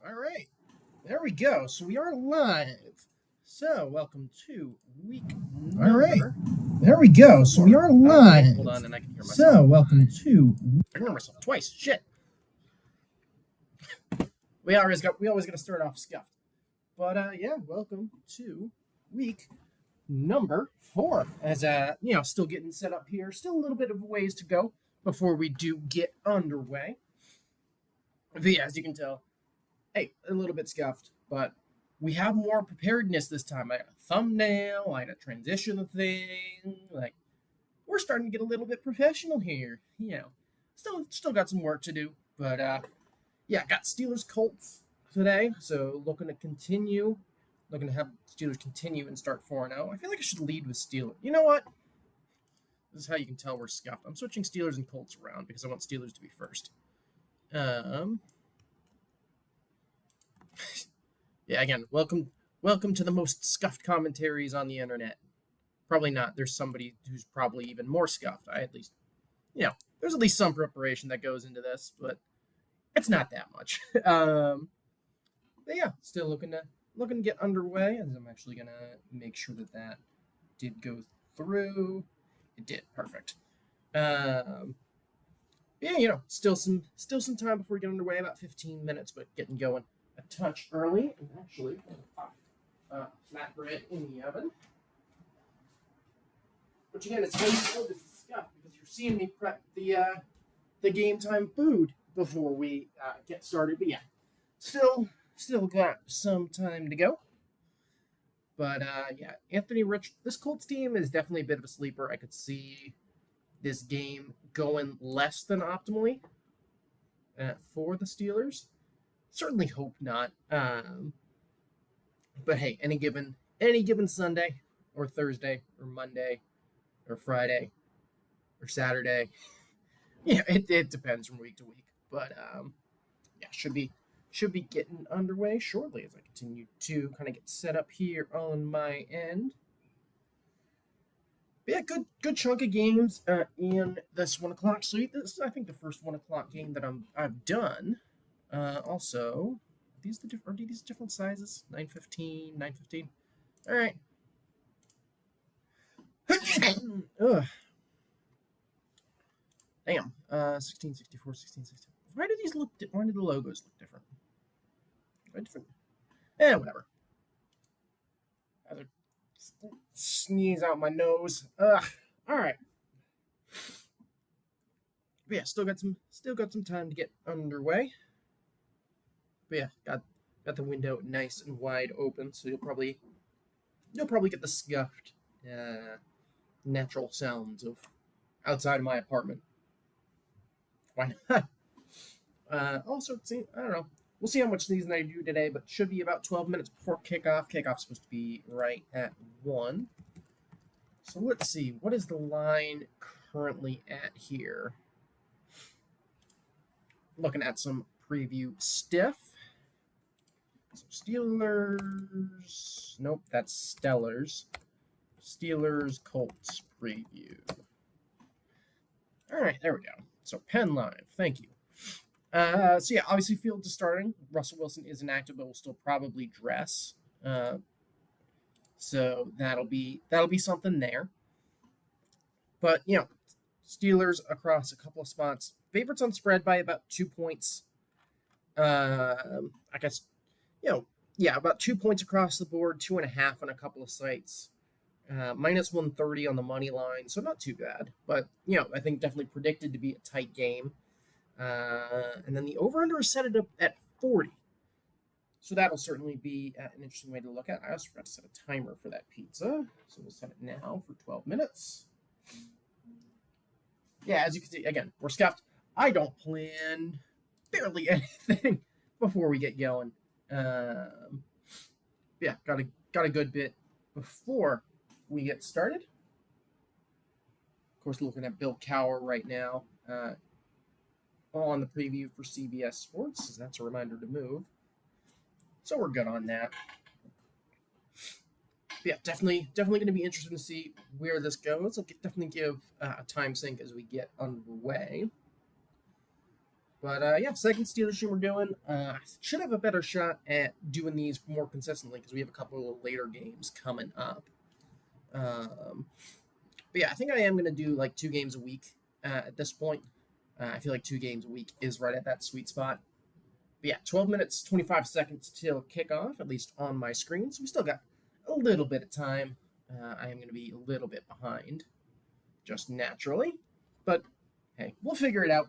All right, there we go. So we are live. So welcome to week number. All right, there we go. So we are live. Hold on, and I can hear myself. So welcome to. I can hear myself twice. Shit. We always got to start off scuffed. But yeah, welcome to week number 4. As still getting set up here. Still a little bit of ways to go before we do get underway. But yeah, as you can tell, hey, a little bit scuffed, but we have more preparedness this time. I got a thumbnail, I got a transition thing. Like, we're starting to get a little bit professional here. Still got some work to do, but yeah, got Steelers Colts today, so looking to have Steelers continue and start 4-0. I feel like I should lead with Steelers. You know what? This is how you can tell we're scuffed. I'm switching Steelers and Colts around because I want Steelers to be first. Yeah, again, welcome to the most scuffed commentaries on the internet. Probably not. There's somebody who's probably even more scuffed. There's at least some preparation that goes into this, but it's not that much. But yeah, still looking to get underway, and I'm actually gonna make sure that did go through. It did. Perfect. Yeah, still some time before we get underway. About 15 minutes, but getting going a touch early. And actually, flatbread in the oven. Which again, it's really slow to discuss because you're seeing me prep the game time food before we get started. But yeah, still got some time to go. But yeah, Anthony Rich. This Colts team is definitely a bit of a sleeper. I could see this game going less than optimally for the Steelers. Certainly hope not. But hey, any given Sunday or Thursday or Monday or Friday or Saturday, it depends from week to week. But yeah, should be getting underway shortly as I continue to kind of get set up here on my end. But yeah, good chunk of games in this 1 o'clock slate. This is, I think, the first 1 o'clock game that I've done. Also, are these different sizes? 9:15, 9:15. All right. Ugh. Damn. 1664, 1660. Why do the logos look different? Whatever. Sneeze out my nose. Ugh. All right. But yeah, still got some time to get underway. But yeah, got the window nice and wide open, so you'll probably get the scuffed natural sounds of outside of my apartment. Why not? Also, I don't know. We'll see how much sneezing I do today, but should be about 12 minutes before kickoff. Kickoff's supposed to be right at 1. So let's see. What is the line currently at here? Looking at some preview stiff. So Steelers. Nope, that's Stellars. Steelers Colts preview. All right, there we go. So pen live. Thank you. So yeah, obviously Fields is starting. Russell Wilson is inactive, but will still probably dress. So that'll be something there. But Steelers across a couple of spots. Favorites on spread by about 2 points. I guess about 2 points across the board, 2.5 on a couple of sites. Minus 130 on the money line, so not too bad. But I think definitely predicted to be a tight game. And then the over-under is set it up at 40. So that'll certainly be an interesting way to look at it. I also forgot to set a timer for that pizza. So we'll set it now for 12 minutes. Yeah, as you can see, again, we're scuffed. I don't plan barely anything before we get going. Yeah, got a good bit before we get started. Of course, looking at Bill Cowher right now. On the preview for CBS Sports, as that's a reminder to move. So we're good on that. But yeah, definitely going to be interesting to see where this goes. I'll definitely give a time sync as we get underway. But yeah, second Steelers stream we're doing. Should have a better shot at doing these more consistently because we have a couple of later games coming up. But yeah, I think I am going to do like 2 games a week at this point. I feel like 2 games a week is right at that sweet spot. But yeah, 12 minutes, 25 seconds till kickoff, at least on my screen. So we still got a little bit of time. I am going to be a little bit behind, just naturally. But hey, we'll figure it out.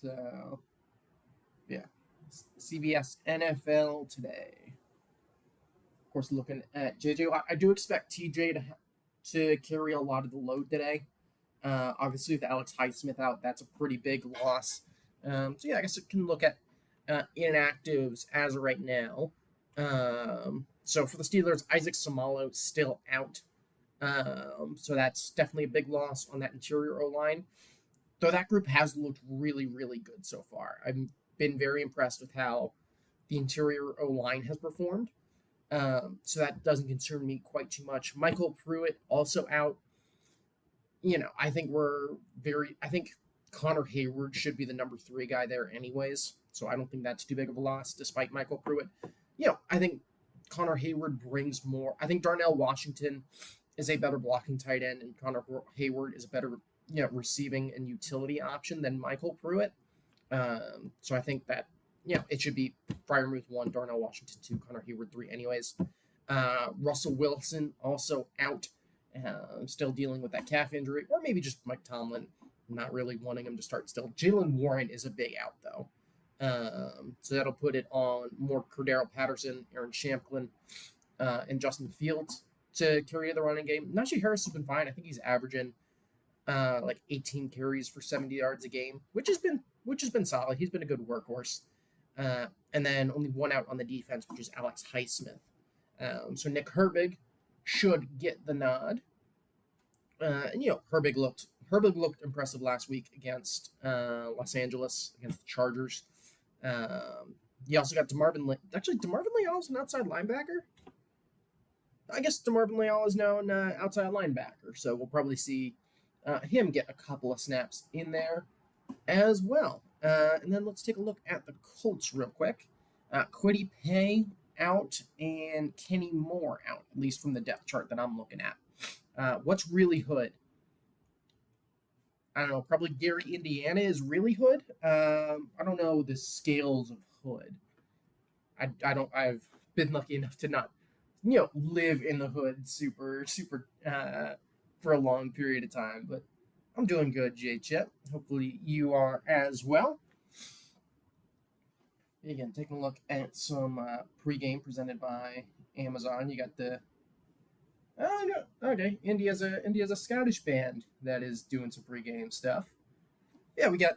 So, yeah, CBS NFL today. Of course, looking at JJ Watt, I do expect TJ to carry a lot of the load today. Obviously, with Alex Highsmith out, that's a pretty big loss. So yeah, I guess it can look at inactives as of right now. So for the Steelers, Isaac Samalo still out. So that's definitely a big loss on that interior O-line. Though that group has looked really, really good so far. I've been very impressed with how the interior O-line has performed. So that doesn't concern me quite too much. Michael Pruitt also out. I think I think Connor Hayward should be the number 3 guy there anyways. So I don't think that's too big of a loss, despite Michael Pruitt. I think Connor Hayward brings more. I think Darnell Washington is a better blocking tight end, and Connor Hayward is a better, receiving and utility option than Michael Pruitt. So I think that, it should be Freiermuth 1, Darnell Washington 2, Connor Hayward 3 anyways. Russell Wilson also out. Still dealing with that calf injury, or maybe just Mike Tomlin not really wanting him to start still. Jalen Warren is a big out, though. So that'll put it on more Cordero Patterson, Aaron Shamplin, and Justin Fields to carry the running game. Najee Harris has been fine. I think he's averaging like 18 carries for 70 yards a game, which has been solid. He's been a good workhorse. And then only 1 out on the defense, which is Alex Highsmith. So Nick Herbig should get the nod. And Herbig looked impressive last week against Los Angeles, against the Chargers. You also got DeMarvin. Actually, DeMarvin Leal is an outside linebacker. I guess DeMarvin Leal is now an outside linebacker, so we'll probably see him get a couple of snaps in there as well. And then let's take a look at the Colts real quick. Kwity Paye out and Kenny Moore out, at least from the depth chart that I'm looking at. What's really Hood? I don't know, probably Gary Indiana is really Hood. I don't know the scales of Hood. I've been lucky enough to not, live in the Hood super for a long period of time, but I'm doing good, J Chip. Hopefully you are as well. Again, taking a look at some pregame presented by Amazon. You got the India's a Scottish band that is doing some pregame stuff. Yeah, we got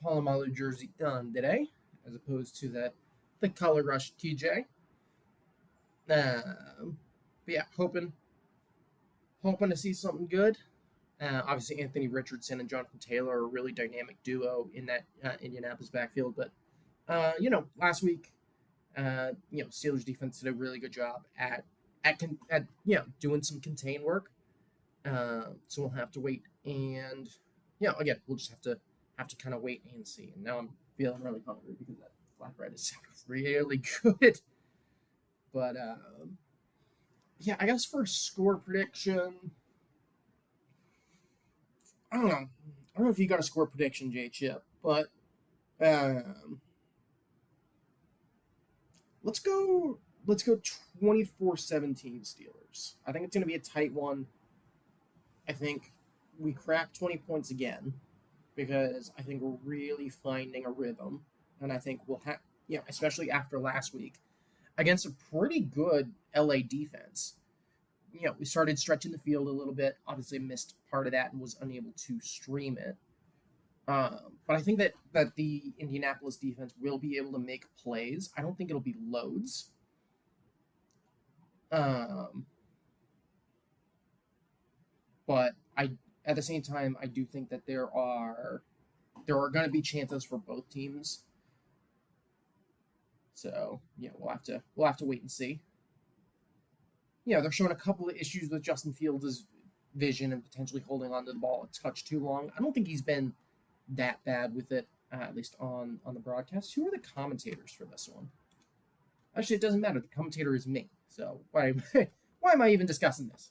Palomalu jersey done today, as opposed to the Color Rush TJ. But yeah, hoping to see something good. Obviously, Anthony Richardson and Jonathan Taylor are a really dynamic duo in that Indianapolis backfield. But last week, Steelers defense did a really good job at doing some contain work. So we'll have to wait, and again, we'll just have to kind of wait and see. And now I'm feeling really hungry because that flatbread is really good. But yeah, I guess for score prediction, I don't know if you got a score prediction, J Chip, but let's go 24-17 Steelers. I think it's going to be a tight one. I think we crack 20 points again because I think we're really finding a rhythm, and I think we'll have, especially after last week against a pretty good LA defense. We started stretching the field a little bit. Obviously missed part of that and was unable to stream it. But I think that the Indianapolis defense will be able to make plays. I don't think it'll be loads. But at the same time, I do think that there are going to be chances for both teams. So we'll have to wait and see. They're showing a couple of issues with Justin Fields' vision and potentially holding onto the ball a touch too long. I don't think he's been that bad with it, at least on the broadcast. Who are the commentators for this one? Actually, it doesn't matter. The commentator is me. So why why am I even discussing this?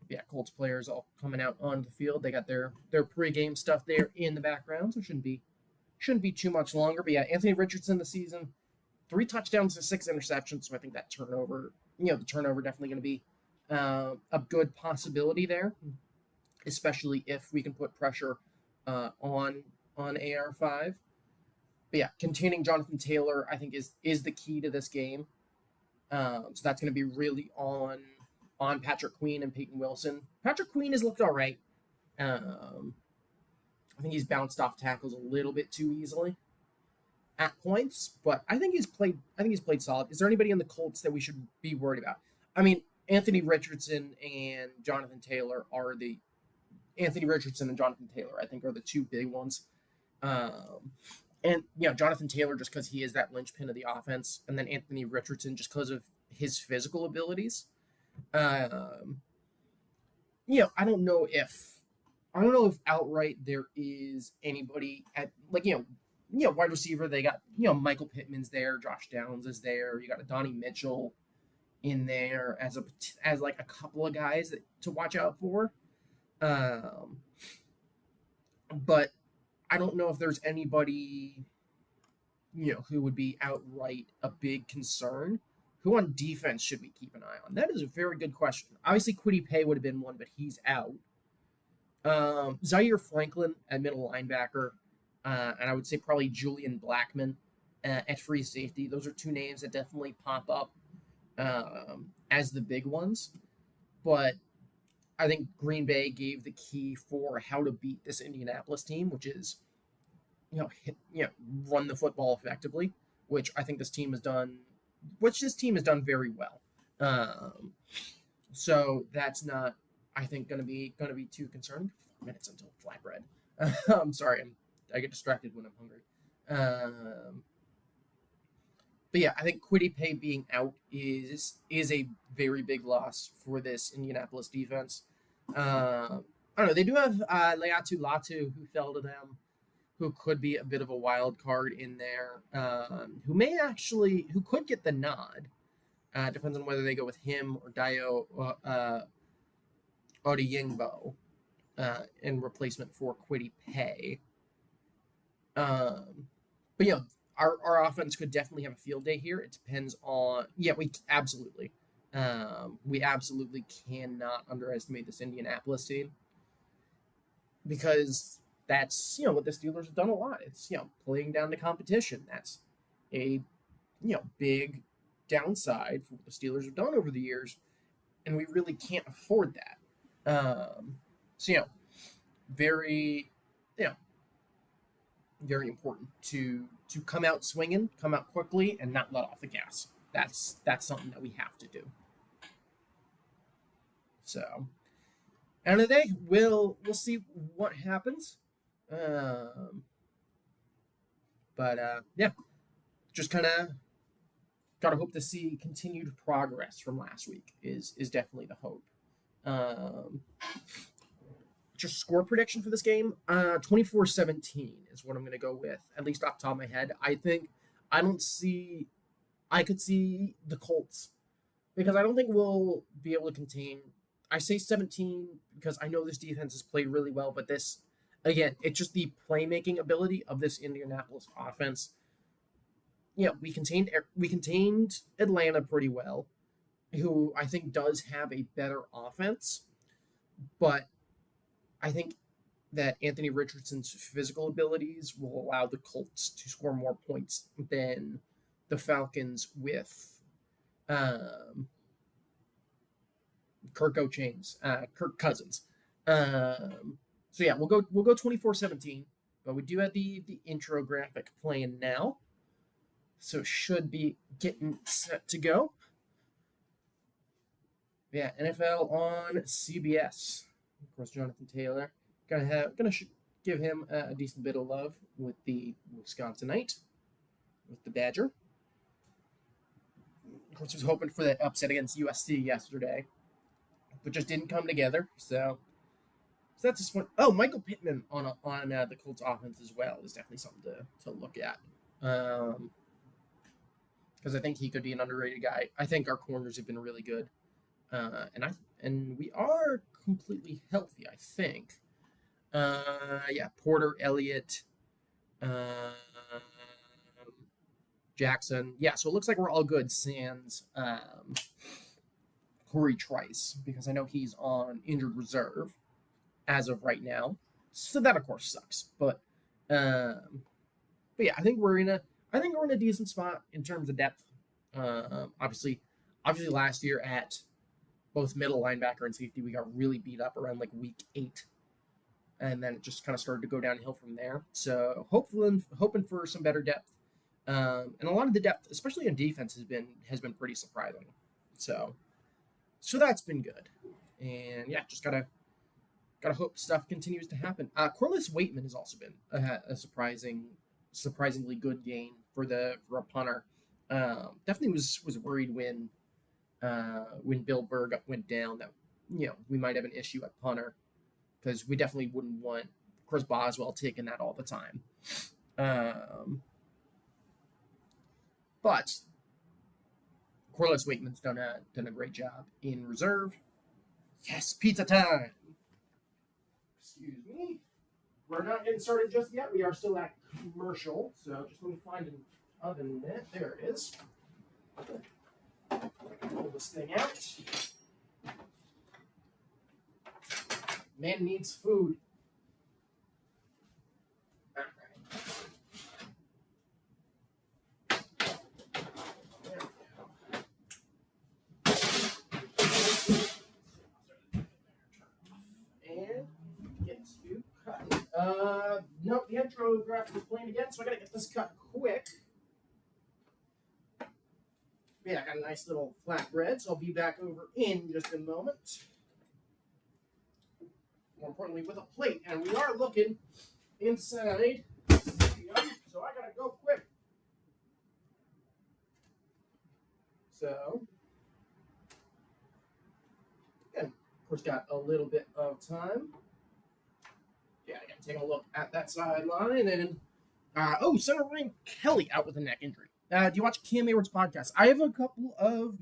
Yeah, Colts players all coming out onto the field. They got their pregame stuff there in the background, so it shouldn't be too much longer. But yeah, Anthony Richardson this season, 3 touchdowns to 6 interceptions. So I think that the turnover definitely going to be a good possibility there, especially if we can put pressure on AR5. But yeah, containing Jonathan Taylor, I think, is the key to this game. So that's going to be really on Patrick Queen and Peyton Wilson. Patrick Queen has looked all right. I think he's bounced off tackles a little bit too easily at points, but I think he's played solid. Is there anybody in the Colts that we should be worried about? I mean, Anthony Richardson and Jonathan Taylor, I think, are the 2 big ones. And Jonathan Taylor just because he is that linchpin of the offense, and then Anthony Richardson just because of his physical abilities. I don't know if outright there is anybody at wide receiver. They got Michael Pittman's there, Josh Downs is there. You got a Donnie Mitchell in there as like a couple of guys to watch out for. But I don't know if there's anybody who would be outright a big concern. Who on defense should we keep an eye on? That is a very good question. Obviously, Kwity Paye would have been one, but he's out. Zaire Franklin at middle linebacker, and I would say probably Julian Blackman at free safety. Those are 2 names that definitely pop up as the big ones. But I think Green Bay gave the key for how to beat this Indianapolis team, which is run the football effectively, which I think this team has done very well. So that's not, I think, going to be too concerning. 4 minutes until flatbread. I'm sorry, I get distracted when I'm hungry. But yeah, I think Kwity Paye being out is a very big loss for this Indianapolis defense. I don't know. They do have Leatu Latu, who fell to them, who could be a bit of a wild card in there, who could get the nod. Depends on whether they go with him or Dayo Odeyingbo in replacement for Kwity Paye. But our offense could definitely have a field day here. It depends on we absolutely cannot underestimate this Indianapolis team, because that's what the Steelers have done a lot. It's playing down the competition. That's a big downside for what the Steelers have done over the years, and we really can't afford that. Very very important to come out swinging, come out quickly, and not let off the gas. That's something that we have to do. So, end of the day, we'll see what happens. Just kind of gotta hope to see continued progress from last week is definitely the hope. Just score prediction for this game, 24-17 is what I'm going to go with, at least off the top of my head. I could see the Colts, because I don't think we'll be able to contain. I say 17 because I know this defense has played really well, but this, again, it's just the playmaking ability of this Indianapolis offense. We contained Atlanta pretty well, who I think does have a better offense, but I think that Anthony Richardson's physical abilities will allow the Colts to score more points than the Falcons with Kirk Cousins. We'll go 24-17, but we do have the intro graphic playing now, so it should be getting set to go. Yeah, NFL on CBS. Of course, Jonathan Taylor gonna give him a decent bit of love with the Wisconsinite, with the Badger. Of course, was hoping for that upset against USC yesterday, but just didn't come together. So that's just one. Oh, Michael Pittman on the Colts offense as well is definitely something to look at. Because I think he could be an underrated guy. I think our corners have been really good, and we are completely healthy. I think. Porter, Elliott, Jackson. Yeah, so it looks like we're all good. Sans Corey Trice, because I know he's on injured reserve as of right now. So that of course sucks. But yeah, I think we're in a decent spot in terms of depth. Obviously last year at both middle linebacker and safety, we got really beat up around like week 8. And then it just kind of started to go downhill from there. So hoping for some better depth. And a lot of the depth, especially on defense, has been pretty surprising. So that's been good. And yeah, just gotta hope stuff continues to happen. Corliss Waitman has also been a surprisingly good gain for a punter. Definitely was worried when Bill Berg went down that we might have an issue at punter, because we definitely wouldn't want Chris Boswell taking that all the time. But Corliss Waitman's done a great job in reserve. Yes, pizza time. Excuse me. We're not getting started just yet. We are still at commercial, so just let me find an oven mitt. There it is. Pull this thing out. Man needs food. And get to cut. Nope, the intro graphic is playing again, so I gotta get this cut quick. Yeah, I got a nice little flatbread, so I'll be back over in just a moment. More importantly, with a plate, and we are looking inside, so I gotta go quick. So, again, of course, got a little bit of time. Yeah, I gotta take a look at that sideline, and Center Ryan Kelly out with a neck injury. Do you watch Cam Hayward's podcast? I have a couple of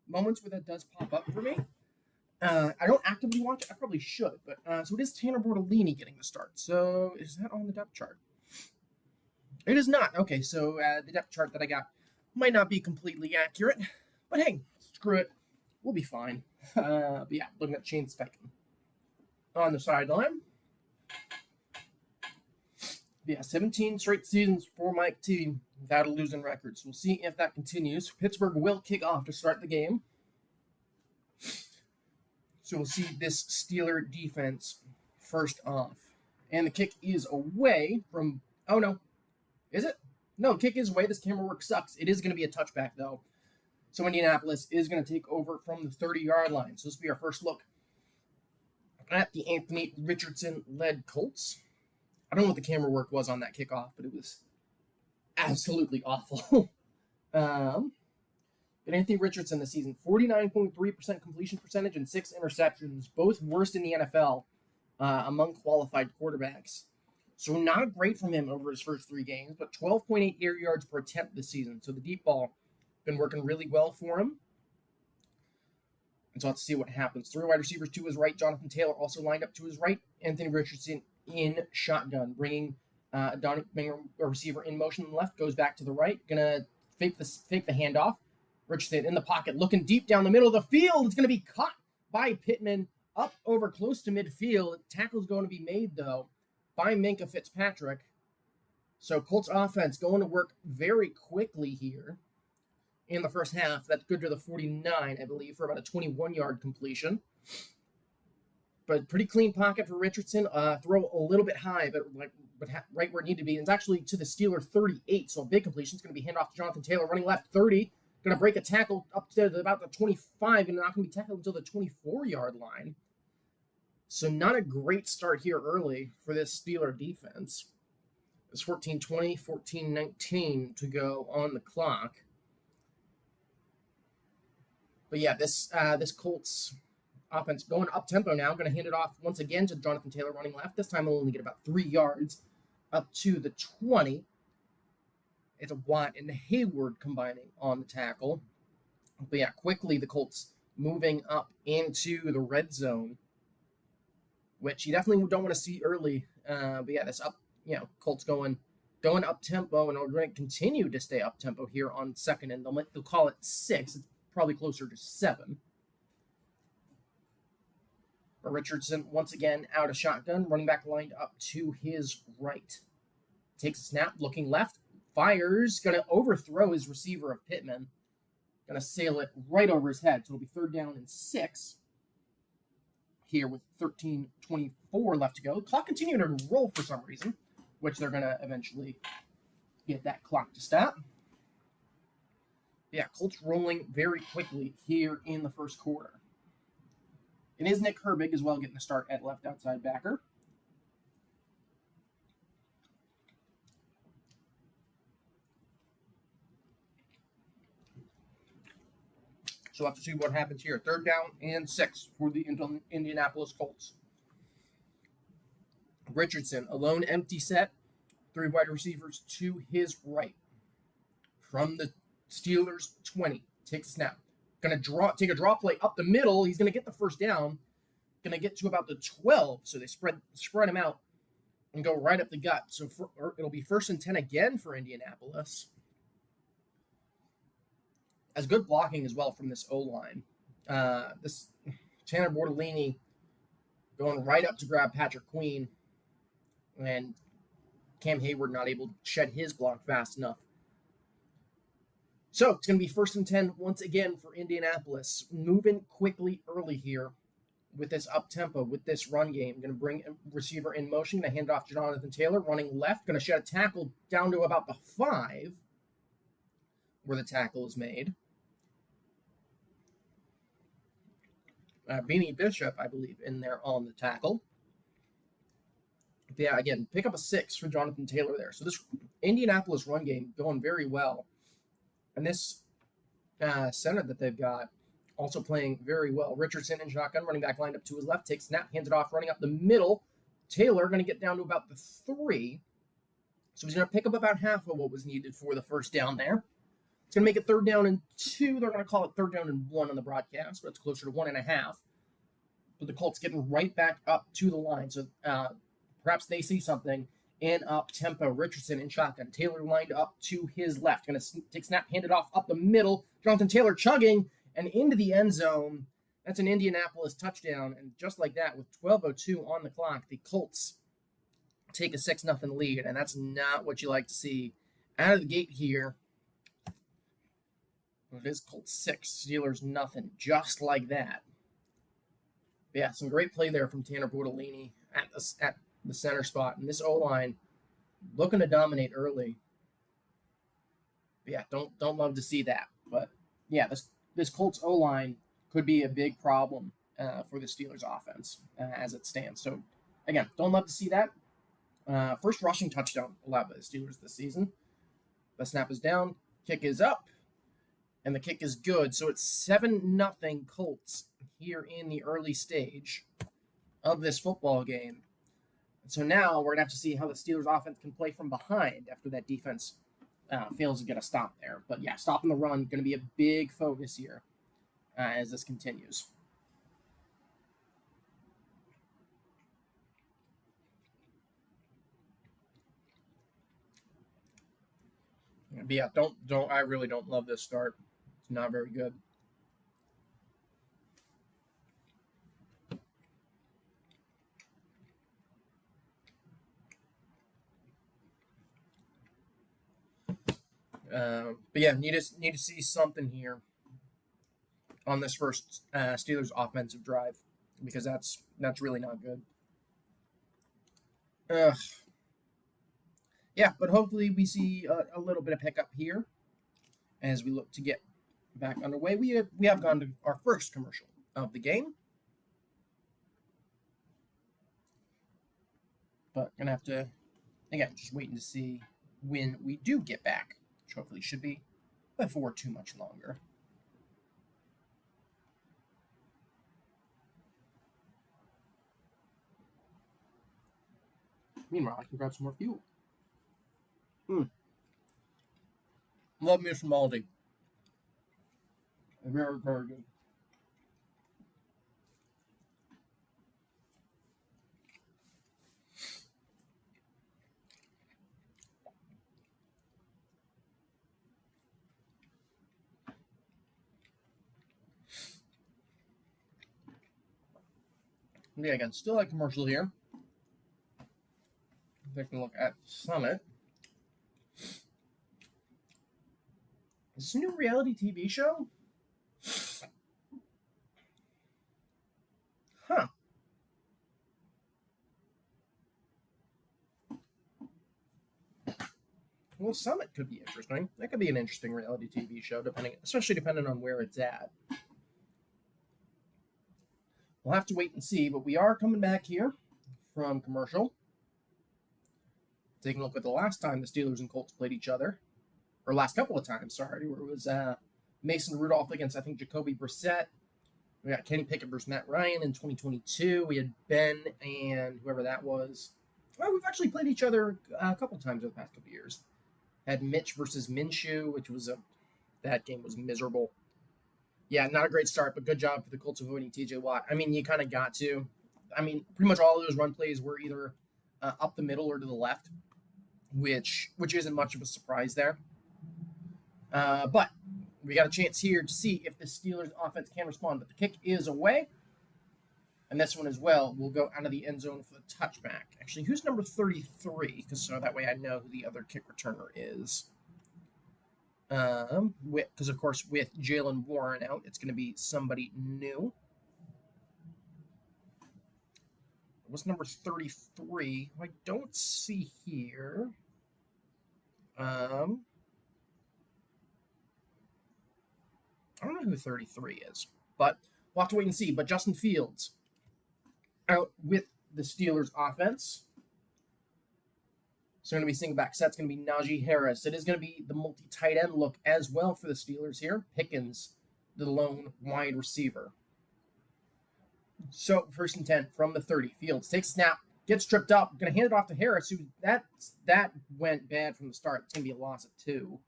moments where that does pop up for me. I don't actively watch it. I probably should, but so it is Tanner Bortolini getting the start. So is that on the depth chart? It is not. Okay, so the depth chart that I got might not be completely accurate, but hey, screw it. We'll be fine. But yeah, looking at Shane Steichen on the sideline. Yeah, 17 straight seasons for Mike T without a losing record. So we'll see if that continues. Pittsburgh will kick off to start the game. So we'll see this Steeler defense first off. And the kick is away from... Oh, no. Is it? No, kick is away. This camera work sucks. It is going to be a touchback, though. So Indianapolis is going to take over from the 30-yard line. So this will be our first look at the Anthony Richardson-led Colts. I don't know what the camera work was on that kickoff, but it was absolutely awful. But Anthony Richardson this season, 49.3% completion percentage and 6 interceptions, both worst in the NFL among qualified quarterbacks. So not great from him over his first 3 games, but 12.8 air yards per attempt this season. So the deep ball been working really well for him. And so let's see what happens. 3 wide receivers to his right. Jonathan Taylor also lined up to his right. Anthony Richardson in shotgun, bringing a receiver in motion on the left, goes back to the right, gonna fake the handoff. Richardson in the pocket, looking deep down the middle of the field. It's gonna be caught by Pittman up over close to midfield. Tackle's going to be made though by Minkah Fitzpatrick. So Colts offense going to work very quickly here in the first half. That's good to the 49, I believe, for about a 21-yard completion. But pretty clean pocket for Richardson. Throw a little bit high, but right where it needed to be. And it's actually to the Steeler 38, so a big completion. It's going to be handoff to Jonathan Taylor, running left 30. Going to break a tackle up to about the 25, and not going to be tackled until the 24-yard line. So not a great start here early for this Steeler defense. It's 14-20, 14-19 to go on the clock. But yeah, this Colts offense going up tempo now. Going to hand it off once again to Jonathan Taylor running left. This time he'll only get about 3 yards up to the 20. It's a Watt and Hayward combining on the tackle. But yeah, quickly the Colts moving up into the red zone, which you definitely don't want to see early. But yeah, this up, Colts going up tempo, and we're going to continue to stay up tempo here on second, and they'll call it 6. It's probably closer to 7. But Richardson once again out of shotgun, running back lined up to his right. Takes a snap, looking left, fires, going to overthrow his receiver of Pittman. Going to sail it right over his head. So it'll be 3rd down and 6 here with 13:24 left to go. The clock continuing to roll for some reason, which they're going to eventually get that clock to stop. Yeah, Colts rolling very quickly here in the first quarter. It is Nick Herbig as well getting the start at left outside backer. So we'll have to see what happens here. 3rd down and 6 for the Indianapolis Colts. Richardson, a lone empty set. 3 wide receivers to his right. From the Steelers 20. Takes a snap. Going to take a draw play up the middle. He's going to get the 1st down. Going to get to about the 12. So they spread him out and go right up the gut. So it'll be 1st and 10 again for Indianapolis. As good blocking as well from this O-line. This Tanner Bortolini going right up to grab Patrick Queen. And Cam Hayward not able to shed his block fast enough. So it's going to be 1st and 10 once again for Indianapolis. Moving quickly early here with this up-tempo, with this run game. Going to bring a receiver in motion. Going to hand off to Jonathan Taylor. Running left. Going to shed a tackle down to about the 5 where the tackle is made. Beanie Bishop, I believe, in there on the tackle. But yeah, again, pick up a 6 for Jonathan Taylor there. So this Indianapolis run game going very well. And this center that they've got also playing very well. Richardson in shotgun, running back lined up to his left, takes snap, hands it off, running up the middle. Taylor going to get down to about the 3. So he's going to pick up about half of what was needed for the 1st down there. It's going to make it 3rd down and 2. They're going to call it 3rd down and 1 on the broadcast, but it's closer to 1.5. But the Colts getting right back up to the line. So perhaps they see something in up tempo. Richardson in shotgun. Taylor lined up to his left. Going to take snap, hand it off up the middle. Jonathan Taylor chugging and into the end zone. That's an Indianapolis touchdown. And just like that, with 12:02 on the clock, the Colts take a 6-0 lead. And that's not what you like to see out of the gate here. It is Colts 6, Steelers nothing, just like that. But yeah, some great play there from Tanner Bortolini at the center spot. And this O-line looking to dominate early. But yeah, don't love to see that. But yeah, this Colts O-line could be a big problem for the Steelers offense as it stands. So again, don't love to see that. First rushing touchdown allowed by the Steelers this season. The snap is down, kick is up. And the kick is good. So it's 7-0 Colts here in the early stage of this football game. And so now we're going to have to see how the Steelers offense can play from behind after that defense fails to get a stop there. But yeah, stopping the run, going to be a big focus here as this continues. But yeah, I really don't love this start. It's not very good. But yeah, need to see something here on this first Steelers offensive drive because that's really not good. Yeah, but hopefully we see a little bit of pickup here as we look to get back underway. We have gone to our first commercial of the game, but gonna have to again just waiting to see when we do get back, which hopefully should be before too much longer. Meanwhile, I can grab some more fuel. Love me some Aldi. Very, very good. Yeah, again, still a commercial here. Taking a look at Summit. Is this a new reality TV show? Huh. Well, Summit could be interesting. That could be an interesting reality TV show, especially depending on where it's at. We'll have to wait and see, but we are coming back here from commercial. Taking a look at the last time the Steelers and Colts played each other, or last couple of times, sorry, where it was Mason Rudolph against, I think, Jacoby Brissett. We got Kenny Pickett versus Matt Ryan in 2022. We had Ben and whoever that was. Well, we've actually played each other a couple times over the past couple years. Had Mitch versus Minshew, which was that game was miserable. Yeah, not a great start, but good job for the Colts avoiding TJ Watt. I mean, you kind of got to. I mean, pretty much all of those run plays were either up the middle or to the left, which isn't much of a surprise there. But we got a chance here to see if the Steelers offense can respond. But the kick is away. And this one as well will go out of the end zone for the touchback. Actually, who's number 33? Because so that way I know who the other kick returner is. Because of course with Jalen Warren out, it's going to be somebody new. What's number 33? I don't see here. I don't know who 33 is, but we'll have to wait and see. But Justin Fields out with the Steelers offense. So going to be single back set. It's going to be Najee Harris. It is going to be the multi-tight end look as well for the Steelers here. Pickens, the lone wide receiver. So first and 10 from the 30. Fields takes snap, gets tripped up, going to hand it off to Harris, who that went bad from the start. It's going to be a loss of 2.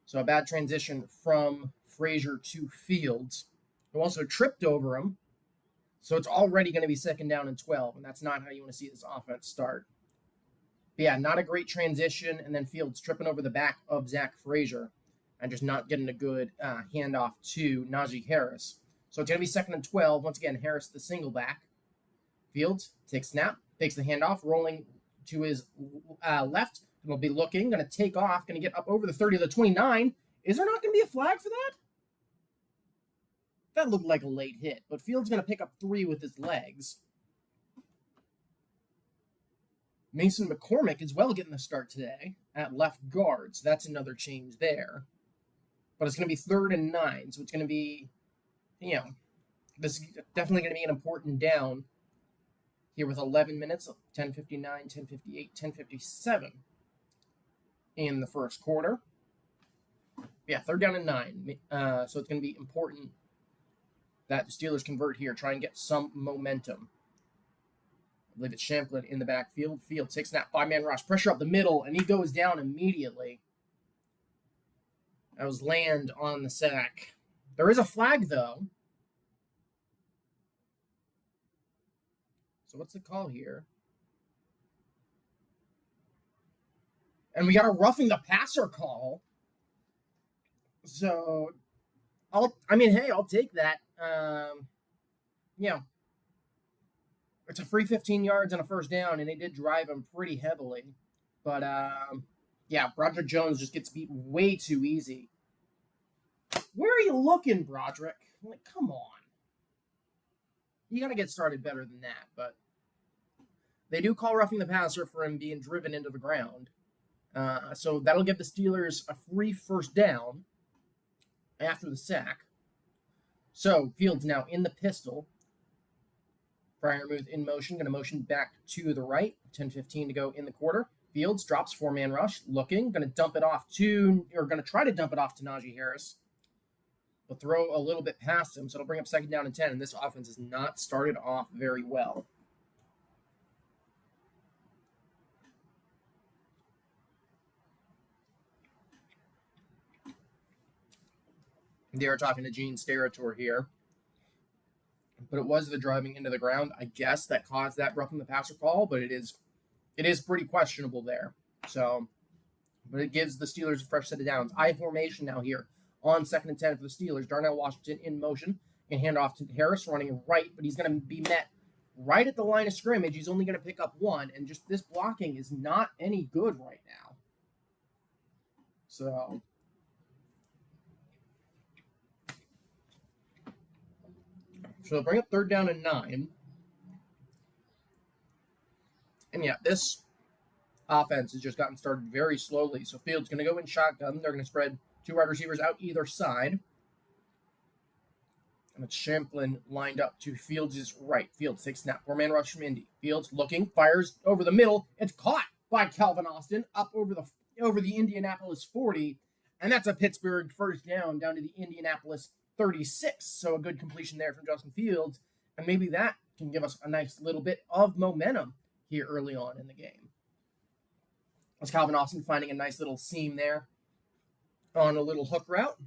So a bad transition from Frazier to Fields, who also tripped over him. So it's already going to be second down and 12, and that's not how you want to see this offense start. But yeah, not a great transition, and then Fields tripping over the back of Zach Frazier and just not getting a good handoff to Najee Harris. So it's going to be second and 12. Once again, Harris the single back. Fields takes snap, takes the handoff, rolling to his left. Will be looking, going to take off, going to get up over the 30 to the 29. Is there not going to be a flag for that? That looked like a late hit, but Fields going to pick up 3 with his legs. Mason McCormick is well getting the start today at left guard, so that's another change there. But it's going to be 3rd and 9, so it's going to be, this is definitely going to be an important down here with 11 minutes, 10:59, 10:58, 10:57 in the first quarter. Yeah, 3rd down and 9. So it's going to be important that the Steelers convert here, try and get some momentum. I believe it's Champlin in the backfield. Fields takes snap, 5-man rush, pressure up the middle, and he goes down immediately. That was Land on the sack. There is a flag, though. So what's the call here? And we got a roughing the passer call. So, I'll take that. It's a free 15 yards and a first down, and they did drive him pretty heavily. But, Broderick Jones just gets beat way too easy. Where are you looking, Broderick? Like, come on. You got to get started better than that, but they do call roughing the passer for him being driven into the ground. So that'll give the Steelers a free first down after the sack. So Fields now in the pistol. Freiermuth in motion, going to motion back to the right. 10:15 to go in the quarter. Fields drops 4-man rush, looking, going to try to dump it off to Najee Harris. But throw a little bit past him, so it'll bring up 2nd down and 10, and this offense has not started off very well. They are talking to Gene Steratore here. But it was the driving into the ground, I guess, that caused that roughing the passer call, but it is pretty questionable there. So, but it gives the Steelers a fresh set of downs. I formation now here on 2nd and 10 for the Steelers. Darnell Washington in motion. Can hand off to Harris running right, but he's going to be met right at the line of scrimmage. He's only going to pick up one, and just this blocking is not any good right now. So they'll bring up 3rd down and 9. And yeah, this offense has just gotten started very slowly. So Fields going to go in shotgun. They're going to spread 2 wide receivers out either side. And it's Champlin lined up to Fields' right. Fields takes snap. 4-man rush from Indy. Fields looking, fires over the middle. It's caught by Calvin Austin up over the Indianapolis 40. And that's a Pittsburgh 1st down to the Indianapolis 36. So a good completion there from Justin Fields. And maybe that can give us a nice little bit of momentum here early on in the game. That's Calvin Austin finding a nice little seam there on a little hook route.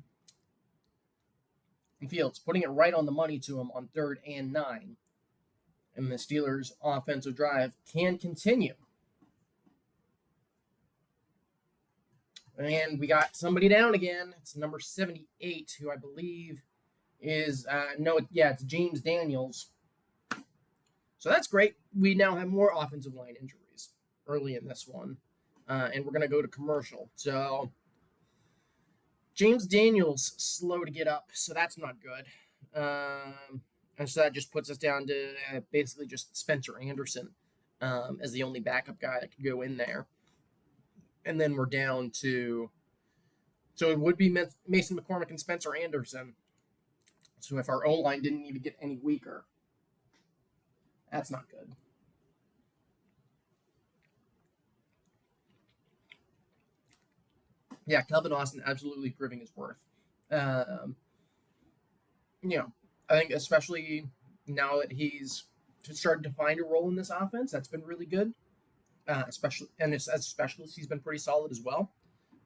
And Fields putting it right on the money to him on 3rd and 9. And the Steelers' offensive drive can continue. And we got somebody down again. It's number 78, who I believe is, it's James Daniels. So that's great. We now have more offensive line injuries early in this one. And we're going to go to commercial. So James Daniels slow to get up, so that's not good. And so that just puts us down to basically just Spencer Anderson as the only backup guy that could go in there. And then we're down to, so it would be Mason McCormick and Spencer Anderson. So if our O-line didn't need to get any weaker, that's not good. Yeah, Calvin Austin absolutely proving his worth. I think especially now that he's started to find a role in this offense, that's been really good. Especially, and as a specialist, he's been pretty solid as well.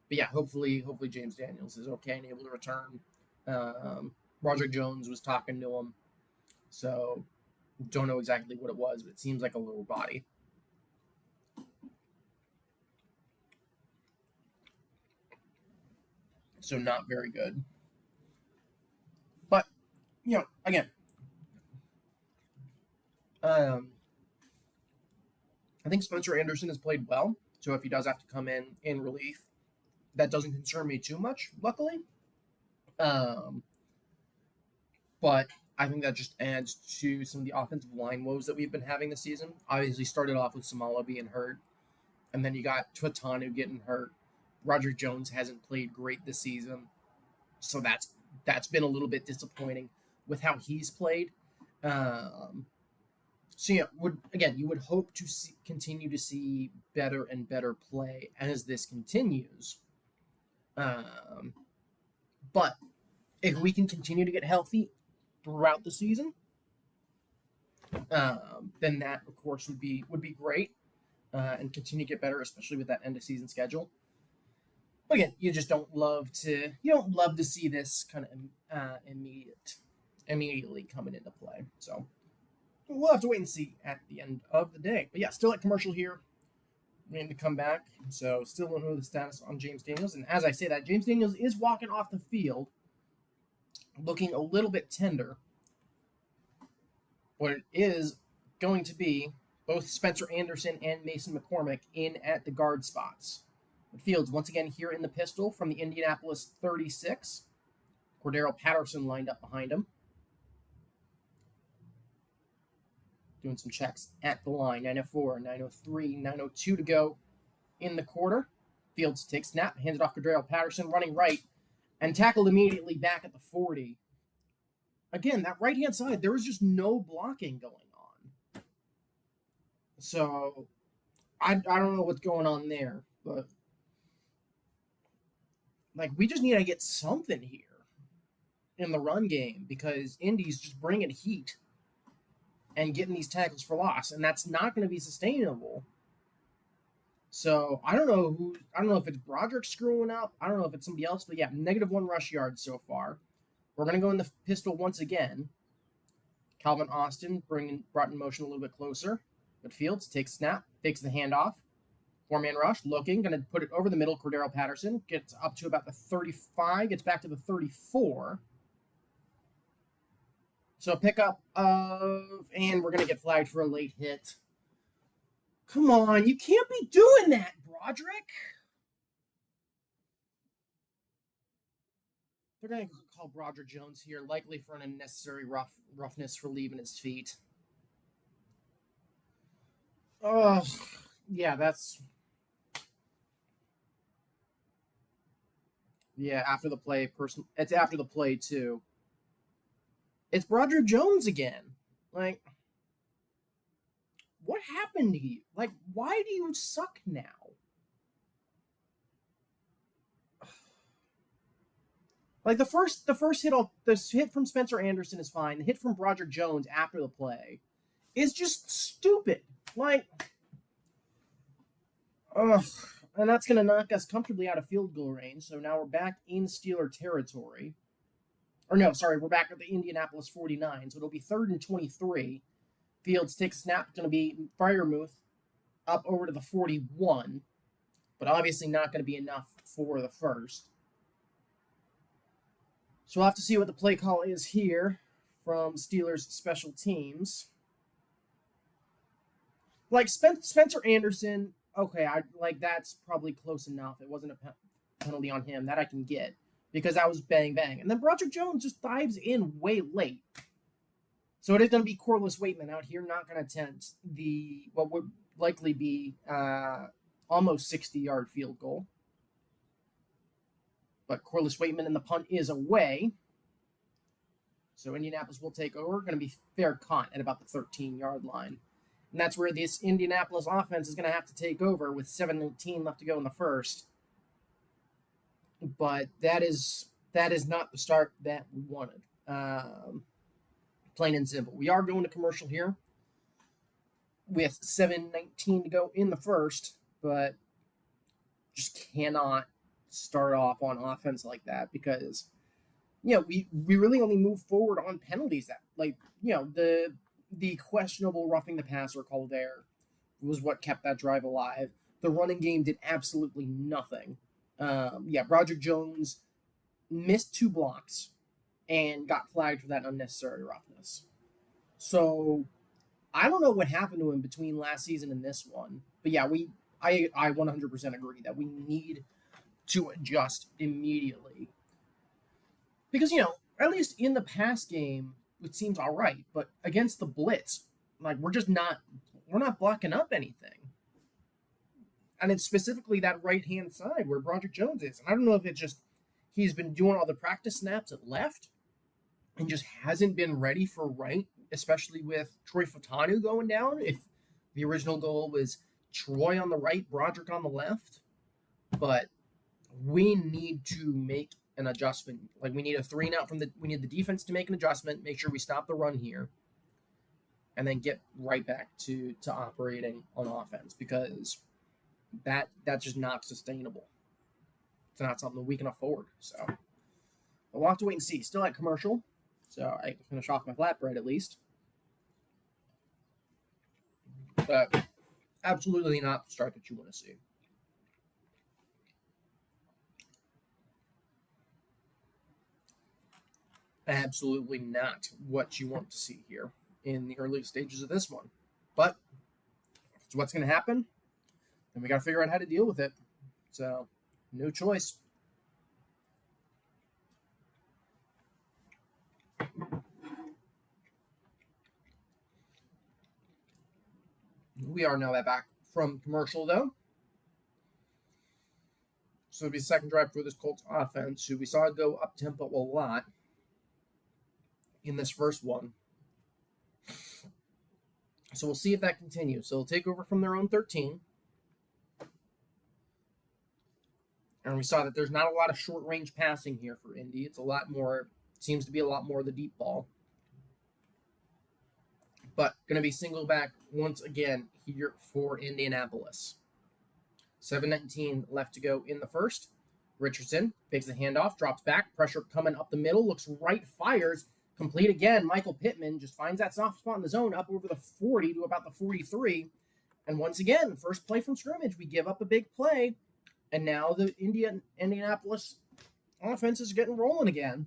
But yeah, hopefully James Daniels is okay and able to return. Roderick Jones was talking to him, so don't know exactly what it was, but it seems like a lower body. So not very good. But, again, I think Spencer Anderson has played well. So if he does have to come in relief, that doesn't concern me too much, luckily. But I think that just adds to some of the offensive line woes that we've been having this season. Obviously started off with Samala being hurt, and then you got Tuatanu getting hurt. Roger Jones hasn't played great this season, so that's been a little bit disappointing with how he's played. You would hope to continue to see better and better play as this continues. But if we can continue to get healthy throughout the season, then that of course would be great, and continue to get better, especially with that end of season schedule. Again, you just don't love to see this kind of immediately coming into play. So we'll have to wait and see at the end of the day. But yeah, still at commercial here. We need to come back. So still don't know the status on James Daniels. And as I say that, James Daniels is walking off the field looking a little bit tender. But it is going to be both Spencer Anderson and Mason McCormick in at the guard spots. Fields once again here in the pistol from the Indianapolis 36. Cordero Patterson lined up behind him. Doing some checks at the line. 9:04, 9:03, 9:02 to go in the quarter. Fields takes snap, hands it off Cordero Patterson, running right, and tackled immediately back at the 40. Again, that right-hand side, there was just no blocking going on. So, I don't know what's going on there, but we just need to get something here in the run game, because Indy's just bringing heat and getting these tackles for loss, and that's not going to be sustainable. So I don't know if it's Broderick screwing up. I don't know if it's somebody else, but yeah, -1 rush yards so far. We're going to go in the pistol once again. Calvin Austin brought in motion a little bit closer. But Fields takes snap, takes the handoff. Four-man rush, looking, going to put it over the middle. Cordero Patterson gets up to about the 35, gets back to the 34. So a pickup of, and we're going to get flagged for a late hit. Come on, you can't be doing that, Broderick. They're going to call Broderick Jones here, likely for an unnecessary roughness for leaving his feet. Oh, yeah, that's... Yeah, after the play, it's after the play, too. It's Broderick Jones again. Like, what happened to you? Like, why do you suck now? Like, the first hit, the hit from Spencer Anderson is fine. The hit from Broderick Jones after the play is just stupid. Like, ugh. And that's going to knock us comfortably out of field goal range. So now we're back in Steeler territory. Or no, sorry, we're back at the Indianapolis 49. So it'll be 3rd and 23. Fields takes a snap. Going to be Freiermuth up over to the 41. But obviously not going to be enough for the first. So we'll have to see what the play call is here from Steelers special teams. Like Spencer Anderson... Okay, that's probably close enough. It wasn't a penalty on him. That I can get because that was bang, bang. And then Broderick Jones just dives in way late. So it is going to be Corliss Waitman out here, not going to attempt what would likely be almost 60-yard field goal. But Corliss Waitman and the punt is away. So Indianapolis will take over. Going to be fair caught at about the 13-yard line. And that's where this Indianapolis offense is going to have to take over with 7:19 left to go in the first. But that is not the start that we wanted. Plain and simple. We are going to commercial here with 7:19 to go in the first, but just cannot start off on offense like that because, we really only move forward on penalties that, the questionable roughing the passer call there was what kept that drive alive. The running game did absolutely nothing. Broderick Jones missed 2 blocks and got flagged for that unnecessary roughness. So I don't know what happened to him between last season and this one. But yeah, I 100% agree that we need to adjust immediately. Because, at least in the pass game, it seems all right, but against the blitz, we're not blocking up anything. And it's specifically that right-hand side where Broderick Jones is. And I don't know if it's just he's been doing all the practice snaps at left and just hasn't been ready for right, especially with Troy Fautanu going down. If the original goal was Troy on the right, Broderick on the left. But we need to make an adjustment. We need a 3-and-out we need the defense to make an adjustment, make sure we stop the run here, and then get right back to operating on offense because that's just not sustainable. It's not something we can afford. So we'll have to wait and see. Still at commercial, so I can finish off my flatbread at least. But absolutely not the start that you want to see. Absolutely not what you want to see here in the early stages of this one. But if it's what's going to happen, then we got to figure out how to deal with it. So, no choice. We are now back from commercial, though. So it'll be the second drive for this Colts offense, who we saw it go up-tempo a lot in this first one. So we'll see if that continues. So they'll take over from their own 13. And we saw that there's not a lot of short-range passing here for Indy. It's a lot more, seems to be a lot more of the deep ball. But going to be single back once again here for Indianapolis. 7:19 left to go in the first. Richardson takes the handoff, drops back, pressure coming up the middle, looks right, fires, complete again. Michael Pittman just finds that soft spot in the zone up over the 40 to about the 43. And once again, first play from scrimmage, we give up a big play. And now the Indianapolis offense is getting rolling again.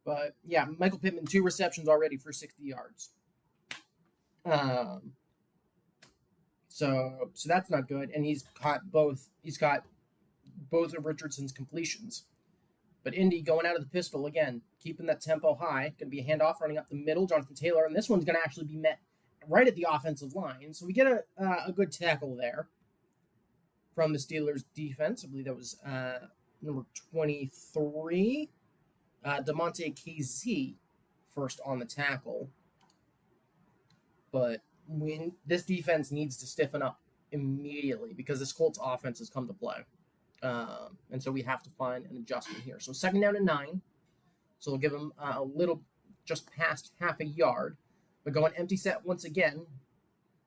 But yeah, Michael Pittman, 2 receptions already for 60 yards. So that's not good. And he's got both of Richardson's completions. But Indy going out of the pistol again, keeping that tempo high. Going to be a handoff running up the middle, Jonathan Taylor, and this one's going to actually be met right at the offensive line. So we get a good tackle there from the Steelers defense. I believe that was number 23, DeMonte KZ, first on the tackle. But this defense needs to stiffen up immediately because this Colts offense has come to play. And so we have to find an adjustment here. So 2nd down and 9. So we'll give them a little, just past half a yard. But going empty set once again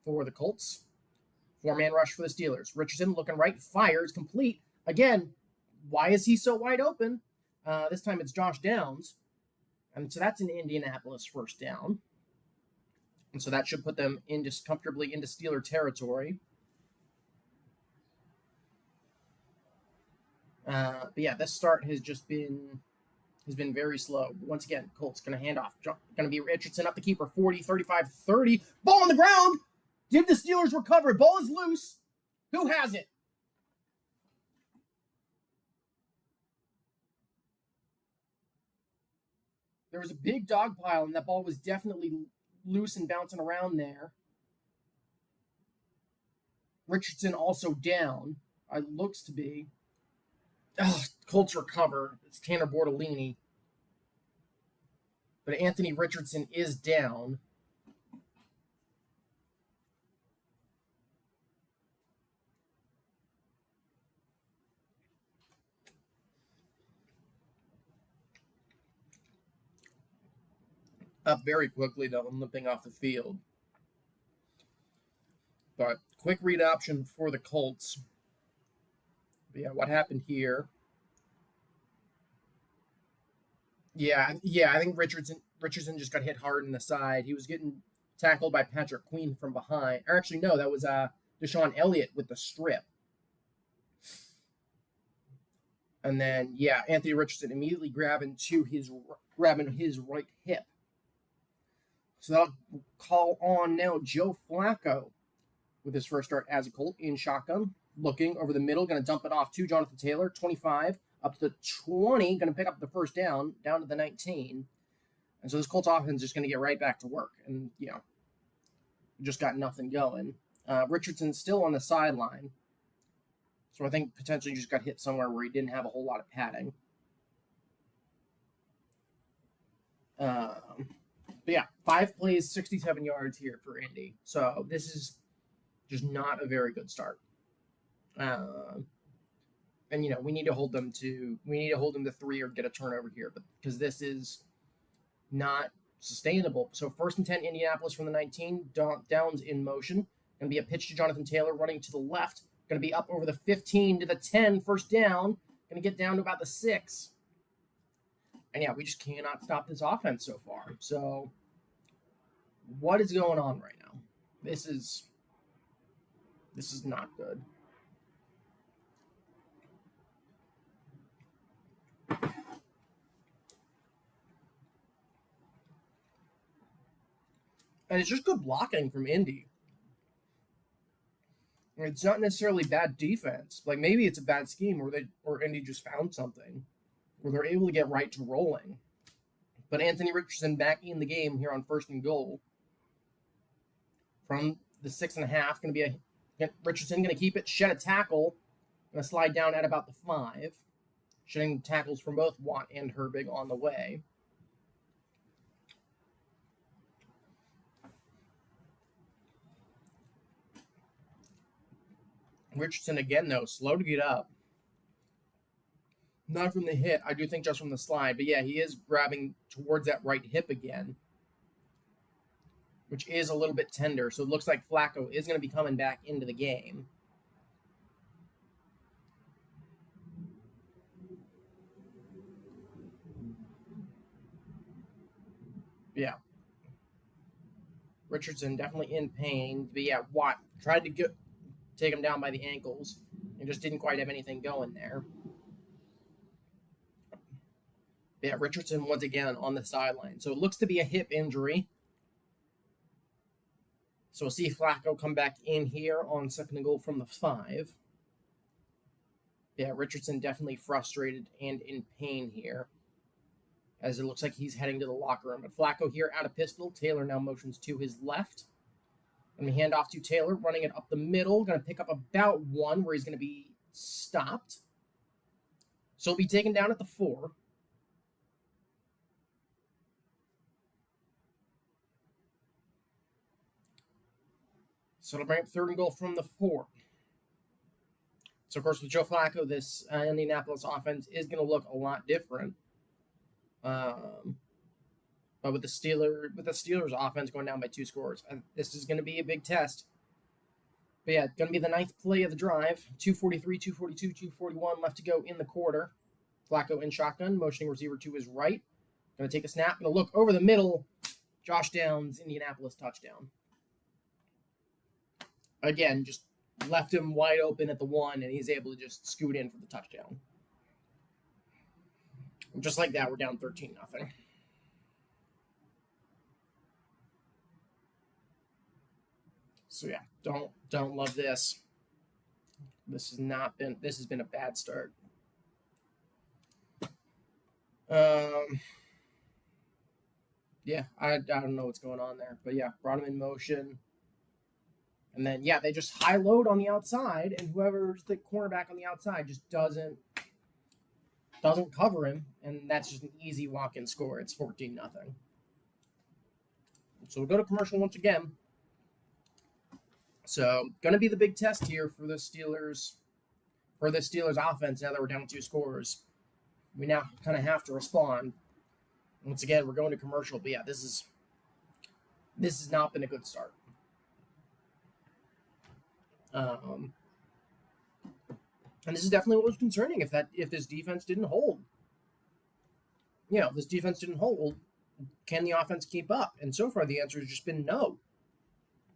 for the Colts. 4-man rush for the Steelers. Richardson looking right, fires, complete. Again, why is he so wide open? This time it's Josh Downs. And so that's an Indianapolis first down. And so that should put them comfortably into Steeler territory. But yeah, this start has been very slow. Once again, Colts going to hand off. Going to be Richardson up the keeper, 40, 35, 30. Ball on the ground. Did the Steelers recover? Ball is loose. Who has it? There was a big dog pile, and that ball was definitely loose and bouncing around there. Richardson also down. It looks to be. Colts recover. It's Tanner Bortolini. But Anthony Richardson is down. Up very quickly, though, and limping off the field. But quick read option for the Colts. But yeah, what happened here? Yeah, I think Richardson just got hit hard in the side. He was getting tackled by Patrick Queen from behind. Or actually, no, that was Deshaun Elliott with the strip. And then, yeah, Anthony Richardson immediately grabbing his right hip. So that'll call on now Joe Flacco with his first start as a Colt in shotgun. Looking over the middle, going to dump it off to Jonathan Taylor, 25, up to the 20, going to pick up the first down to the 19. And so this Colts offense is just going to get right back to work. And, just got nothing going. Richardson's still on the sideline. So I think potentially just got hit somewhere where he didn't have a whole lot of padding. But yeah, 5 plays, 67 yards here for Indy. So this is just not a very good start. And we need to hold them to 3 or get a turnover here, but because this is not sustainable. So 1st and 10, Indianapolis from the 19. Downs in motion. Going to be a pitch to Jonathan Taylor running to the left. Going to be up over the 15 to the 10. First down. Going to get down to about the 6. And yeah, we just cannot stop this offense so far. So what is going on right now? This is not good. And it's just good blocking from Indy. It's not necessarily bad defense. Like maybe it's a bad scheme or Indy just found something where they're able to get right to rolling. But Anthony Richardson back in the game here on 1st and goal from the 6.5. Going to be Richardson going to keep it, shed a tackle, going to slide down at about the 5. Shedding tackles from both Watt and Herbig on the way. Richardson again, though, slow to get up. Not from the hit. I do think just from the slide. But yeah, he is grabbing towards that right hip again, which is a little bit tender. So it looks like Flacco is going to be coming back into the game. Yeah. Richardson definitely in pain. But yeah, Watt tried to take him down by the ankles and just didn't quite have anything going there. But yeah, Richardson once again on the sideline. So it looks to be a hip injury. So we'll see Flacco come back in here on 2nd and goal from the 5. Yeah, Richardson definitely frustrated and in pain here, as it looks like he's heading to the locker room. But Flacco here out of pistol. Taylor now motions to his left. Going to hand off to Taylor, running it up the middle. Going to pick up about 1 where he's going to be stopped. So he'll be taken down at the 4. So it'll bring up 3rd and goal from the 4. So, of course, with Joe Flacco, this Indianapolis offense is going to look a lot different. But with the Steelers offense going down by 2 scores, this is going to be a big test. But yeah, going to be the 9th play of the drive. 2:43, 2:42, 2:41 left to go in the quarter. Flacco in shotgun, motioning receiver to his right. Going to take a snap, going to look over the middle. Josh Downs, Indianapolis touchdown. Again, just left him wide open at the 1, and he's able to just scoot in for the touchdown. And just like that, we're down 13-0. So yeah, don't love this. This has been a bad start. Yeah, I don't know what's going on there, but yeah, brought him in motion. And then, yeah, they just high load on the outside, and whoever's the cornerback on the outside just doesn't cover him, and that's just an easy walk-in score. It's 14-0. So we'll go to commercial once again. So, going to be the big test here for the Steelers offense now that we're down 2 scores. We now kind of have to respond. Once again, we're going to commercial, but yeah, this has not been a good start. And this is definitely what was concerning if this defense didn't hold. If this defense didn't hold, can the offense keep up? And so far, the answer has just been no.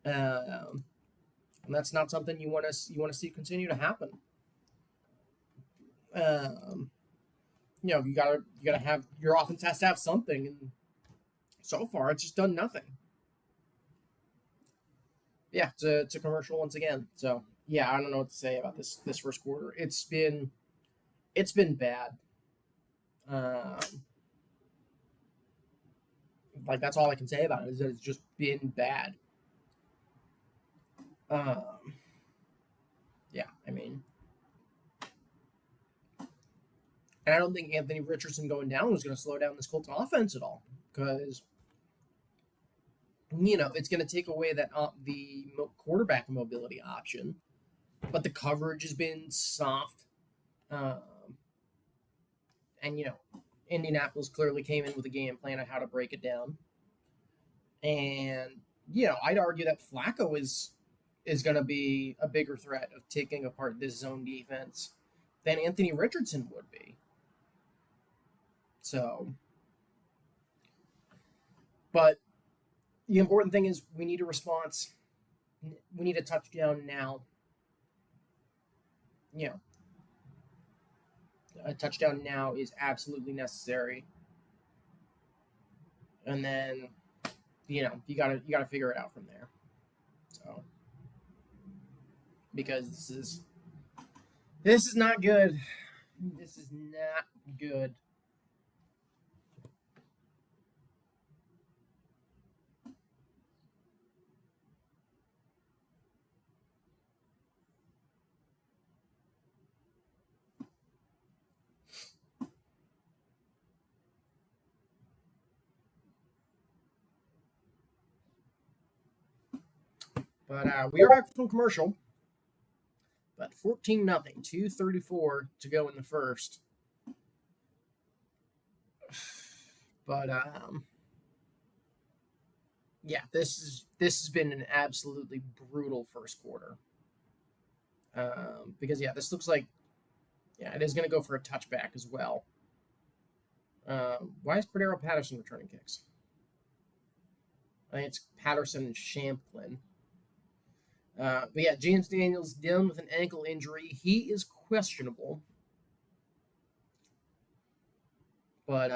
And that's not something you want to see continue to happen. You gotta have your offense has to have something, and so far it's just done nothing. Yeah, it's a commercial once again. So yeah, I don't know what to say about this first quarter. It's been bad. Like that's all I can say about it is that it's just been bad. Yeah, I mean, and I don't think Anthony Richardson going down was going to slow down this Colts offense at all, because it's going to take away that the quarterback mobility option, but the coverage has been soft, and Indianapolis clearly came in with a game plan on how to break it down, and I'd argue that Flacco is going to be a bigger threat of taking apart this zone defense than Anthony Richardson would be. So, but the important thing is we need a response. We need a touchdown now. A touchdown now is absolutely necessary. And then, you gotta figure it out from there. So, because this is not good. This is not good. But we are back from commercial. But 14-0, 2:34 to go in the first. But yeah, this has been an absolutely brutal first quarter. Because this looks like it is going to go for a touchback as well. Why is Cordero Patterson returning kicks? I think it's Patterson and Champlin. But yeah, James Daniels dealing with an ankle injury. He is questionable. But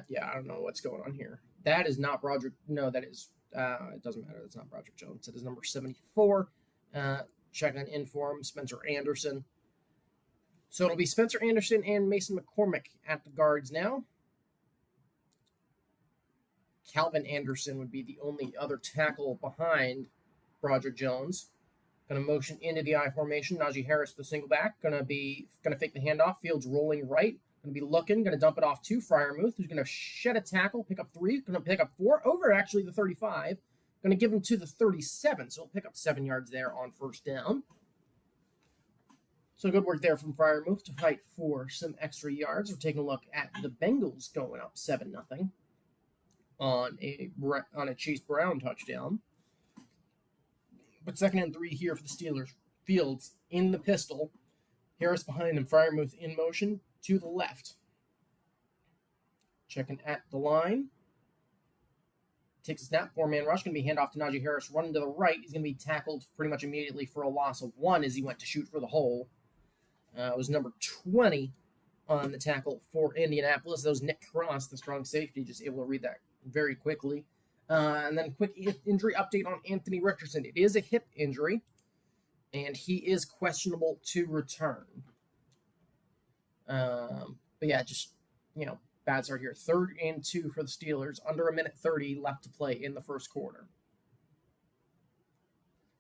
yeah, I don't know what's going on here. That is not Broderick. No, that is. It doesn't matter. That's not Broderick Jones. It is number 74. Check on inform Spencer Anderson. So it'll be Spencer Anderson and Mason McCormick at the guards now. Calvin Anderson would be the only other tackle behind Broderick Jones. Going to motion into the I formation. Najee Harris, the single back, going to fake the handoff. Fields rolling right. Going to be looking. Going to dump it off to Freiermuth, who's going to shed a tackle, pick up 3. Going to pick up 4 over actually the 35. Going to give him to the 37. So he'll pick up 7 yards there on first down. So good work there from Freiermuth to fight for some extra yards. We're taking a look at the Bengals going up 7-0 on a Chase Brown touchdown. But 2nd and 3 here for the Steelers. Fields in the pistol. Harris behind him. Freiermuth in motion to the left. Checking at the line. Takes a snap. 4-man rush. Going to be handoff to Najee Harris. Running to the right. He's going to be tackled pretty much immediately for a loss of 1 as he went to shoot for the hole. It was number 20 on the tackle for Indianapolis. That was Nick Cross, the strong safety, just able to read that very quickly. And then quick injury update on Anthony Richardson. It is a hip injury, and he is questionable to return. But yeah, just, bad start here. 3rd and 2 for the Steelers. Under 1:30 left to play in the first quarter.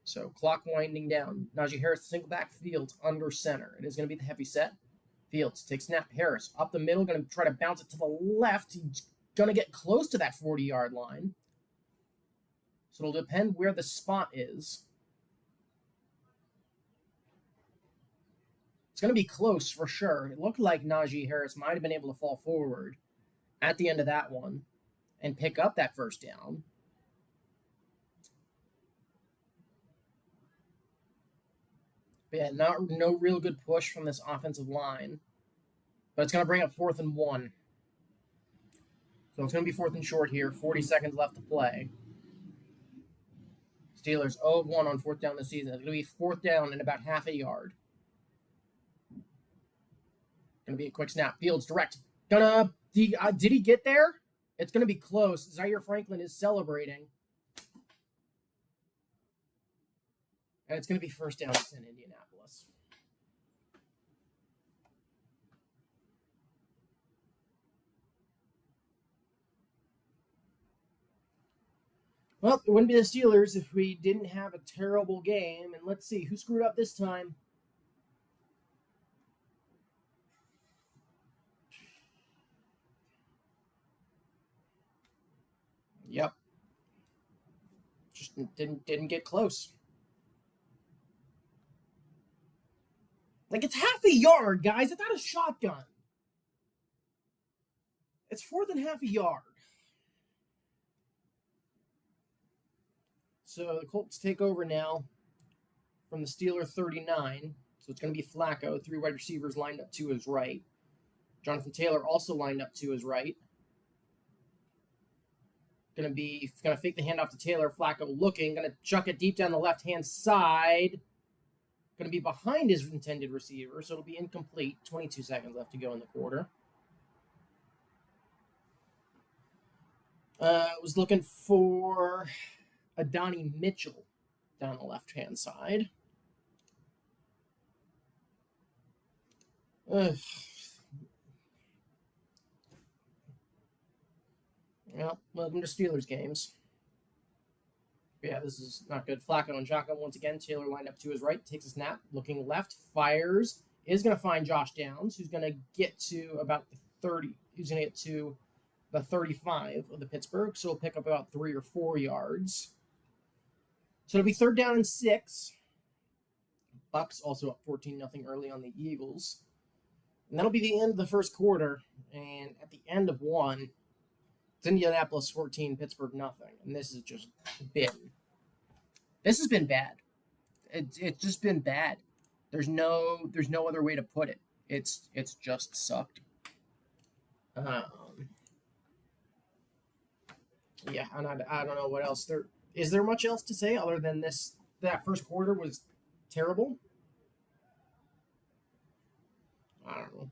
So clock winding down. Najee Harris, single back. Fields under center. It is going to be the heavy set. Fields takes snap. Harris up the middle. Going to try to bounce it to the left. He's going to get close to that 40-yard line. So it'll depend where the spot is. It's going to be close for sure. It looked like Najee Harris might have been able to fall forward at the end of that one and pick up that first down. But yeah, no real good push from this offensive line. But it's going to bring up 4th and 1. So it's going to be 4th and short here. 40 seconds left to play. Steelers 0-1 on 4th down this season. It's going to be 4th down and about half a yard. Going to be a quick snap. Fields direct. Did he get there? It's going to be close. Zaire Franklin is celebrating. And it's going to be first down in Indianapolis. Well, it wouldn't be the Steelers if we didn't have a terrible game. And let's see, who screwed up this time? Yep. Just didn't get close. Like, it's half a yard, guys. It's not a shotgun. It's 4th and half a yard. So the Colts take over now from the Steeler 39. So it's going to be Flacco. 3 wide receivers lined up to his right. Jonathan Taylor also lined up to his right. Going to fake the handoff to Taylor. Flacco looking. Going to chuck it deep down the left-hand side. Going to be behind his intended receiver, so it'll be incomplete. 22 seconds left to go in the quarter. Was looking for Adonai Mitchell down the left-hand side. Well, welcome to Steelers games. Yeah, this is not good. Flacco and shotgun once again. Taylor lined up to his right, takes a snap, looking left, fires, is going to find Josh Downs, who's going to get to about the 30. He's going to get to the 35 of the Pittsburgh, so he'll pick up about 3 or 4 yards. So it'll be 3rd down and 6. Bucks also up 14-0 early on the Eagles. And that'll be the end of the first quarter. And at the end of one, it's Indianapolis 14, Pittsburgh nothing. And this has just been bad. It's just been bad. There's no other way to put it. It's just sucked. Yeah, and I don't know what else there is. There much else to say other than this? That first quarter was terrible. I don't know.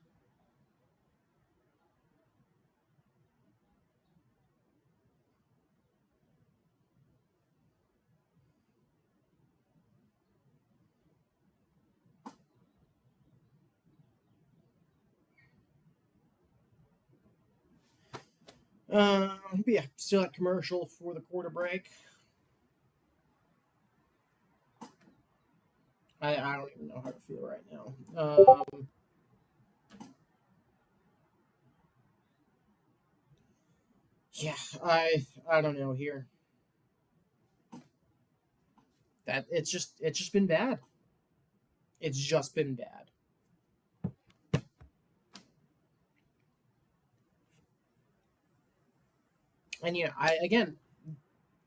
Yeah, still at commercial for the quarter break. I don't even know how to feel right now. Yeah, I don't know here. That it's just been bad. It's just been bad. And I again,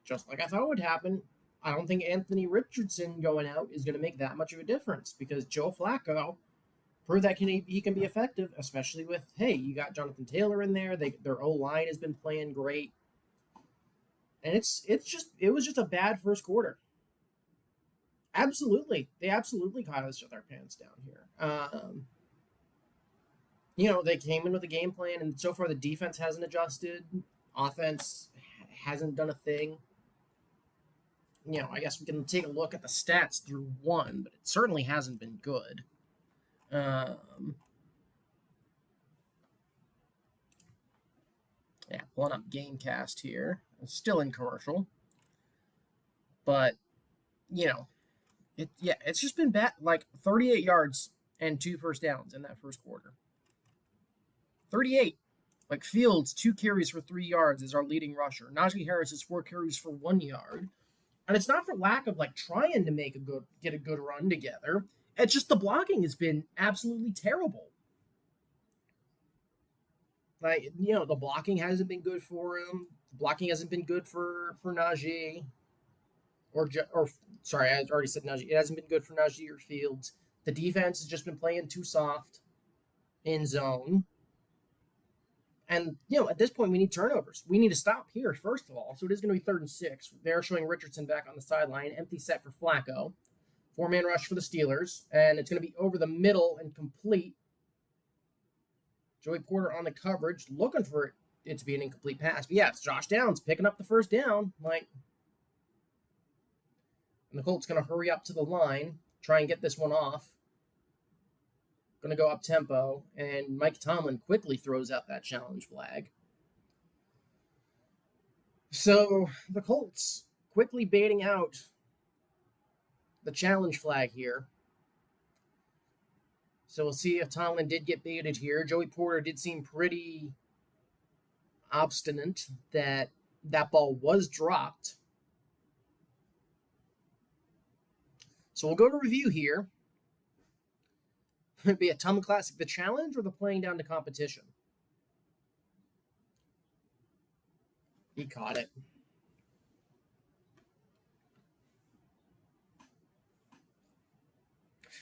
just like I thought would happen, I don't think Anthony Richardson going out is going to make that much of a difference because Joe Flacco proved that he can be effective, especially with hey, you got Jonathan Taylor in there. Their O line has been playing great, and it was just a bad first quarter. Absolutely, they absolutely caught us with our pants down here. They came in with a game plan, and so far the defense hasn't adjusted. Offense hasn't done a thing. I guess we can take a look at the stats through one, but it certainly hasn't been good. Yeah, pulling up Gamecast here. It's still in commercial, but you know, it's just been bad. Like 38 yards and 2 first downs in that first quarter. 38. Like Fields, 2 carries for 3 yards is our leading rusher. Najee Harris is 4 carries for 1 yard. And it's not for lack of like trying to get a good run together. It's just the blocking has been absolutely terrible. Like the blocking hasn't been good for him. The blocking hasn't been good for Najee or sorry, I already said Najee. It hasn't been good for Najee or Fields. The defense has just been playing too soft in zone. And at this point, we need turnovers. We need to stop here first of all. So it is going to be 3rd and 6. They're showing Richardson back on the sideline, empty set for Flacco, 4-man rush for the Steelers, and it's going to be over the middle and complete. Joey Porter on the coverage, looking for it to be an incomplete pass. But yeah, it's Josh Downs picking up the first down. And the Colts going to hurry up to the line, try and get this one off. Going to go up tempo, and Mike Tomlin quickly throws out that challenge flag. So the Colts quickly baiting out the challenge flag here. So we'll see if Tomlin did get baited here. Joey Porter did seem pretty obstinate that ball was dropped. So we'll go to review here. It'd be a Tomlin Classic, the challenge or the playing down to competition? He caught it.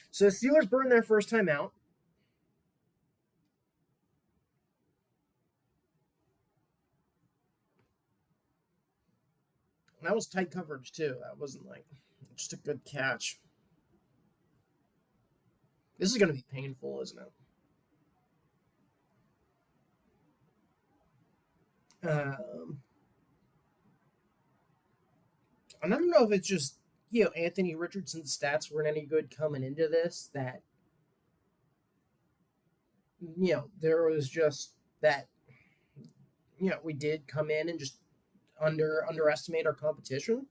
So the Steelers burn their first time out. And that was tight coverage too. That wasn't like just a good catch. This is going to be painful, isn't it? And I don't know if it's just, Anthony Richardson's stats weren't any good coming into this, that, there was just that, we did come in and just underestimate our competition.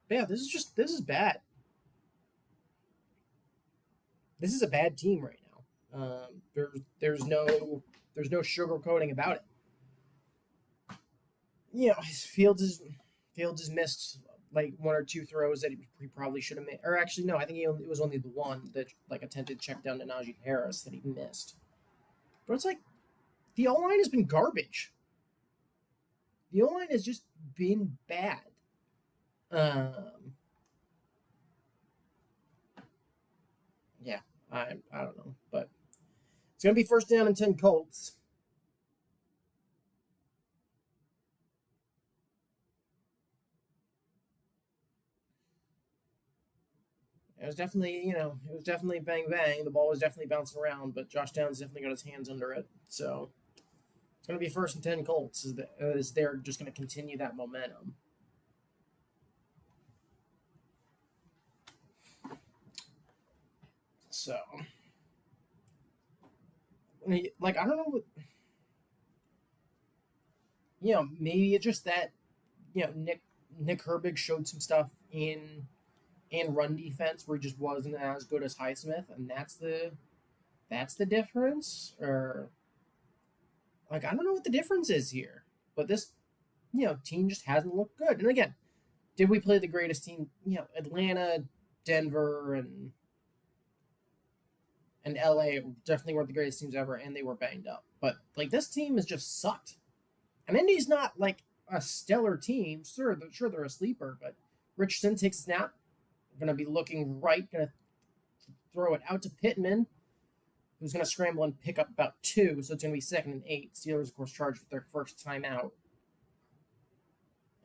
But yeah, this is bad. This is a bad team right now. There's no sugarcoating about it. Fields has missed like 1 or 2 throws that he probably should have made. Or actually, no, I think it was only the one that like attempted check down to Najee Harris that he missed. But it's like the O line has been garbage. The O line has just been bad. Yeah, I don't know, but it's gonna be 1st down and 10 Colts. It was definitely, it was definitely bang bang. The ball was definitely bouncing around, but Josh Downs definitely got his hands under it. So it's going to be 1st and 10 Colts as they're just going to continue that momentum. So, like, I don't know what, maybe it's just that, Nick Herbig showed some stuff in run defense where he just wasn't as good as Highsmith, and that's the difference. Or like, I don't know what the difference is here, but this team just hasn't looked good. And again, did we play the greatest team? Atlanta, Denver, and LA definitely weren't the greatest teams ever, and they were banged up. But like, this team has just sucked. And Indy's not like a stellar team. Sure, they're a sleeper, but Richardson takes a snap. Going to be looking right. Going to throw it out to Pittman, who's going to scramble and pick up about 2. So it's going to be 2nd and 8. Steelers, of course, charged with their first timeout.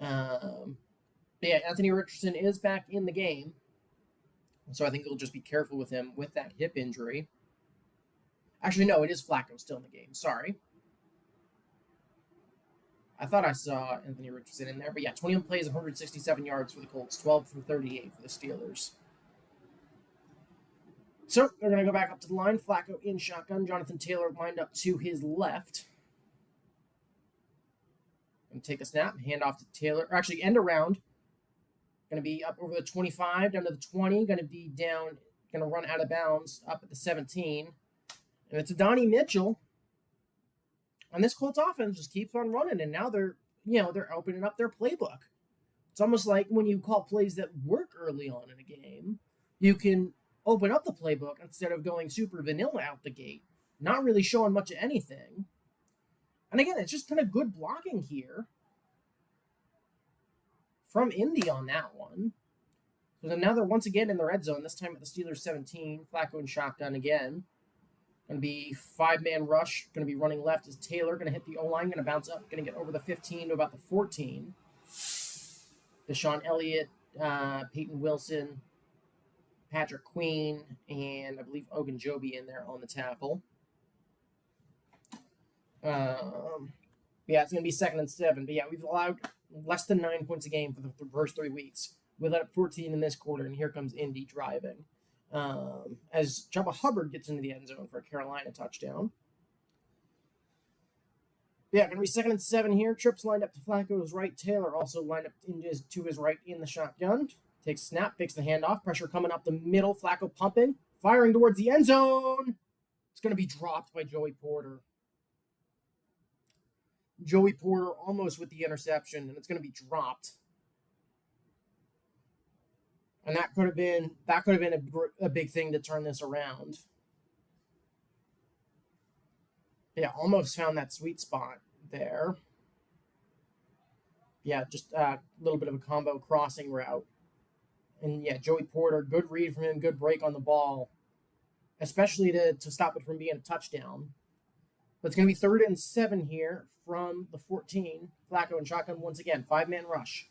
Yeah, Anthony Richardson is back in the game. So I think you'll just be careful with him with that hip injury. Actually, no, it is Flacco still in the game. Sorry. I thought I saw Anthony Richardson in there. But yeah, 21 plays, 167 yards for the Colts, 12 for 38 for the Steelers. So they're going to go back up to the line. Flacco in shotgun. Jonathan Taylor lined up to his left. Going to take a snap, hand off to Taylor. Or actually, end around. Going to be up over the 25, down to the 20. Going to be down, going to run out of bounds up at the 17. And it's Donnie Mitchell. And this Colts offense just keeps on running, and now they're opening up their playbook. It's almost like when you call plays that work early on in a game, you can open up the playbook instead of going super vanilla out the gate, not really showing much of anything. And again, it's just kind of good blocking here from Indy on that one. So now they're once again in the red zone, this time at the Steelers 17. Flacco and shotgun again. Going to be 5-man rush. Going to be running left is Taylor. Going to hit the O-line. Going to bounce up. Going to get over the 15 to about the 14. Deshaun Elliott, Peyton Wilson, Patrick Queen, and I believe Ogunjobi in there on the tackle. Yeah, it's going to be 2nd and 7. But yeah, we've allowed less than 9 points a game for the first 3 weeks. We let up 14 in this quarter, and here comes Indy driving. As Chuba Hubbard gets into the end zone for a Carolina touchdown. Yeah, going to be 2nd and 7 here. Trips lined up to Flacco's right. Taylor also lined up to his right in the shotgun. Takes snap, takes the handoff. Pressure coming up the middle. Flacco pumping. Firing towards the end zone. It's going to be dropped by Joey Porter. Joey Porter almost with the interception, and it's going to be dropped. And that could have been a big thing to turn this around. Yeah, almost found that sweet spot there. Yeah, just a little bit of a combo crossing route. And yeah, Joey Porter, good read from him, good break on the ball, especially to stop it from being a touchdown. But it's going to be 3rd and 7 here from the 14. Flacco and shotgun once again, 5-man rush.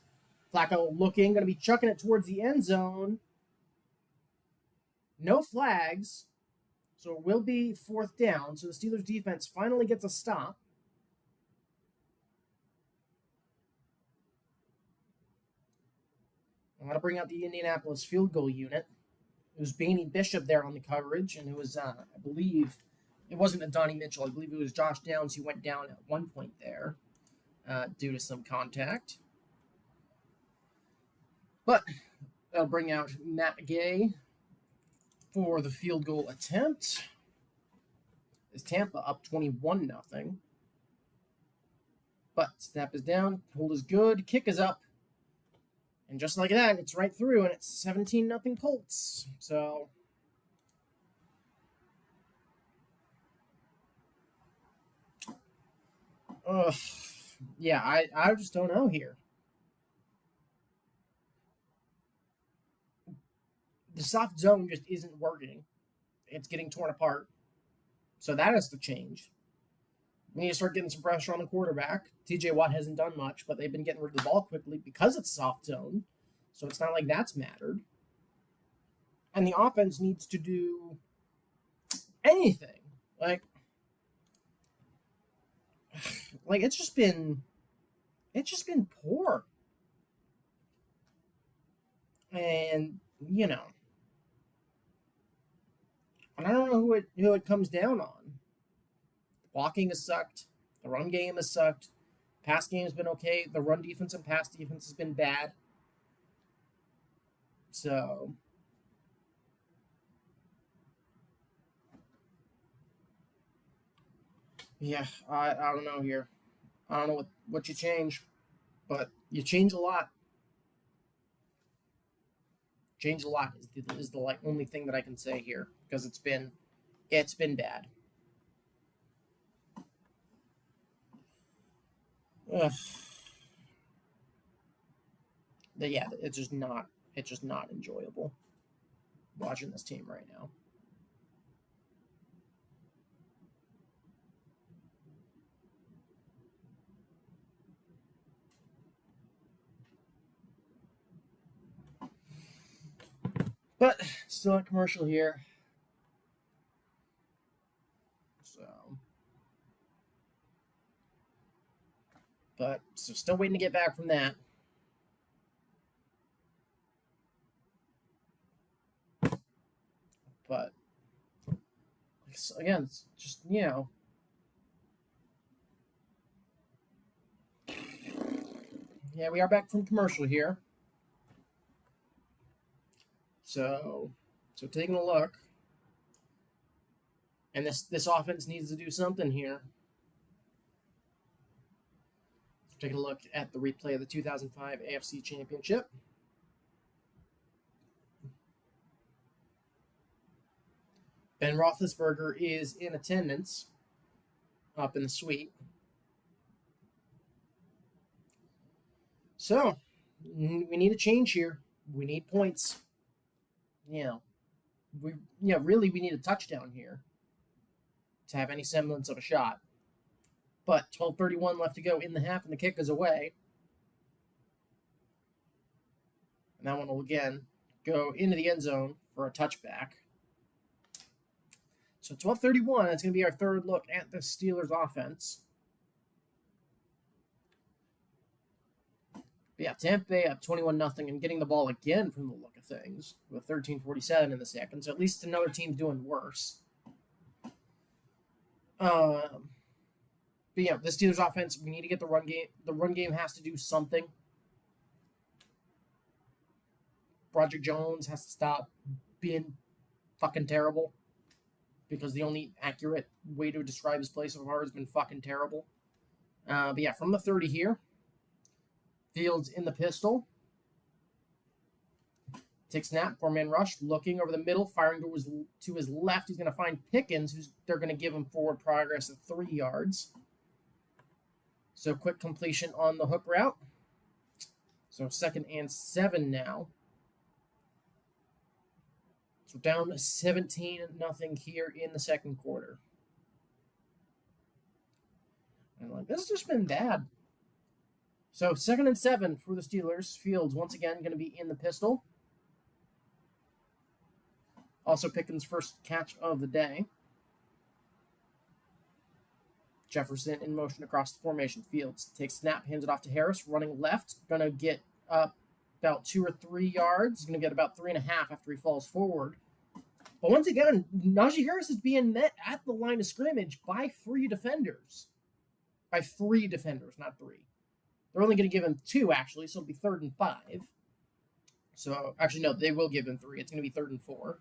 Flacco looking, going to be chucking it towards the end zone. No flags, so it will be 4th down. So the Steelers defense finally gets a stop. I'm going to bring out the Indianapolis field goal unit. It was Bainey Bishop there on the coverage, and it was, I believe, it wasn't a Donnie Mitchell. I believe it was Josh Downs who went down at one point there due to some contact. But that'll bring out Matt Gay for the field goal attempt. Is Tampa up 21-0? But snap is down, hold is good, kick is up, and just like that, it's right through, and it's 17-0 Colts. So yeah, I just don't know here. The soft zone just isn't working. It's getting torn apart. So that has to change. We need to start getting some pressure on the quarterback. TJ Watt hasn't done much, but they've been getting rid of the ball quickly because it's soft zone. So it's not like that's mattered. and the offense needs to do anything. Like it's just been poor. And and I don't know who it comes down on. The blocking has sucked. The run game has sucked. Pass game has been okay. The run defense and pass defense has been bad. So yeah, I don't know here. I don't know what you change, but you change a lot. Change a lot is the like only thing that I can say here because it's been bad. Ugh. Yeah, it's just not enjoyable watching this team right now. But still a commercial here. So still waiting to get back from that. But again, it's just yeah, we are back from commercial here. So taking a look, and this offense needs to do something here. So taking a look at the replay of the 2005 AFC Championship. Ben Roethlisberger is in attendance up in the suite. So we need a change here. We need points. Really we need a touchdown here to have any semblance of a shot. But 12:31 left to go in the half, and the kick is away. And that one will again go into the end zone for a touchback. So 12:31, that's going to be our third look at the Steelers offense. But yeah, Tampa Bay up 21-0 and getting the ball again from the look of things with 13:47 in the second. So at least another team's doing worse. But yeah, the Steelers offense, we need to get the run game. The run game has to do something. Roger Jones has to stop being fucking terrible because the only accurate way to describe his play so far has been fucking terrible. But yeah, from the 30 here, Fields in the pistol. Takes snap, four-man rush, looking over the middle, firing to his left. He's going to find Pickens, they're going to give him forward progress of 3 yards. So quick completion on the hook route. So 2nd and 7 now. So down 17-0 here in the second quarter. And this has just been bad. So 2nd and 7 for the Steelers. Fields once again going to be in the pistol. Also Pickens' first catch of the day. Jefferson in motion across the formation. Fields takes snap, hands it off to Harris, running left. Going to get up about 2 or 3 yards. He's going to get about 3.5 after he falls forward. But once again, Najee Harris is being met at the line of scrimmage by 3 defenders. By 3 defenders, not 3. They're only going to give him 2, actually, so it'll be 3rd and 5. So, actually, no, they will give him 3. It's going to be 3rd and 4.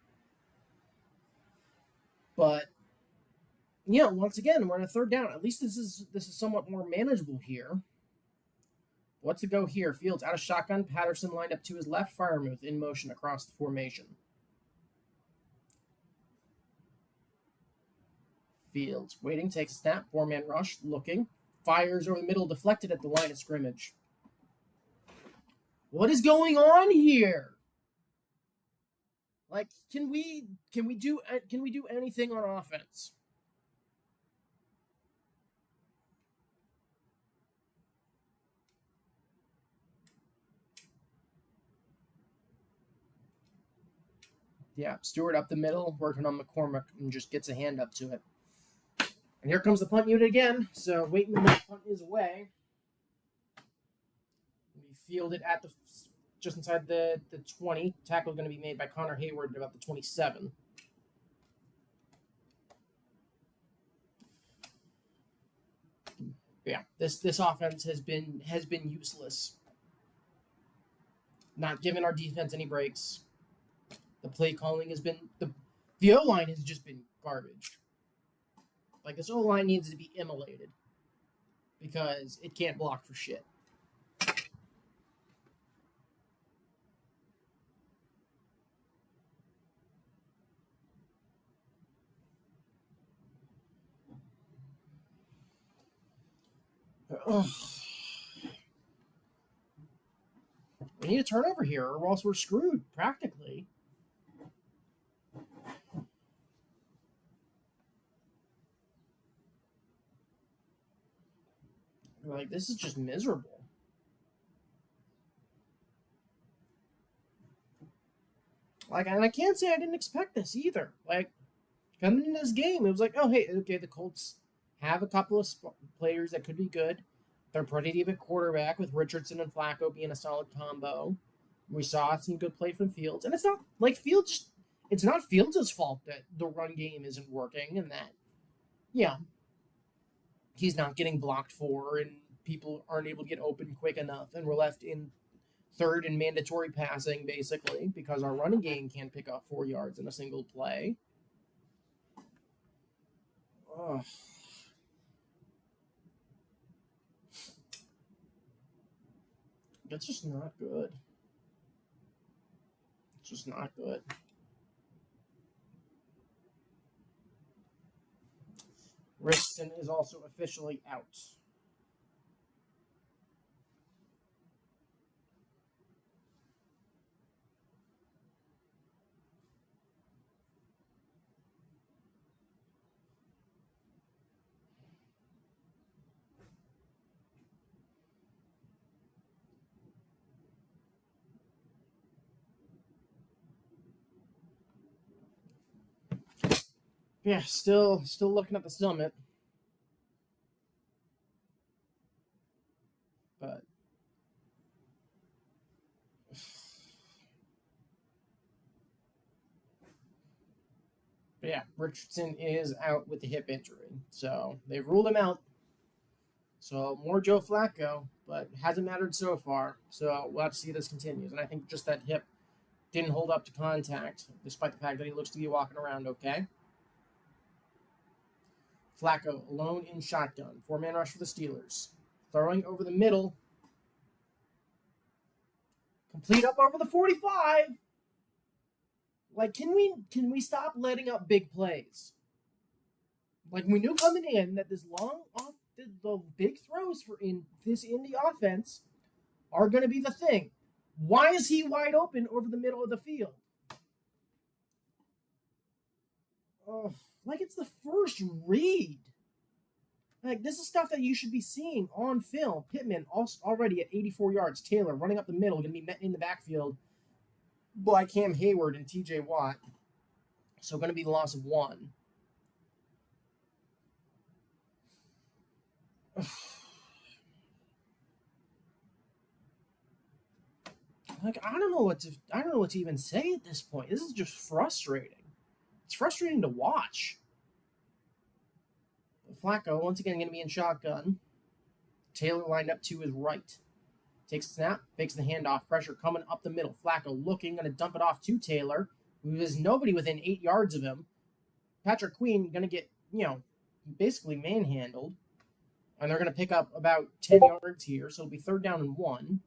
But, once again, we're on a 3rd down. At least this is somewhat more manageable here. What's to go here? Fields out of shotgun. Patterson lined up to his left. Freiermuth in motion across the formation. Fields waiting, takes a snap, 4-man rush, looking, fires over the middle, deflected at the line of scrimmage. What is going on here? Can we do anything on offense? Yeah, Stewart up the middle, working on McCormick, and just gets a hand up to it. And here comes the punt unit again. So Waitman punt is away. We field it at the just inside the 20. Tackle going to be made by Connor Hayward at about the 27. Yeah, this offense has been useless. Not giving our defense any breaks. The play calling has been the O-line has just been garbage. Like, this O-line needs to be immolated because it can't block for shit. Ugh. We need a turnover here, or else we're screwed, practically. Like, this is just miserable. Like, and I can't say I didn't expect this either. Like, coming in this game, it was like, oh, hey, okay, the Colts have a couple of players that could be good. They're pretty deep at quarterback with Richardson and Flacco being a solid combo. We saw some good play from Fields. And it's not like Fields, it's not Fields' fault that the run game isn't working and that, yeah, he's not getting blocked for and people aren't able to get open quick enough. And we're left in third in mandatory passing, basically, because our running game can't pick up 4 yards in a single play. Ugh. That's just not good. It's just not good. Richardson is also officially out. Yeah, still looking at the summit. But yeah, Richardson is out with the hip injury. So they've ruled him out. So more Joe Flacco, but hasn't mattered so far. So we'll have to see if this continues. And I think just that hip didn't hold up to contact, despite the fact that he looks to be walking around okay. Flacco alone in shotgun. 4-man rush for the Steelers. Throwing over the middle. Complete up over the 45. Like, can we stop letting up big plays? Like, we knew coming in that this long off the big throws for in this Indy offense are going to be the thing. Why is he wide open over the middle of the field? Oh, like it's the first read. Like, this is stuff that you should be seeing on film. Pittman also already at 84 yards. Taylor running up the middle, going to be met in the backfield by Cam Hayward and TJ Watt. So going to be the loss of 1. Like, I don't know what to even say at this point. This is just frustrating. It's frustrating to watch. Flacco, once again, going to be in shotgun. Taylor lined up to his right. Takes a snap, fakes the handoff. Pressure coming up the middle. Flacco looking, going to dump it off to Taylor, who is nobody within 8 yards of him. Patrick Queen going to get, basically manhandled. And they're going to pick up about 10 yards here, so it'll be 3rd down and 1.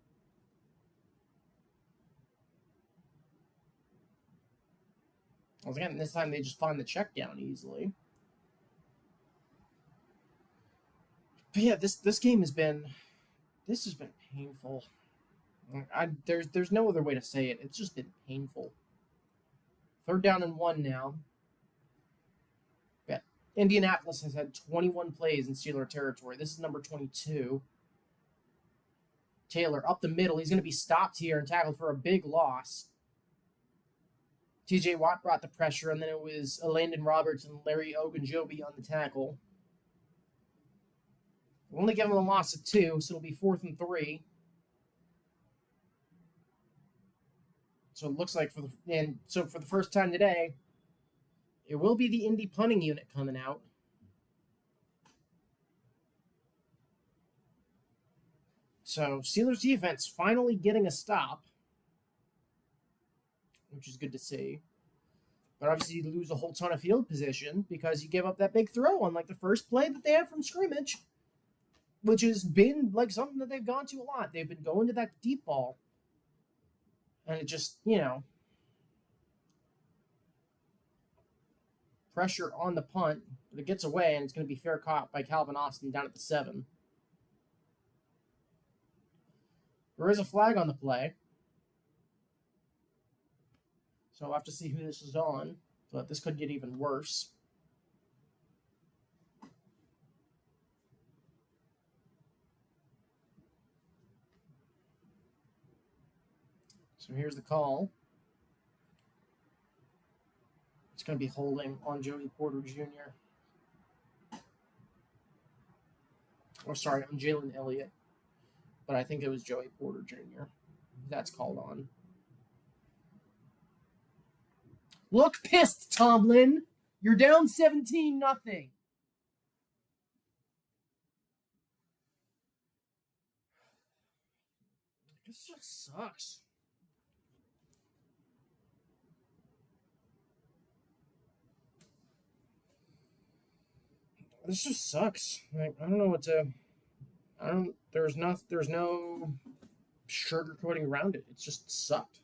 Once again, this time they just find the check down easily. But yeah, this game has been painful. There's no other way to say it. It's just been painful. 3rd down and 1 now. Yeah. Indianapolis has had 21 plays in Steeler territory. This is number 22. Taylor up the middle. He's going to be stopped here and tackled for a big loss. TJ Watt brought the pressure, and then it was Landon Roberts and Larry Ogunjobi on the tackle. We'll only give them a loss of 2, so it'll be 4th and 3. So it looks like for the first time today, it will be the Indy punting unit coming out. So Steelers defense finally getting a stop, which is good to see. But obviously you lose a whole ton of field position because you give up that big throw on like the first play that they have from scrimmage, which has been like something that they've gone to a lot. They've been going to that deep ball. And it just, pressure on the punt, but it gets away, and it's going to be fair caught by Calvin Austin down at the 7. There is a flag on the play. So I'll have to see who this is on, but this could get even worse. So here's the call. It's going to be holding on Joey Porter Jr. Or sorry, on Jalen Elliott. But I think it was Joey Porter Jr. That's called on. Look pissed, Tomlin. You're down 17-0. This just sucks. This just sucks. Like, I don't know what to. There's no sugarcoating around it. It just sucked.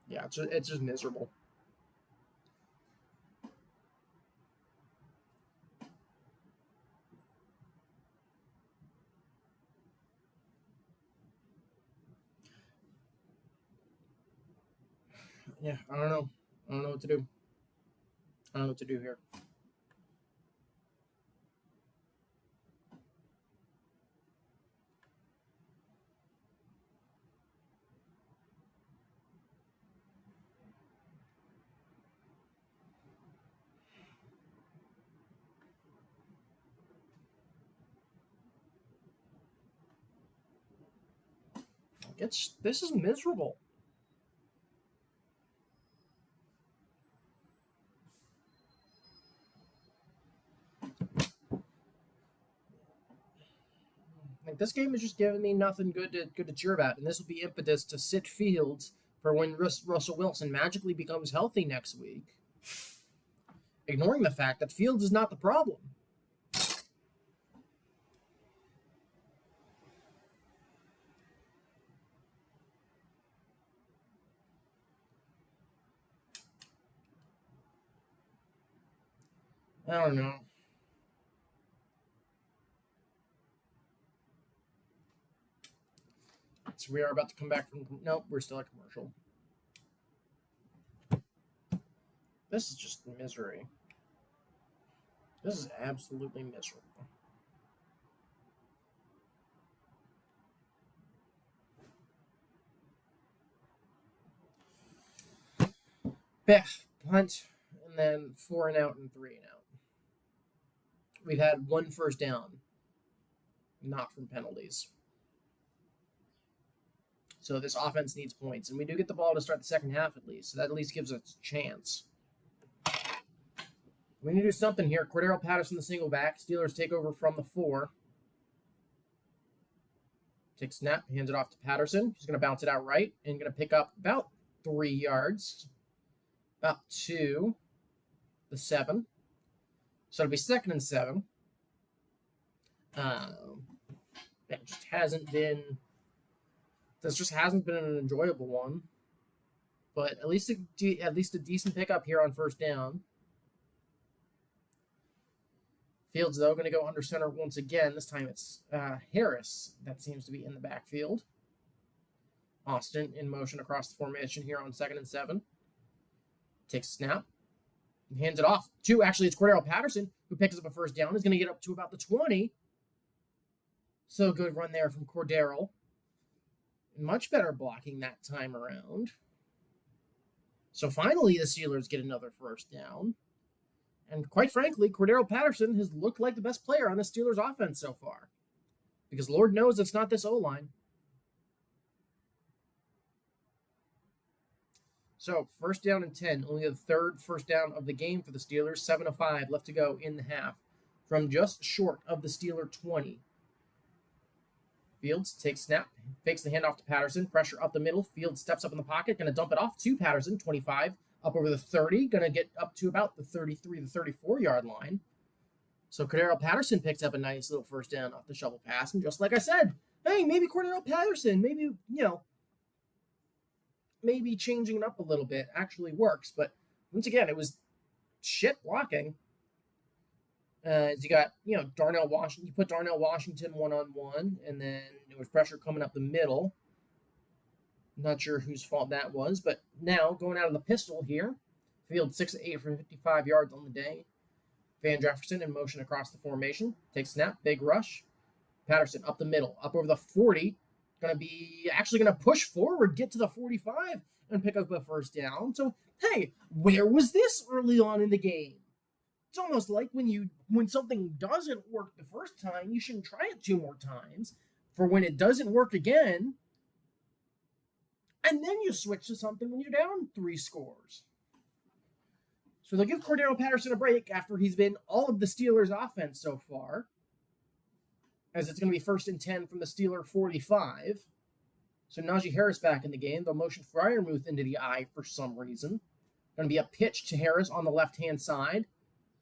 Yeah, it's just miserable. Yeah, I don't know. I don't know what to do. I don't know what to do here. This is miserable. Like, this game is just giving me nothing good to cheer about, and this will be impetus to sit Fields for when Russell Wilson magically becomes healthy next week. Ignoring the fact that Fields is not the problem. I don't know. So we are about to come back from. Nope, we're still at commercial. This is just misery. This is absolutely miserable. Punt, and then 4 and out and 3 and out. We've had 1 first down, not from penalties. So this offense needs points, and we do get the ball to start the second half at least, so that at least gives us a chance. We need to do something here. Cordero Patterson, the single back. Steelers take over from the 4. Take snap, hands it off to Patterson. He's going to bounce it out right and going to pick up about 3 yards. About 2. The 7. So it'll be 2nd and 7. That just hasn't been. This just hasn't been an enjoyable one. But at least a decent pickup here on first down. Fields, though, going to go under center once again. This time it's Harris that seems to be in the backfield. Austin in motion across the formation here on 2nd and 7. Takes snap. Hands it off to, actually, it's Cordero Patterson who picks up a first down. Is going to get up to about the 20. So good run there from Cordero. Much better blocking that time around. So finally, the Steelers get another first down. And quite frankly, Cordero Patterson has looked like the best player on the Steelers offense so far. Because Lord knows it's not this O-line. So, first down and 10. Only the third first down of the game for the Steelers. 7:05 left to go in the half. From just short of the Steeler 20. Fields takes snap. Fakes the handoff to Patterson. Pressure up the middle. Fields steps up in the pocket. Going to dump it off to Patterson. 25. Up over the 30. Going to get up to about the 33 to 34-yard line. So, Cordero Patterson picks up a nice little first down off the shovel pass. And just like I said, hey, maybe Cordero Patterson, maybe, maybe changing it up a little bit actually works. But once again, it was shit blocking. You got, Darnell Washington. You put Darnell Washington one-on-one, and then there was pressure coming up the middle. Not sure whose fault that was, but now going out of the pistol here. Field 6 of 8 for 55 yards on the day. Van Jefferson in motion across the formation. Takes snap, big rush. Patterson up the middle, up over the 40. Going to push forward, get to the 45, and pick up a first down. So, hey, where was this early on in the game? It's almost like when something doesn't work the first time, you shouldn't try it 2 more times. For when it doesn't work again, and then you switch to something when you're down 3 scores. So they'll give Cordero Patterson a break after he's been all of the Steelers' offense so far, as it's going to be 1st and 10 from the Steeler 45. So Najee Harris back in the game. They'll motion Freiermuth into the eye for some reason. Going to be a pitch to Harris on the left-hand side.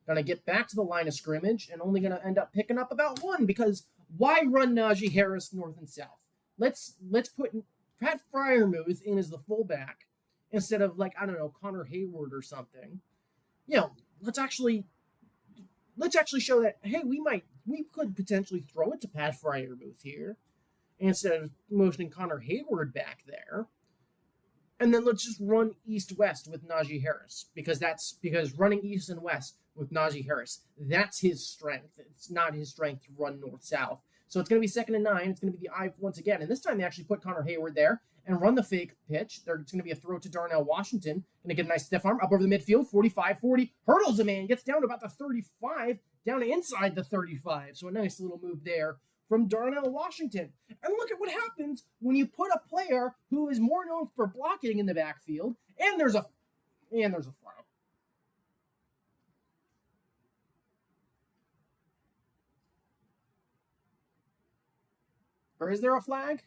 Going to get back to the line of scrimmage and only going to end up picking up about 1, because why run Najee Harris north and south? Let's put Pat Freiermuth in as the fullback instead of, Connor Hayward or something. Let's actually show that, hey, we could potentially throw it to Pat Freiermuth here instead of motioning Connor Hayward back there. And then let's just run east-west with Najee Harris, because running east and west with Najee Harris, that's his strength. It's not his strength to run north-south. So it's going to be 2nd and 9. It's going to be the eye once again. And this time they actually put Connor Hayward there and run the fake pitch. There's going to be a throw to Darnell Washington. Going to get a nice stiff arm up over the midfield, 45-40. Hurdles a man, gets down to about the 35, down inside the 35. So a nice little move there from Darnell Washington. And look at what happens when you put a player who is more known for blocking in the backfield, and there's a flag. Or is there a flag?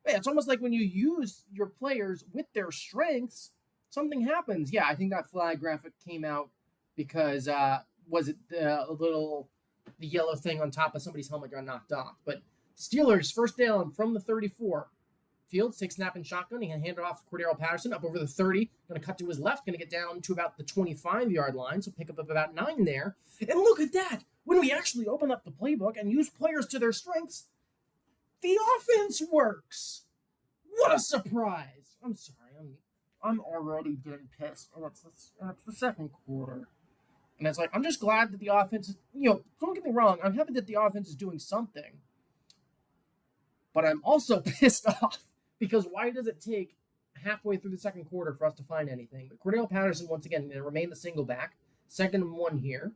Yeah, it's almost like when you use your players with their strengths, something happens. Yeah, I think that flag graphic came out because was it the yellow thing on top of somebody's helmet got knocked off. But Steelers first down from the 34. Fields takes snap and shotgun. He can hand it off to Cordero Patterson up over the 30. Going to cut to his left. Going to get down to about the 25-yard line. So pick up about 9 there. And look at that. When we actually open up the playbook and use players to their strengths, the offense works. What a surprise. I'm sorry. I'm already getting pissed. And it's the second quarter. And it's like, I'm just glad that the offense is, don't get me wrong. I'm happy that the offense is doing something. But I'm also pissed off because why does it take halfway through the second quarter for us to find anything? But Cordero Patterson, once again, going to remain the single back. 2nd and 1 here.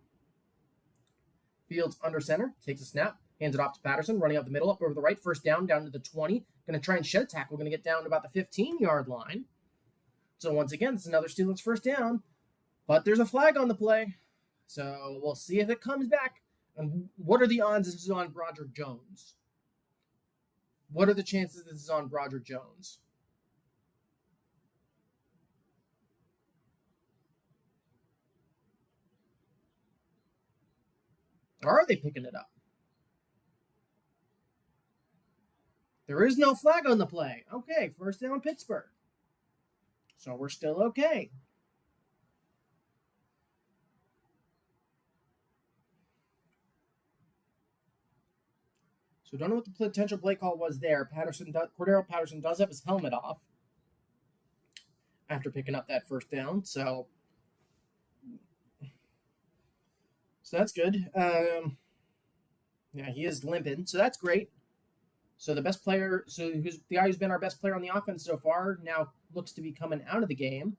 Fields under center, takes a snap, hands it off to Patterson, running up the middle, up over the right, first down to the 20. Going to try and shed a tackle. Going to get down to about the 15-yard line. So once again, it's another Steelers first down. But there's a flag on the play. So we'll see if it comes back. And what are the odds this is on Broderick Jones? What are the chances this is on Broderick Jones? Or are they picking it up? There is no flag on the play. Okay, first down Pittsburgh. So we're still okay. So don't know what the potential play call was there. Cordero Patterson does have his helmet off after picking up that first down. So So that's good. Yeah, he is limping, so that's great. So the best player, so who's the guy who's been our best player on the offense so far, now looks to be coming out of the game.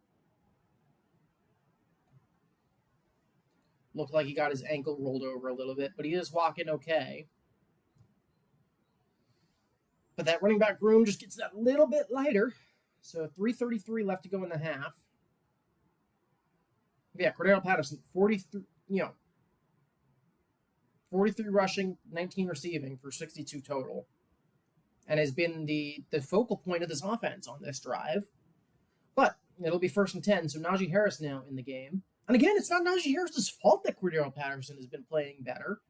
Looked like he got his ankle rolled over a little bit, but he is walking okay. But that running back room just gets that little bit lighter. So 3:33 left to go in the half. Yeah, Cordero Patterson, 43, 43 rushing, 19 receiving for 62 total. And has been the focal point of this offense on this drive. But it'll be 1st and 10, so Najee Harris now in the game. And again, it's not Najee Harris's fault that Cordero Patterson has been playing better.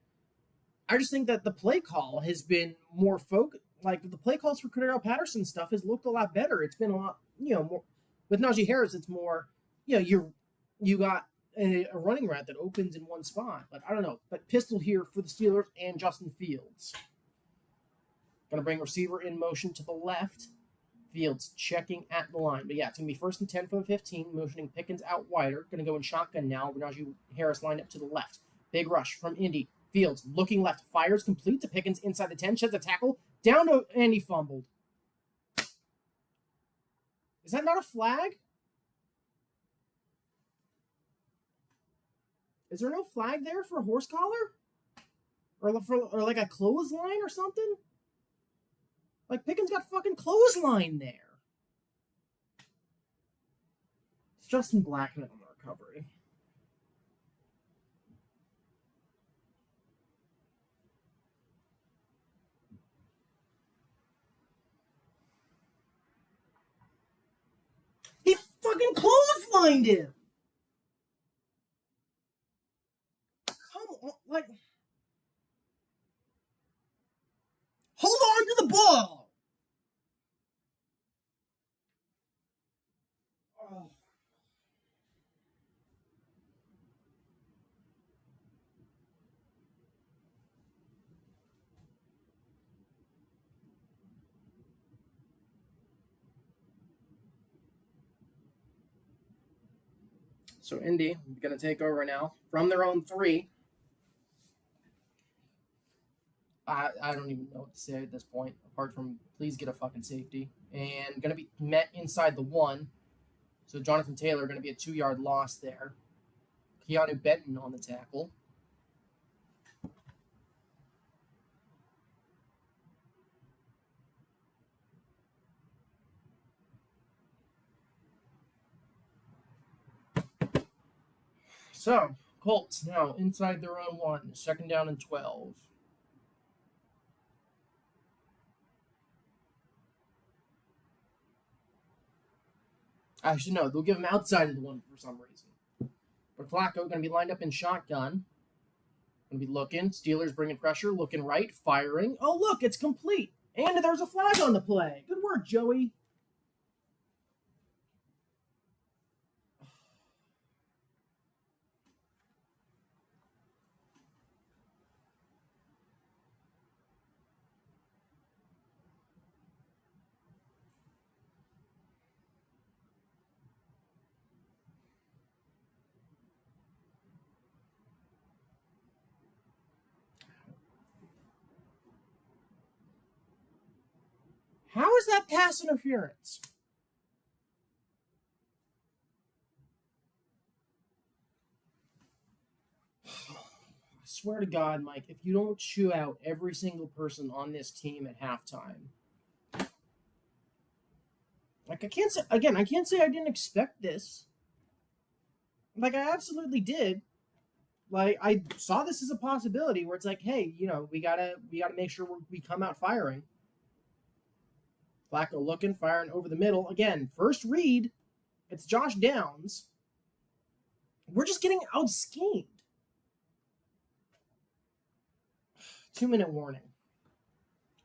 I just think that the play call has been more focused. Like, the play calls for Cordero Patterson stuff has looked a lot better. It's been a lot, more. With Najee Harris, it's more, you got a running route that opens in one spot. But I don't know. But pistol here for the Steelers and Justin Fields. Going to bring receiver in motion to the left. Fields checking at the line. But yeah, it's going to be 1st and 10 for the 15, motioning Pickens out wider. Going to go in shotgun now. Najee Harris lined up to the left. Big rush from Indy. Fields looking left. Fires complete to Pickens inside the 10. Sheds a tackle. Down to, and he fumbled. Is that not a flag? Is there no flag there for a horse collar? Or like a clothesline or something? Like, Pickens got fucking clothesline there. It's Justin Blackman on the recovery. He fucking clotheslined him! Come on, like... Hold on to the ball! Oh. So Indy going to take over now from their own 3. I don't even know what to say at this point, apart from please get a fucking safety. And going to be met inside the 1. So Jonathan Taylor going to be a 2-yard loss there. Keanu Benton on the tackle. So, Colts now inside their own 1. 2nd down and 12. Actually, no, they'll give him outside of the 1 for some reason. But Flacco going to be lined up in shotgun. Going to be looking. Steelers bringing pressure. Looking right. Firing. Oh, look, it's complete. And there's a flag on the play. Good work, Joey. How is that pass interference? I swear to God, Mike, if you don't chew out every single person on this team at halftime, like, I can't say I didn't expect this. Like, I absolutely did. Like, I saw this as a possibility where it's like, hey, we gotta make sure we come out firing. Flacco looking, firing over the middle. Again, first read, it's Josh Downs. We're just getting out-schemed. 2-minute warning.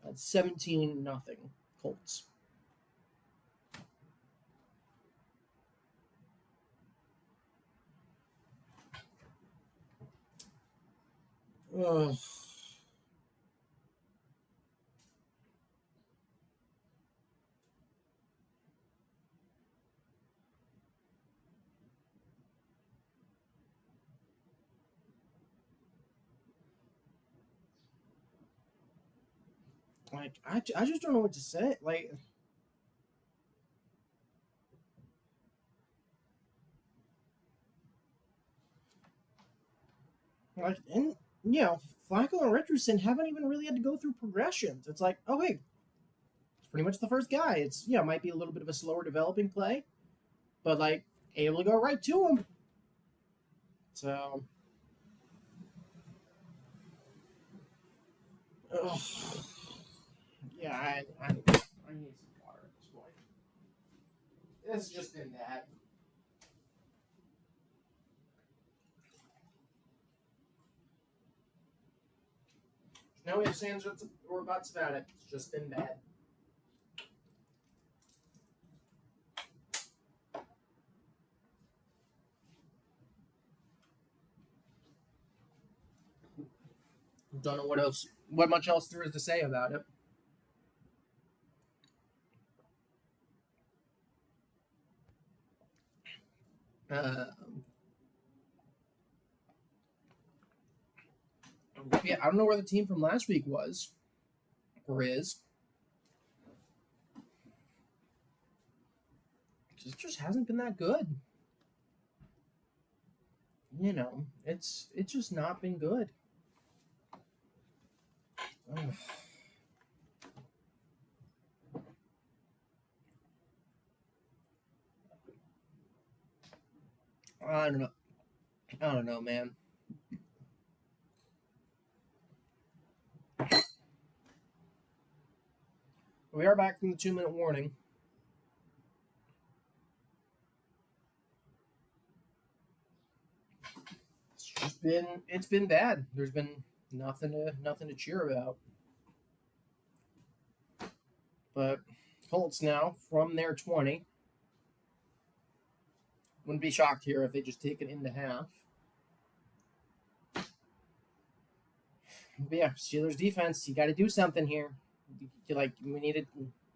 That's 17-0 Colts. Ugh. Like, I just don't know what to say. And Flacco and Richardson haven't even really had to go through progressions. It's like, oh hey, it's pretty much the first guy. It's might be a little bit of a slower developing play, but like able to go right to him. So, ugh. Yeah, I need some water at this point. It's just been that. No ifs, ands, or buts about it. It's just been bad. Don't know what much else there is to say about it. Yeah, I don't know where the team from last week was or is. It just hasn't been that good. It's just not been good. Ugh. I don't know. I don't know, man. We are back from the 2-minute warning. It's been bad. There's been nothing to cheer about. But Colts now from their 20. Wouldn't be shocked here if they just take it into half. But yeah, Steelers defense, you got to do something here. We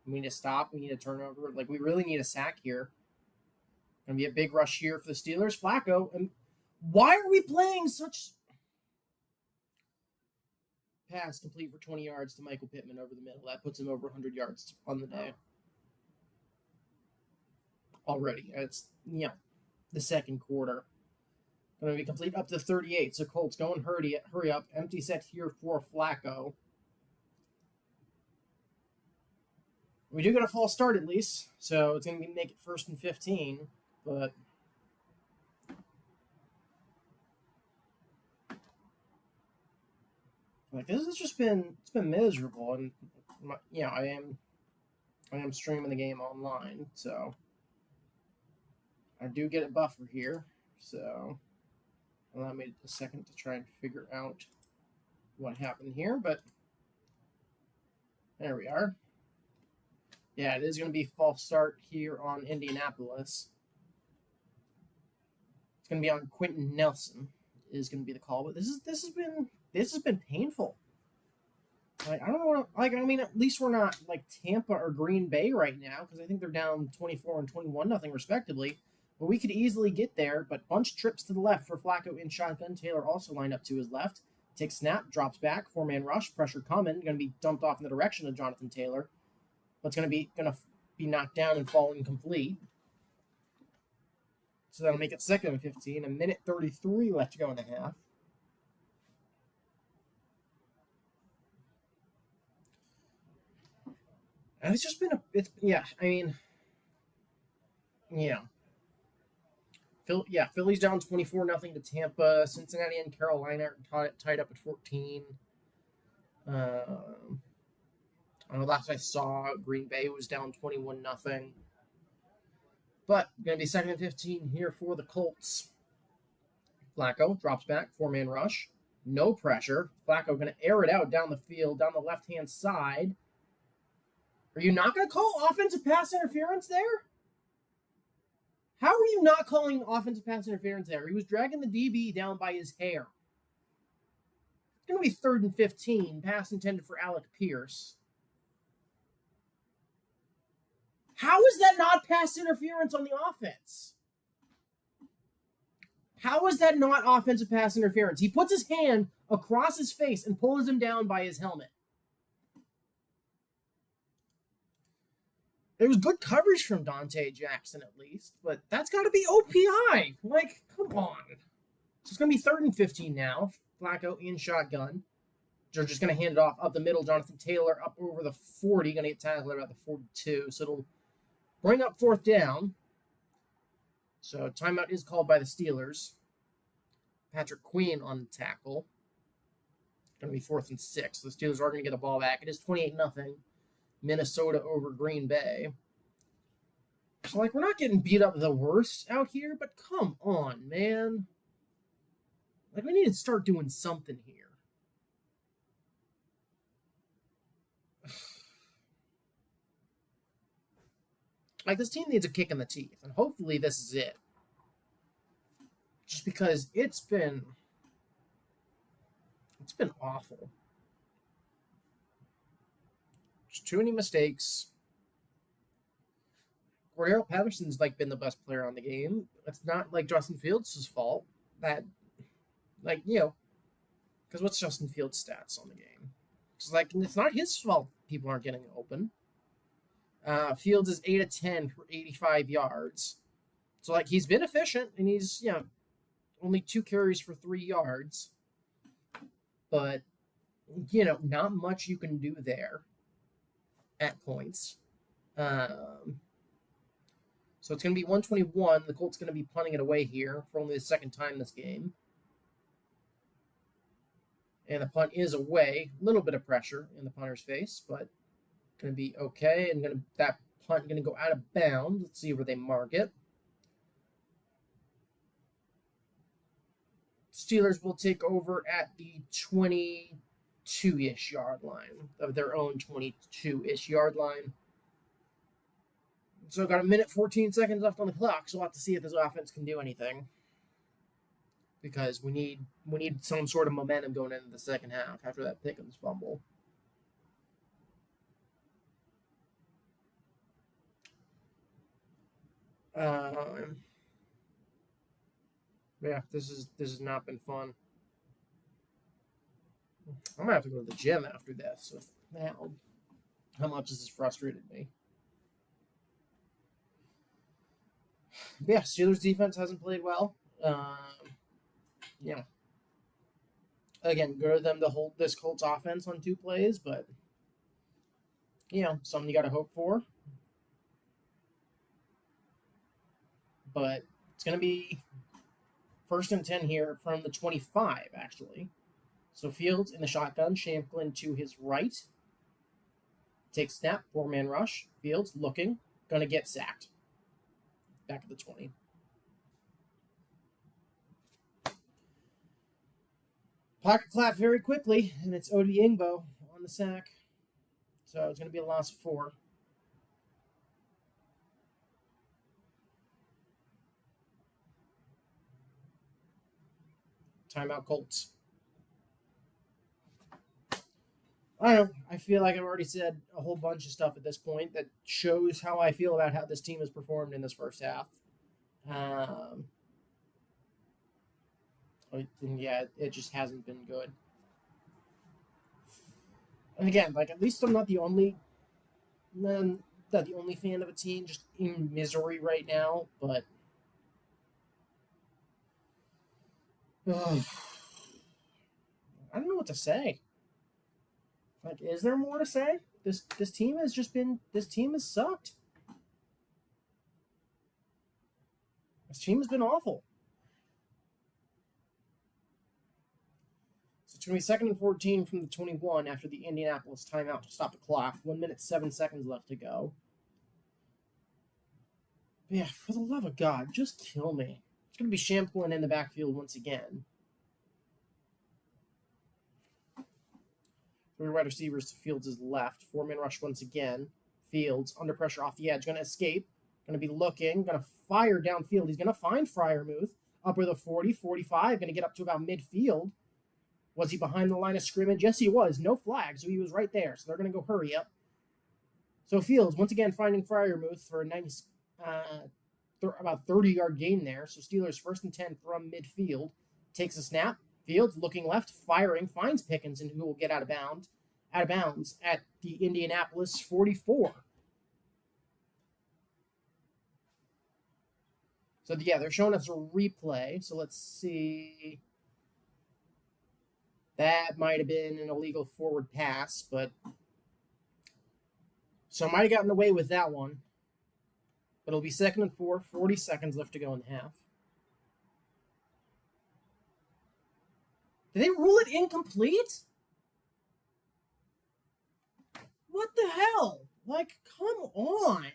need to stop. We need a turnover. Like we really need a sack here. Gonna be a big rush here for the Steelers. Flacco, and why are we playing such pass complete for 20 yards to Michael Pittman over the middle? That puts him over 100 yards on the day already. It's the second quarter. Going to be complete up to 38. So Colts going hurry up. Empty set here for Flacco. We do get a false start at least, so it's going to make it 1st and 15. But like this has just been miserable, and I am streaming the game online, so I do get a buffer here. So allow me a second to try and figure out what happened here, but there we are. Yeah, it is going to be false start here on Indianapolis. It's going to be on Quentin Nelson is going to be the call, but this has been painful. Like I don't know. At least we're not like Tampa or Green Bay right now because I think they're down 24 and 21 nothing respectively. But we could easily get there. But bunch trips to the left for Flacco in shotgun. Taylor also lined up to his left. Takes snap, drops back, 4-man rush, pressure coming. Going to be dumped off in the direction of Jonathan Taylor. But it's going to be knocked down and fall incomplete. So that'll make it 2nd and 15. 1:33 left to go in the half. And it's just been Philly's down 24-0 to Tampa. Cincinnati and Carolina are tied up at 14. Last I saw, Green Bay was down 21-0. But going to be 2nd and 15 here for the Colts. Flacco drops back, 4-man rush. No pressure. Flacco going to air it out down the field, down the left-hand side. Are you not going to call offensive pass interference there? How are you not calling offensive pass interference there? He was dragging the DB down by his hair. It's going to be 3rd and 15. Pass intended for Alec Pierce. How is that not pass interference on the offense? How is that not offensive pass interference? He puts his hand across his face and pulls him down by his helmet. It was good coverage from Dante Jackson at least, but that's got to be OPI. Like, come on. So it's going to be 3rd and 15 now. Flacco in shotgun. They're just going to hand it off up the middle. Jonathan Taylor up over the 40. Going to get tackled about the 42. So it'll bring up 4th down. So timeout is called by the Steelers. Patrick Queen on the tackle. Going to be 4th and 6. The Steelers are going to get the ball back. It is 28-0. Minnesota over Green Bay. So, like, we're not getting beat up the worst out here, but come on, man. Like, we need to start doing something here. Like, this team needs a kick in the teeth, and hopefully this is it. Just because it's been awful. Just too many mistakes. Cordero Patterson's like been the best player on the game. It's not like Justin Fields' fault. That, like, you know, because what's Justin Fields' stats on the game? It's like it's not his fault people aren't getting open. Fields is 8 of 10 for 85 yards. So, like, he's been efficient, and he's, you know, only 2 carries for 3 yards. But, you know, not much you can do there at points. So it's going to be 121. The Colts going to be punting it away here for only the 2nd time this game. And the punt is away. A little bit of pressure in the punter's face, but going to be okay. And that punt going to go out of bounds. Let's see where they mark it. Steelers will take over at the 22-ish yard line of their own 22-ish yard line. So got 1:14 left on the clock, so we'll have to see if this offense can do anything. Because we need some sort of momentum going into the second half after that Pickens fumble. Yeah, this has not been fun. I'm gonna have to go to the gym after this. So now, how much this has frustrated me. Yeah, Steelers defense hasn't played well. Yeah. Again, good of them to hold this Colts offense on 2 plays, but you know, something you got to hope for. But it's going to be 1st and 10 here from the 25, actually. So Fields in the shotgun, Shamklin to his right. Takes snap, 4-man rush. Fields looking, going to get sacked. Back at the 20. Pocket clap very quickly, and it's Odi Ingbo on the sack. So it's going to be a loss of 4. Timeout Colts. I don't know. I feel like I've already said a whole bunch of stuff at this point that shows how I feel about how this team has performed in this first half. Yeah, it just hasn't been good. And again, like, at least I'm not the only fan of a team just in misery right now, but I don't know what to say. Like, is there more to say? This team has sucked. This team has been awful. So it's going to be 2nd and 14 from the 21 after the Indianapolis timeout to stop the clock. 1:07 left to go. But yeah, for the love of God, just kill me. It's going to be Shamklin in the backfield once again. 3 wide receivers to Fields' left. 4-man rush once again. Fields under pressure off the edge. Going to escape. Going to be looking. Going to fire downfield. He's going to find Freiermuth. Up with a 40, 45. Going to get up to about midfield. Was he behind the line of scrimmage? Yes, he was. No flag, so he was right there. So they're going to go hurry up. So Fields, once again, finding Freiermuth for a nice about 30-yard gain there. So Steelers 1st and 10 from midfield. Takes a snap. Fields looking left, firing, finds Pickens, and who will get out of bounds at the Indianapolis 44. So, yeah, they're showing us a replay. So, let's see. That might have been an illegal forward pass, but... So, I might have gotten away with that one. But it'll be 2nd and 4, 40 seconds left to go in the half. Did they rule it incomplete? What the hell? Like, come on.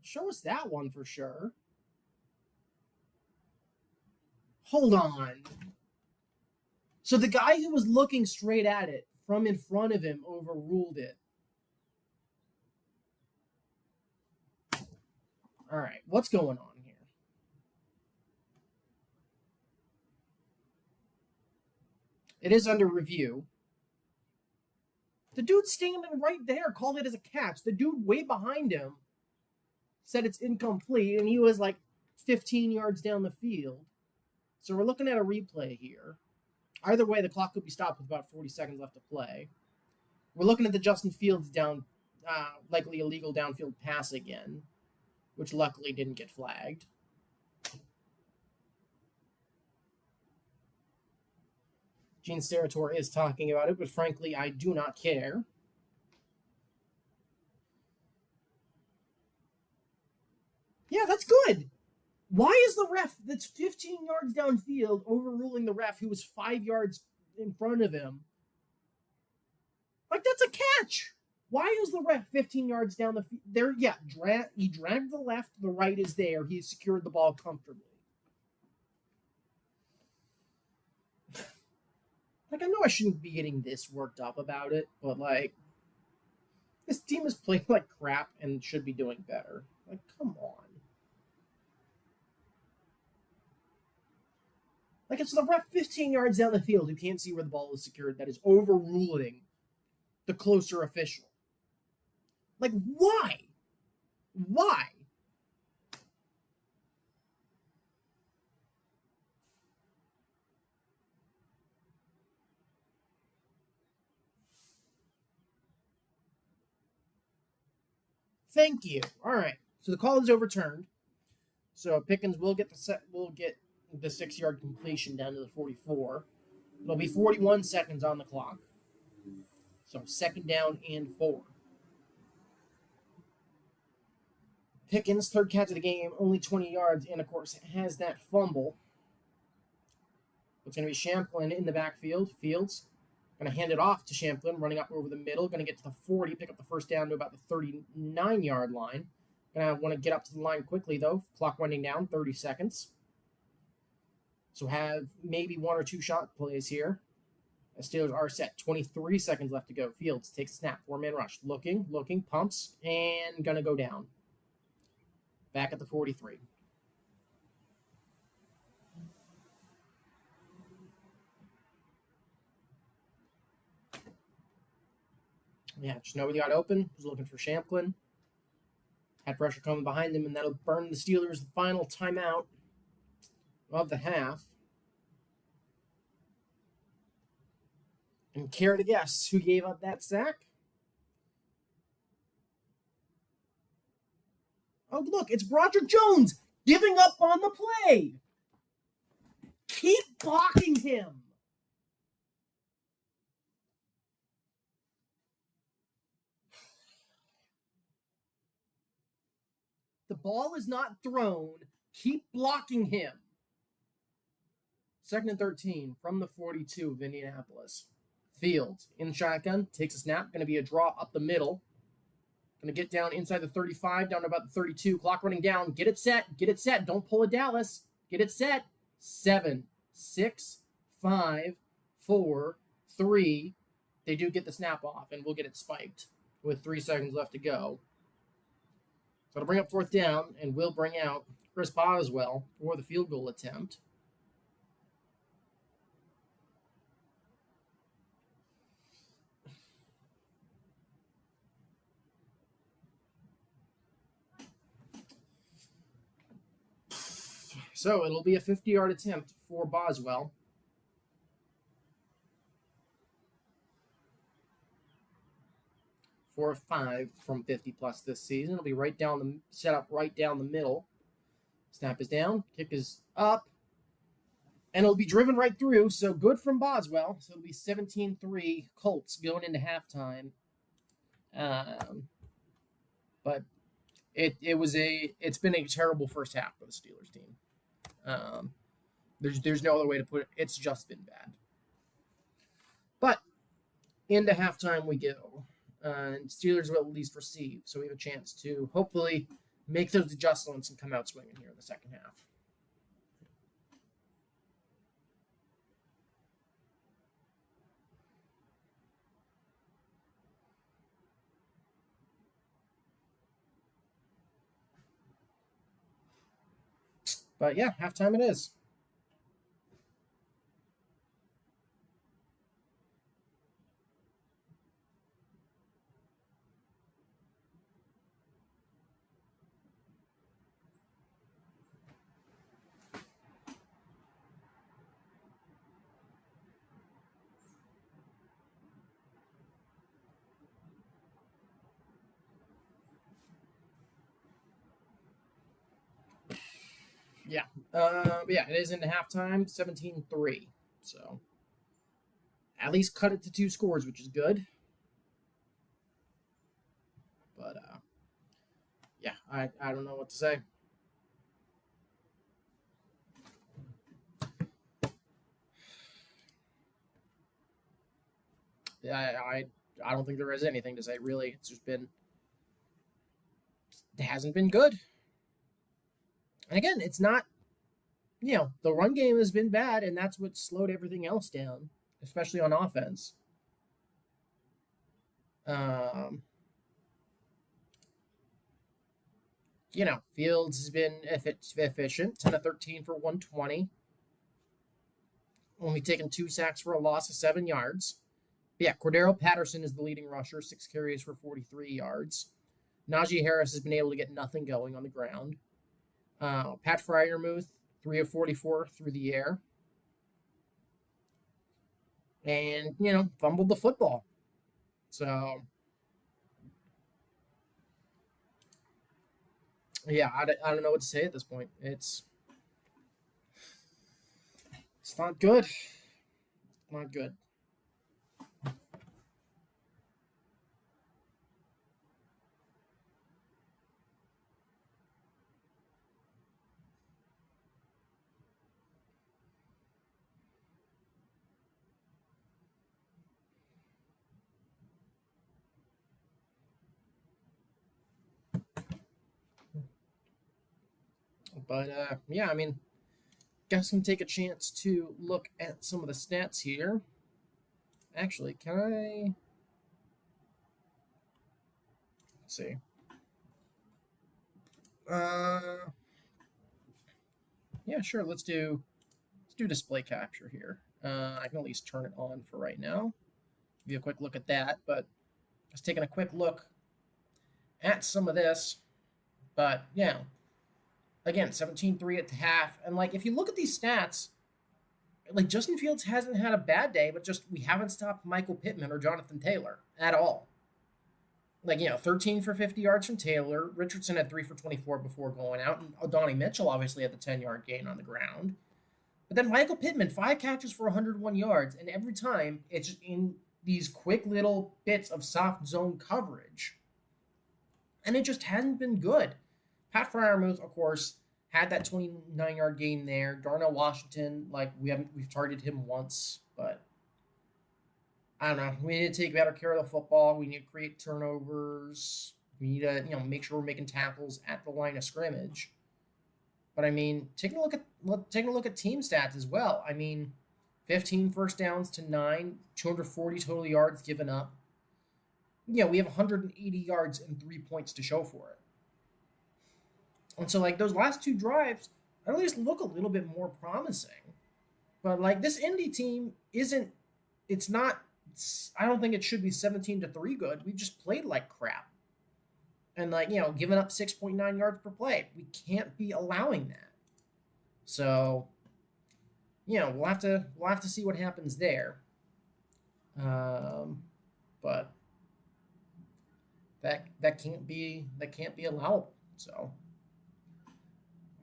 Show us that one for sure. Hold on. So the guy who was looking straight at it from in front of him overruled it. All right, what's going on here? It is under review. The dude standing right there called it as a catch. The dude way behind him said it's incomplete, and he was like 15 yards down the field. So we're looking at a replay here. Either way, the clock could be stopped with about 40 seconds left to play. We're looking at the Justin Fields likely illegal downfield pass again, which luckily didn't get flagged. Gene Steratore is talking about it, but frankly, I do not care. Yeah, that's good. Why is the ref that's 15 yards downfield overruling the ref who was 5 yards in front of him? Like, that's a catch. Why is the ref 15 yards down the field? There, yeah, he dragged the left, the right is there. He secured the ball comfortably. Like, I know I shouldn't be getting this worked up about it, but, like, this team is playing like crap and should be doing better. Like, come on. Like, it's the ref 15 yards down the field who can't see where the ball is secured that is overruling the closer official. Like, why? Why? Thank you. All right. So the call is overturned. So Pickens will get the 6-yard completion down to the 44. It'll be 41 seconds on the clock. So 2nd down and 4. Pickens, 3rd catch of the game, only 20 yards, and of course has that fumble. It's going to be Champlin in the backfield. Fields going to hand it off to Champlin, running up over the middle, going to get to the 40, pick up the 1st down to about the 39-yard line. Going to want to get up to the line quickly, though. Clock winding down, 30 seconds. So have maybe 1 or 2 shot plays here. The Steelers are set. 23 seconds left to go. Fields takes a snap. 4-man rush. Looking, pumps, and going to go down. Back at the 43. Yeah, just nobody got open. Was looking for Champlin. Had pressure coming behind him, and that'll burn the Steelers' the final timeout of the half. And care to guess who gave up that sack? Oh, look, it's Broderick Jones giving up on the play. Keep blocking him. The ball is not thrown. Keep blocking him. 2nd and 13 from the 42 of Indianapolis. Fields in shotgun, takes a snap, going to be a draw up the middle. Going to get down inside the 35, down to about the 32. Clock running down. Get it set. Don't pull a Dallas. Get it set. 7, 6, 5, 4, 3. They do get the snap off, and we'll get it spiked with 3 seconds left to go. So it'll bring up 4th down, and we'll bring out Chris Boswell for the field goal attempt. So it'll be a 50-yard attempt for Boswell. 4 of 5 from 50 plus this season. It'll be right down the set up right down the middle. Snap is down, kick is up, and it'll be driven right through. So good from Boswell. So it'll be 17-3 Colts going into halftime. But it's been a terrible first half for the Steelers team. There's no other way to put it. It's just been bad. But into halftime we go. And Steelers will at least receive, so we have a chance to hopefully make those adjustments and come out swinging here in the second half. But yeah, halftime it is. Yeah. Yeah, it is into halftime, 17-3. So at least cut it to 2 scores, which is good. But yeah, I don't know what to say. Yeah, I don't think there is anything to say really. It's just been it hasn't been good. And again, it's not the run game has been bad, and that's what slowed everything else down, especially on offense. Um, Fields has been efficient, 10 of 13 for 120. Only taken 2 sacks for a loss of 7 yards. But yeah, Cordero Patterson is the leading rusher, 6 carries for 43 yards. Najee Harris has been able to get nothing going on the ground. Pat Freiermuth, 3 of 44 through the air. And, fumbled the football. So, yeah, I don't know what to say at this point. It's not good. Not good. But yeah, I mean, guess I'm gonna take a chance to look at some of the stats here. Actually, can I? Let's see. Yeah, sure. Let's do display capture here. I can at least turn it on for right now. Give you a quick look at that. But just taking a quick look at some of this. But yeah, again, 17-3 at the half. And like if you look at these stats, like Justin Fields hasn't had a bad day, but just we haven't stopped Michael Pittman or Jonathan Taylor at all. Like, 13 for 50 yards from Taylor. Richardson had 3 for 24 before going out. And O'Donnell Mitchell obviously had the 10-yard gain on the ground. But then Michael Pittman, 5 catches for 101 yards. And every time it's just in these quick little bits of soft zone coverage. And it just hasn't been good. Pat Freiermuth, of course, had that 29-yard gain there. Darnell Washington, like we've targeted him once, but I don't know. We need to take better care of the football. We need to create turnovers. We need to, make sure we're making tackles at the line of scrimmage. But I mean, taking a look at team stats as well. I mean, 15 first downs to 9, 240 total yards given up. We have 180 yards and 3 points to show for it. And so, like, those last 2 drives at least look a little bit more promising. But, like, this Indy team I don't think it should be 17-3 good. We've just played like crap. And, like, giving up 6.9 yards per play. We can't be allowing that. So, we'll have to see what happens there. But that can't be allowable. So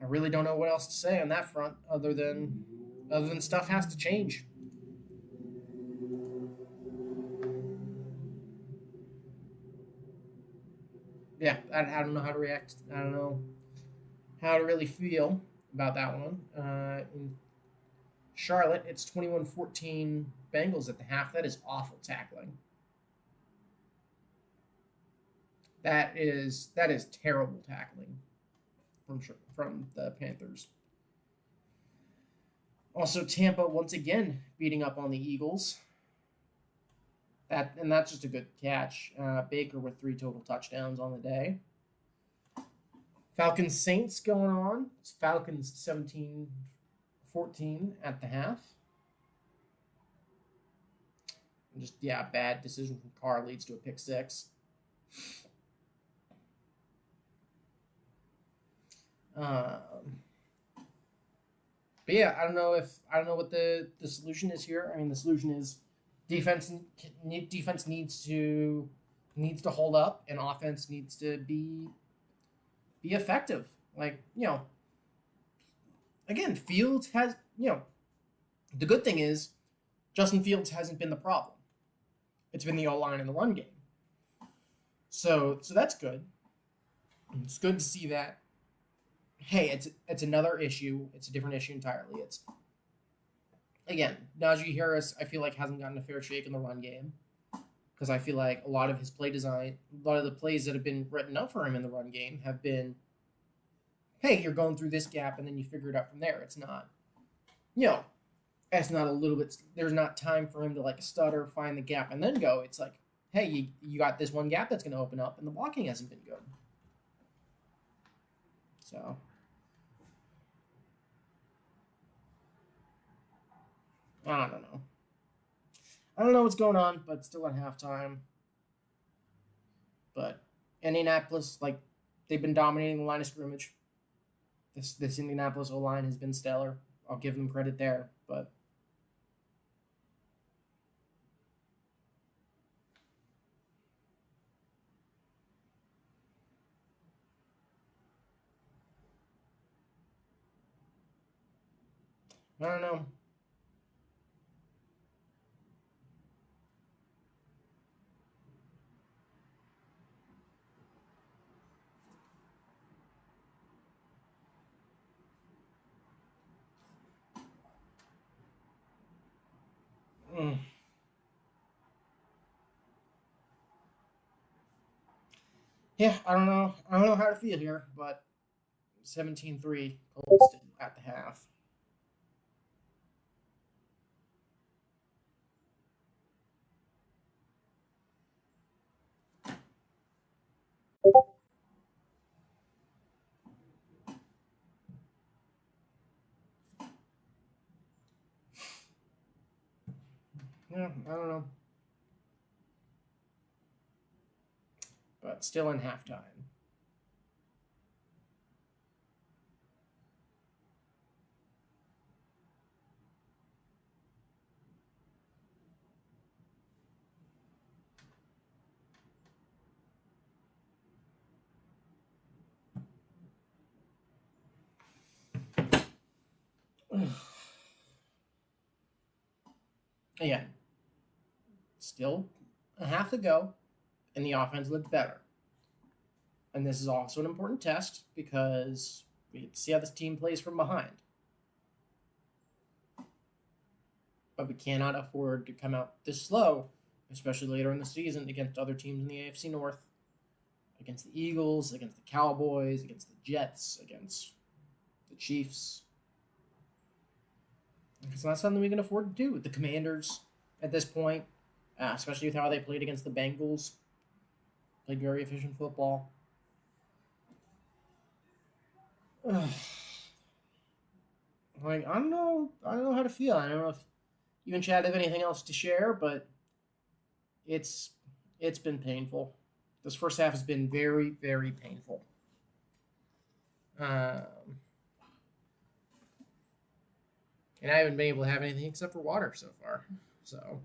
I really don't know what else to say on that front other than stuff has to change. Yeah, I don't know how to react. I don't know how to really feel about that one. In Charlotte, it's 21-14 Bengals at the half. That is awful tackling. That is terrible tackling from the Panthers. Also, Tampa once again beating up on the Eagles. That's just a good catch. Baker with 3 total touchdowns on the day. Falcons Saints going on. It's Falcons 17-14 at the half. Just bad decision from Carr leads to a pick six. But yeah, I don't know what the solution is here. I mean, the solution is defense needs to hold up, and offense needs to be effective. Like, again, Fields has, the good thing is Justin Fields hasn't been the problem. It's been the O-line in the run game. So that's good. It's good to see that. Hey, it's another issue. It's a different issue entirely. It's, again, Najee Harris, I feel like hasn't gotten a fair shake in the run game, because I feel like a lot of his play design, a lot of the plays that have been written up for him in the run game have been, hey, you're going through this gap and then you figure it out from there. It's not, it's not a little bit, there's not time for him to like stutter, find the gap, and then go. It's like, hey, you got this one gap that's going to open up, and the blocking hasn't been good. So I don't know. I don't know what's going on, but still at halftime. But Indianapolis, like, they've been dominating the line of scrimmage. This Indianapolis O-line has been stellar. I'll give them credit there, but I don't know. Yeah, I don't know. I don't know how to feel here, but 17-3 Colts at the half. Yeah, I don't know. But still in halftime. Again, still a half to go, and the offense looked better. And this is also an important test because we get to see how this team plays from behind. But we cannot afford to come out this slow, especially later in the season against other teams in the AFC North, against the Eagles, against the Cowboys, against the Jets, against the Chiefs. It's not something we can afford to do with the Commanders at this point, especially with how they played against the Bengals. Played very efficient football. Like, I don't know how to feel. I don't know if you and Chad have anything else to share, but it's been painful. This first half has been very, very painful. And I haven't been able to have anything except for water so far. So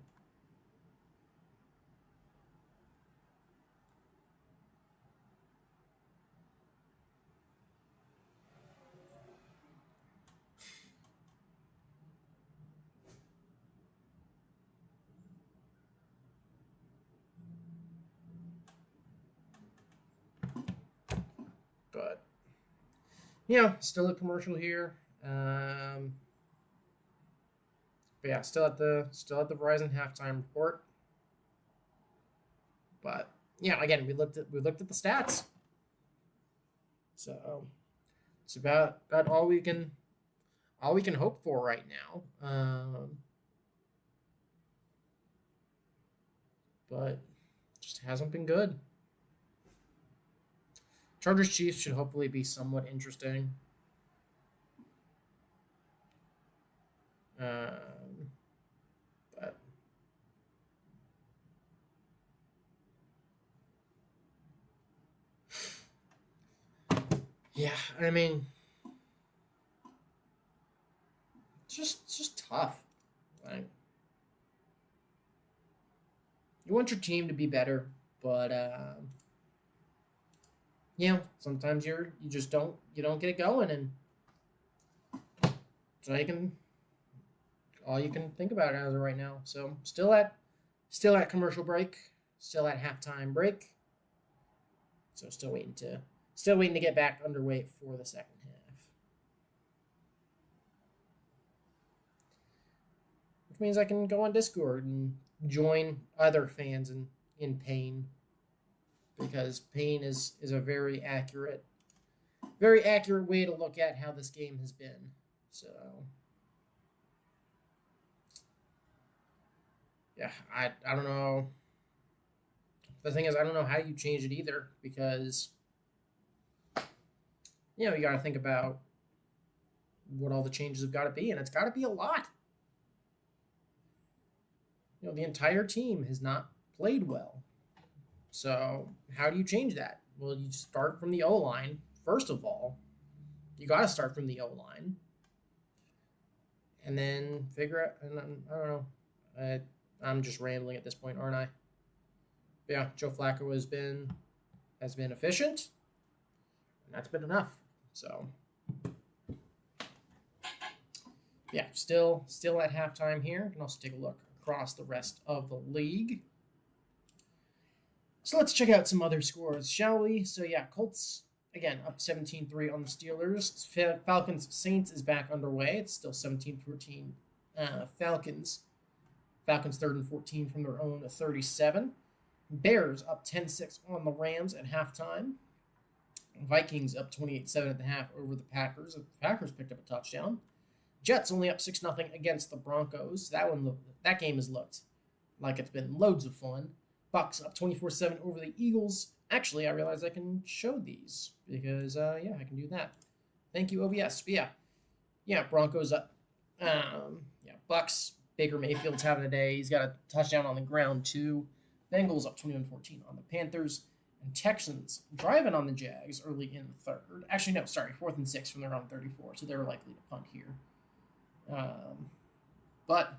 Still a commercial here. But yeah, still at the Verizon halftime report. But yeah, again, we looked at the stats. So it's about all we can hope for right now. But just hasn't been good. Chargers Chiefs should hopefully be somewhat interesting. But yeah, I mean, it's just tough. Like, you want your team to be better, but sometimes you just don't get it going, and so you can all you can think about as of right now. So still at commercial break, still at halftime break. So still waiting to get back underway for the second half, which means I can go on Discord and join other fans in pain, because pain is a very accurate way to look at how this game has been. So yeah, I don't know. The thing is, I don't know how you change it either, because you got to think about what all the changes have got to be, and it's got to be a lot. The entire team has not played well. So how do you change that? Well, you start from the O line first of all. You got to start from the O line, and then figure out. And I don't know. I'm just rambling at this point, aren't I? But yeah, Joe Flacco has been efficient, and that's been enough. So yeah, still at halftime here. You can also take a look across the rest of the league. So let's check out some other scores, shall we? So yeah, Colts again up 17-3 on the Steelers. Falcons Saints is back underway. It's still 17-14. Falcons 3rd and 14 from their own 37. Bears up 10-6 on the Rams at halftime. Vikings up 28-7 at the half over the Packers. The Packers picked up a touchdown. Jets only up 6-0 against the Broncos. That game has looked like it's been loads of fun. Bucks up 24-7 over the Eagles. Actually, I realize I can show these because I can do that. Thank you, OBS. But yeah, Broncos up. Bucks. Baker Mayfield's having a day. He's got a touchdown on the ground too. Bengals up 21-14 on the Panthers. And Texans driving on the Jags early in the third. Actually, no, sorry, 4th and 6 from their own 34, so they were likely to punt here. But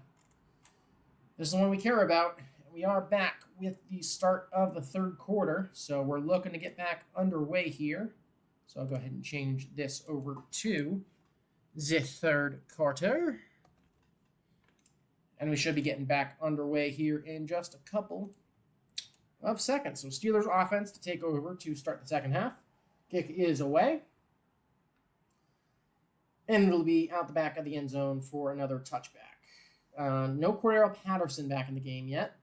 this is the one we care about. We are back with the start of the third quarter, so we're looking to get back underway here. So I'll go ahead and change this over to the third quarter. And we should be getting back underway here in just a couple of seconds. So Steelers offense to take over to start the second half. Kick is away. And it'll be out the back of the end zone for another touchback. No Cordero Patterson back in the game yet.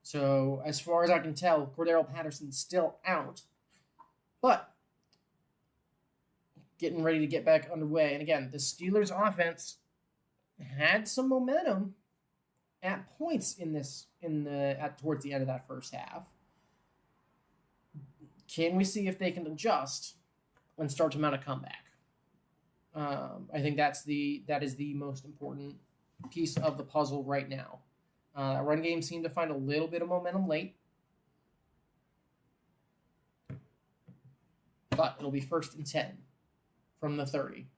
So as far as I can tell, Cordero Patterson's still out. But getting ready to get back underway. And again, the Steelers offense had some momentum at points towards the end of that first half. Can we see if they can adjust and start to mount a comeback? I think that is the most important piece of the puzzle right now. Run game seemed to find a little bit of momentum late, but it'll be 1st and 10 from the 30.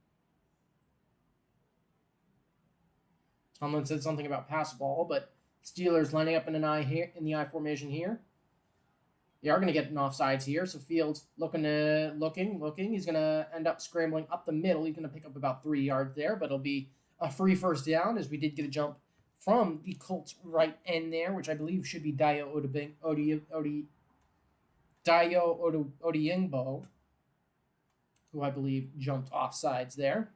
Tomlin said something about pass ball, but Steelers lining up in the I formation here. They are going to get an offsides here, so Fields looking. He's going to end up scrambling up the middle. He's going to pick up about 3 yards there, but it'll be a free first down, as we did get a jump from the Colts right end there, which I believe should be Dayo Odeyingbo. who I believe jumped offsides there.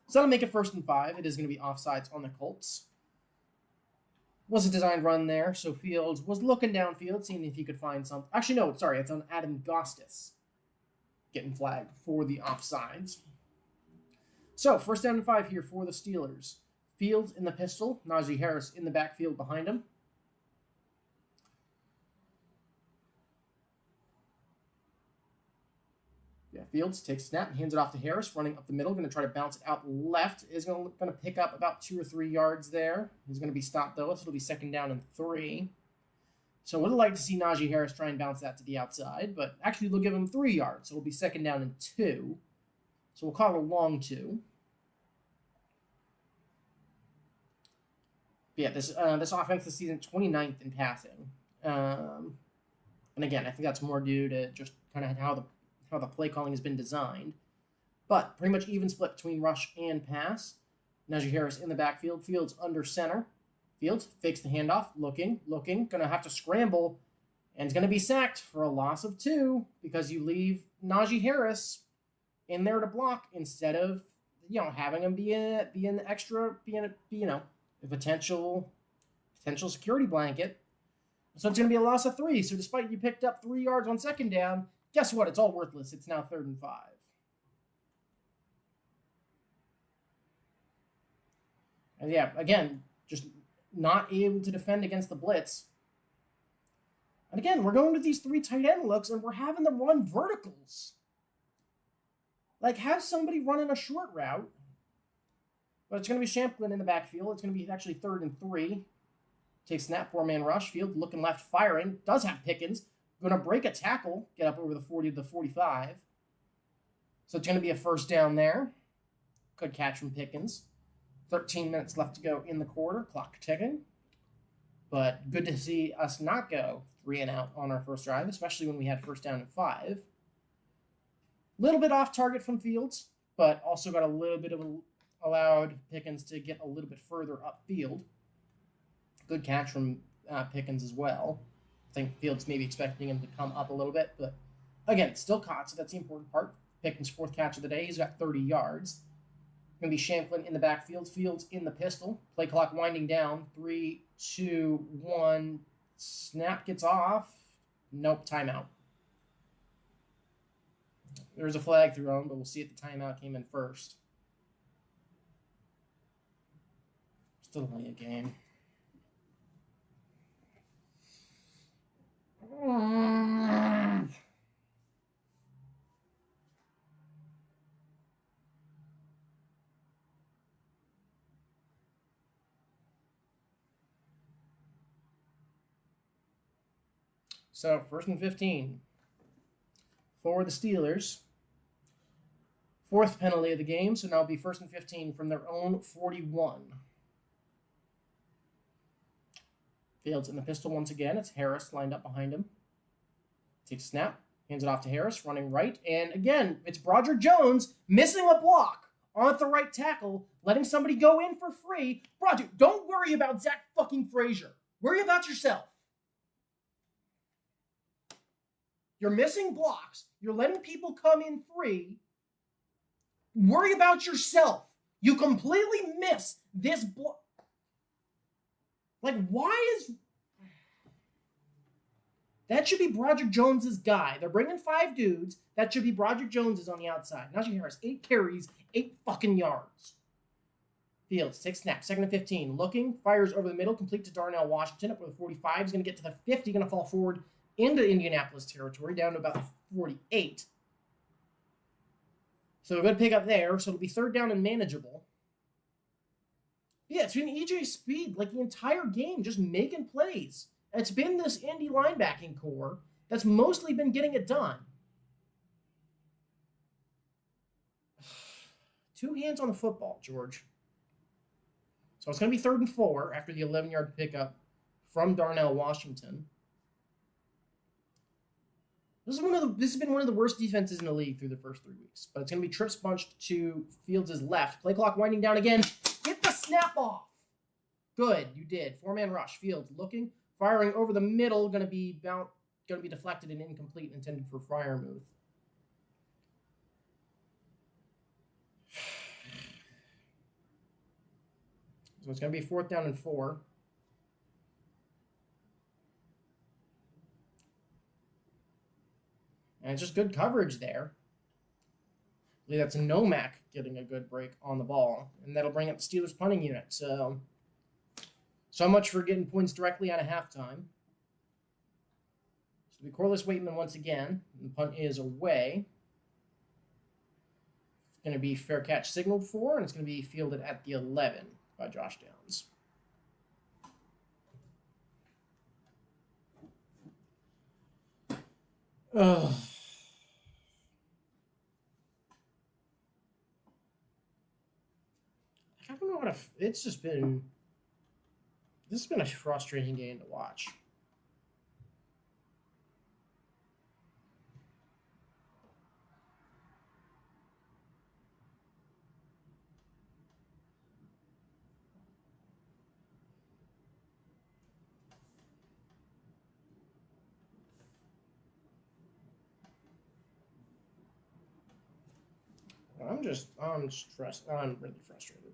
So that'll make it 1st and 5. It is going to be offsides on the Colts. Was a designed run there, so Fields was looking downfield, seeing if he could find something. Actually, no, sorry, it's on Adam Gostis getting flagged for the offsides. So, 1st down and 5 here for the Steelers. Fields in the pistol, Najee Harris in the backfield behind him. Yeah, Fields takes a snap, hands it off to Harris, running up the middle, going to try to bounce it out left. Is going to pick up about 2 or 3 yards there. He's going to be stopped, though, so it'll be 2nd down and 3. So I would have liked to see Najee Harris try and bounce that to the outside, but actually they'll give him 3 yards, so it'll be 2nd down and 2. So we'll call it a long 2. But yeah, this offense this season, 29th in passing. And again, I think that's more due to just kind of how the play calling has been designed. But pretty much even split between rush and pass. Najee Harris in the backfield. Fields under center. Fields fakes the handoff. Looking. Going to have to scramble. And is going to be sacked for a loss of 2 because you leave Najee Harris in there to block instead of, having him be a potential security blanket. So it's going to be a loss of 3. So despite you picked up 3 yards on 2nd down, guess what? It's all worthless. It's now 3rd and 5. And yeah, again, just not able to defend against the blitz. And again, we're going to these 3 tight end looks, and we're having them run verticals. Like, have somebody running a short route. But it's going to be Champlin in the backfield. It's going to be actually 3rd and 3. Takes snap, 4-man rush. Field looking left, firing. Does have Pickens. Going to break a tackle. Get up over the 40 to the 45. So it's going to be a 1st down there. Good catch from Pickens. 13 minutes left to go in the quarter. Clock ticking. But good to see us not go 3 and out on our first drive, especially when we had 1st down and 5. Little bit off target from Fields, but also got a little bit of allowed Pickens to get a little bit further upfield. Good catch from Pickens as well. I think Fields maybe expecting him to come up a little bit, but again, still caught, so that's the important part. Pickens' 4th catch of the day. He's got 30 yards. Going to be Champlin in the backfield. Fields in the pistol. Play clock winding down. 3, 2, 1. Snap gets off. Nope, timeout. There's a flag thrown, but we'll see if the timeout came in first. Still only a game. So, 1st and 15 for the Steelers. 4th penalty of the game, so now it'll be 1st and 15 from their own 41. Fields in the pistol once again. It's Harris lined up behind him. Takes a snap, hands it off to Harris, running right. And again, it's Broderick Jones missing a block on the right tackle, letting somebody go in for free. Broderick, don't worry about Zach fucking Frazier. Worry about yourself. You're missing blocks. You're letting people come in free. Worry about yourself. You completely miss this block. Like, why is... That should be Broderick Jones's guy. They're bringing 5 dudes. That should be Broderick Jones's on the outside. Najee Harris, 8 carries, 8 fucking yards. Fields, takes snap, 2nd and 15. Looking, fires over the middle, complete to Darnell Washington. Up with the 45. He's going to get to the 50. Going to fall forward into Indianapolis territory, down to about 48. So a good pick up there. So it'll be 3rd down and manageable. Yeah, it's been EJ Speed like the entire game, just making plays. It's been this Indy linebacking core that's mostly been getting it done. 2 hands on the football, George. So it's going to be 3rd and 4 after the 11-yard pickup from Darnell Washington. This has been one of the worst defenses in the league through the first 3 weeks. But it's going to be trips bunched to Fields' left. Play clock winding down again. Get the snap off. Good, you did. 4-man rush. Fields looking, firing over the middle. Going to be deflected and incomplete, intended for Freiermuth. So it's going to be 4th down and 4. And it's just good coverage there. I believe that's Nomak getting a good break on the ball. And that'll bring up the Steelers' punting unit. So much for getting points directly out of halftime. So it'll be Corliss Waitman once again. The punt is away. It's going to be fair catch signaled for, and it's going to be fielded at the 11 by Josh Downs. Ugh. I don't know what it's just been. This has been a frustrating game to watch. I'm stressed. I'm really frustrated.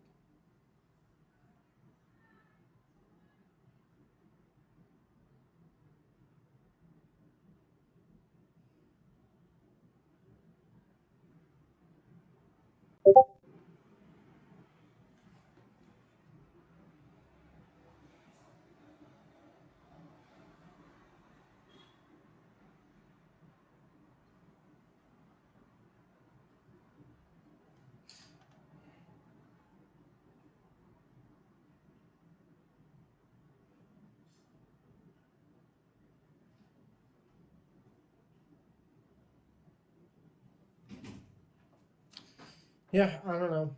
Yeah, I don't know.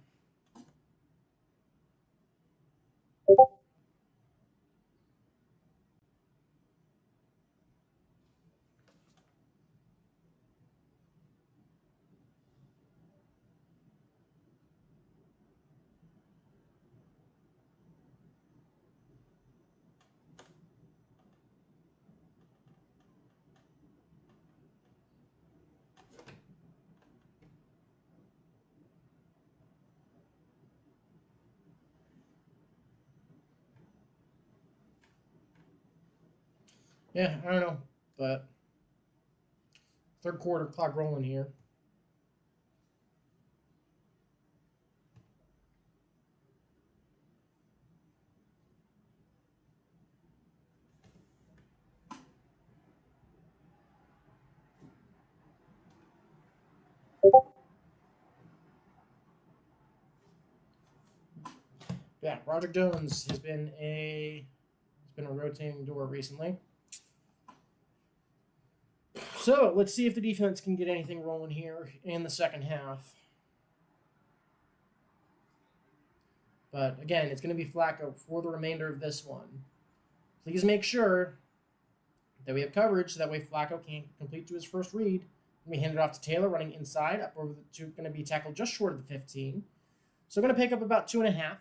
Yeah, I don't know. But third quarter clock rolling here. Yeah, Roger Jones has been a rotating door recently. So let's see if the defense can get anything rolling here in the second half. But again, it's going to be Flacco for the remainder of this one. Please make sure that we have coverage so that way Flacco can complete to his first read. We hand it off to Taylor running inside up over the two, going to be tackled just short of the 15. So going to pick up about 2.5.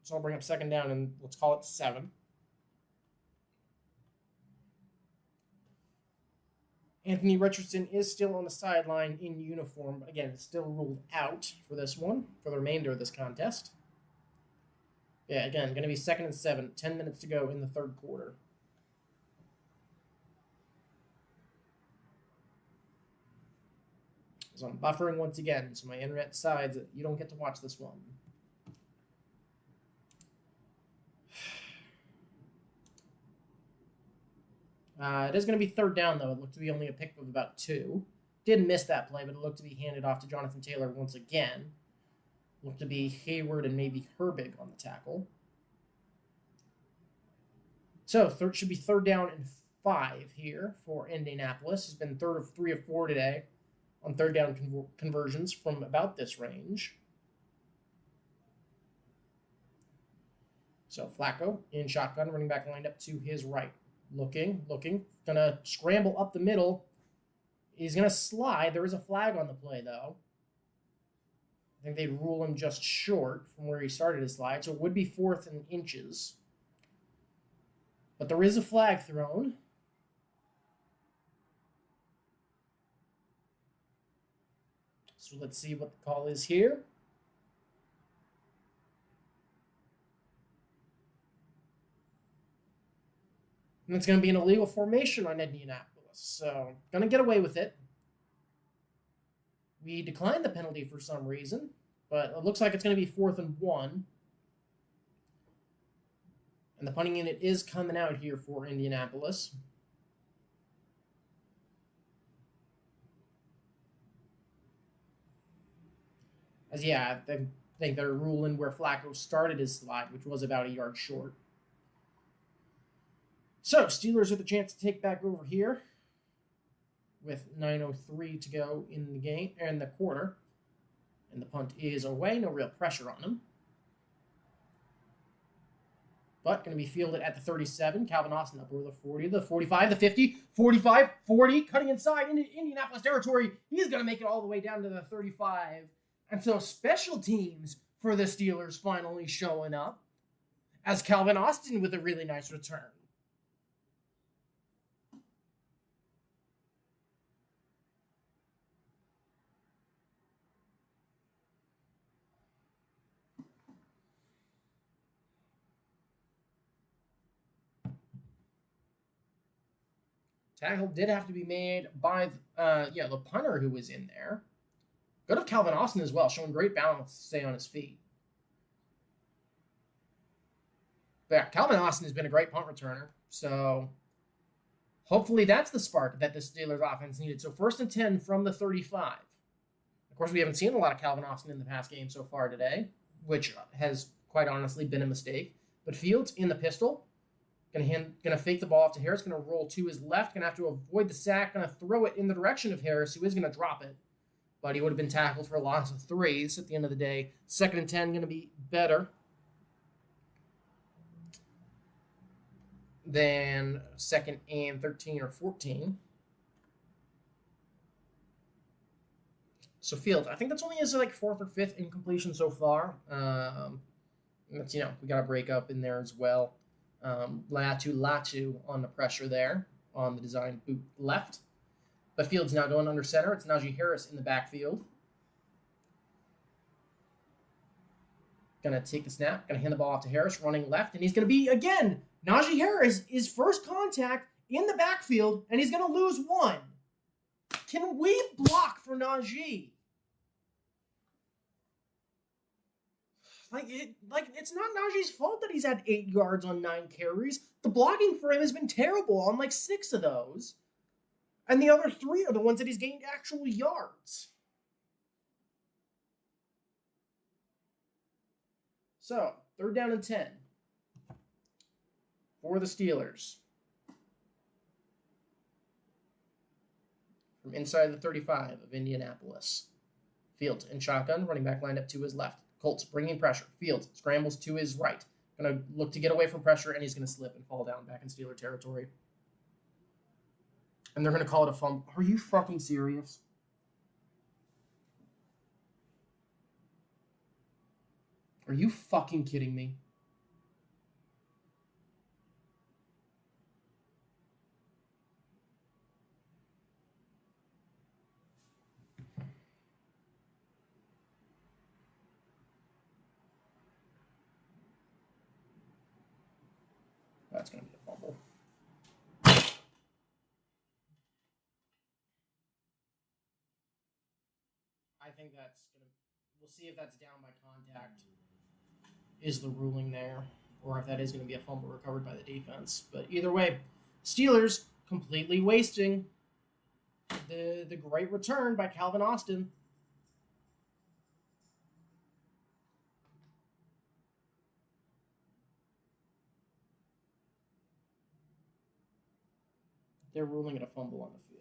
So I'll bring up second down and let's call it 7. Anthony Richardson is still on the sideline in uniform, but again, it's still ruled out for this one, for the remainder of this contest. Yeah, again, going to be 2nd and 7, 10 minutes to go in the third quarter. So I'm buffering once again, so my internet decides that you don't get to watch this one. It is going to be third down, though. It looked to be only a pick of about 2. Did miss that play, but it looked to be handed off to Jonathan Taylor once again. Looked to be Hayward and maybe Herbig on the tackle. So should be third down and 5 here for Indianapolis. It's been 3rd of 3 of 4 today on third down conversions from about this range. So Flacco in shotgun, running back lined up to his right. Looking, gonna scramble up the middle. He's gonna slide. There is a flag on the play, though. I think they'd rule him just short from where he started his slide, so it would be 4th and inches. But there is a flag thrown. So let's see what the call is here. And it's going to be an illegal formation on Indianapolis. So, going to get away with it. We declined the penalty for some reason, but it looks like it's going to be 4th and 1. And the punting unit is coming out here for Indianapolis. As I think they're ruling where Flacco started his slide, which was about a yard short. So, Steelers with a chance to take back over here with 9:03 to go in the game and the quarter. And the punt is away, no real pressure on him. But going to be fielded at the 37. Calvin Austin up over the 40, the 45, the 50, 45, 40, cutting inside into Indianapolis territory. He's going to make it all the way down to the 35. And so special teams for the Steelers finally showing up as Calvin Austin with a really nice return. Tackle did have to be made by the punter who was in there. Good of Calvin Austin as well, showing great balance to stay on his feet. But yeah, Calvin Austin has been a great punt returner, so hopefully that's the spark that the Steelers offense needed. So 1st and 10 from the 35. Of course, we haven't seen a lot of Calvin Austin in the past game so far today, which has quite honestly been a mistake. But Fields in the pistol. Gonna fake the ball off to Harris. Gonna roll to his left. Gonna have to avoid the sack. Gonna throw it in the direction of Harris, who is gonna drop it. But he would have been tackled for a loss of 3. So at the end of the day, 2nd and 10 gonna be better than 2nd and 13 or 14. So Fields, I think that's only his 4th or 5th incompletion so far. That's we got a break up in there as well. Latu on the pressure there on the design boot left. But Fields now going under center. It's Najee Harris in the backfield. Going to take the snap. Going to hand the ball off to Harris, running left. And he's going to be, again, Najee Harris, his first contact in the backfield, and he's going to lose 1. Can we block for Najee? It's not Najee's fault that he's had 8 yards on 9 carries. The blocking for him has been terrible on 6 of those. And the other 3 are the ones that he's gained actual yards. So, 3rd down and 10 for the Steelers. From inside the 35 of Indianapolis. Fields in shotgun, running back lined up to his left. Colts bringing pressure. Fields scrambles to his right. Going to look to get away from pressure, and he's going to slip and fall down back in Steeler territory. And they're going to call it a fumble. Are you fucking serious? Are you fucking kidding me? That's going to be a fumble. I think that's going to... We'll see if that's down by contact. Is the ruling there? Or if that is going to be a fumble recovered by the defense. But either way, Steelers completely wasting the great return by Calvin Austin. They're ruling it a fumble on the field.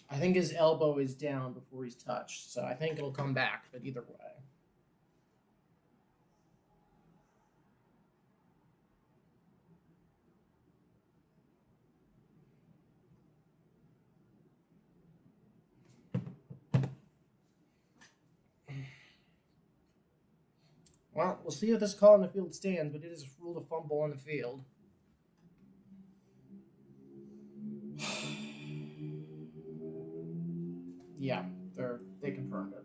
I think his elbow is down before he's touched, so I think it'll come back, but either way. Well, we'll see if this call on the field stands, but it is ruled a fumble on the field. Yeah, they confirmed it.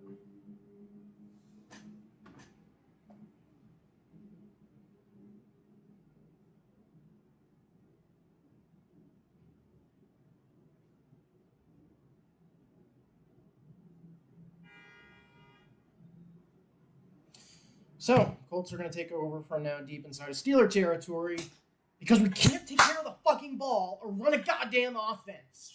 So, Colts are going to take over from now deep inside of Steeler territory because we can't take care of the fucking ball or run a goddamn offense.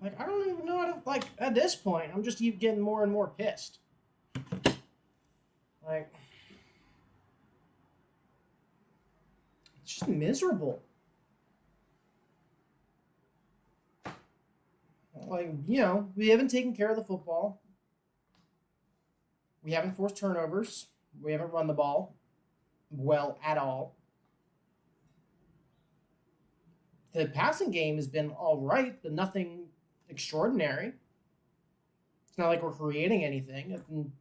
Like, I don't even know how to, like, at this point, I'm just getting more and more pissed. Like, it's just miserable. Like, we haven't taken care of the football. We haven't forced turnovers. We haven't run the ball well at all. The passing game has been all right, but nothing extraordinary. It's not like we're creating anything. And,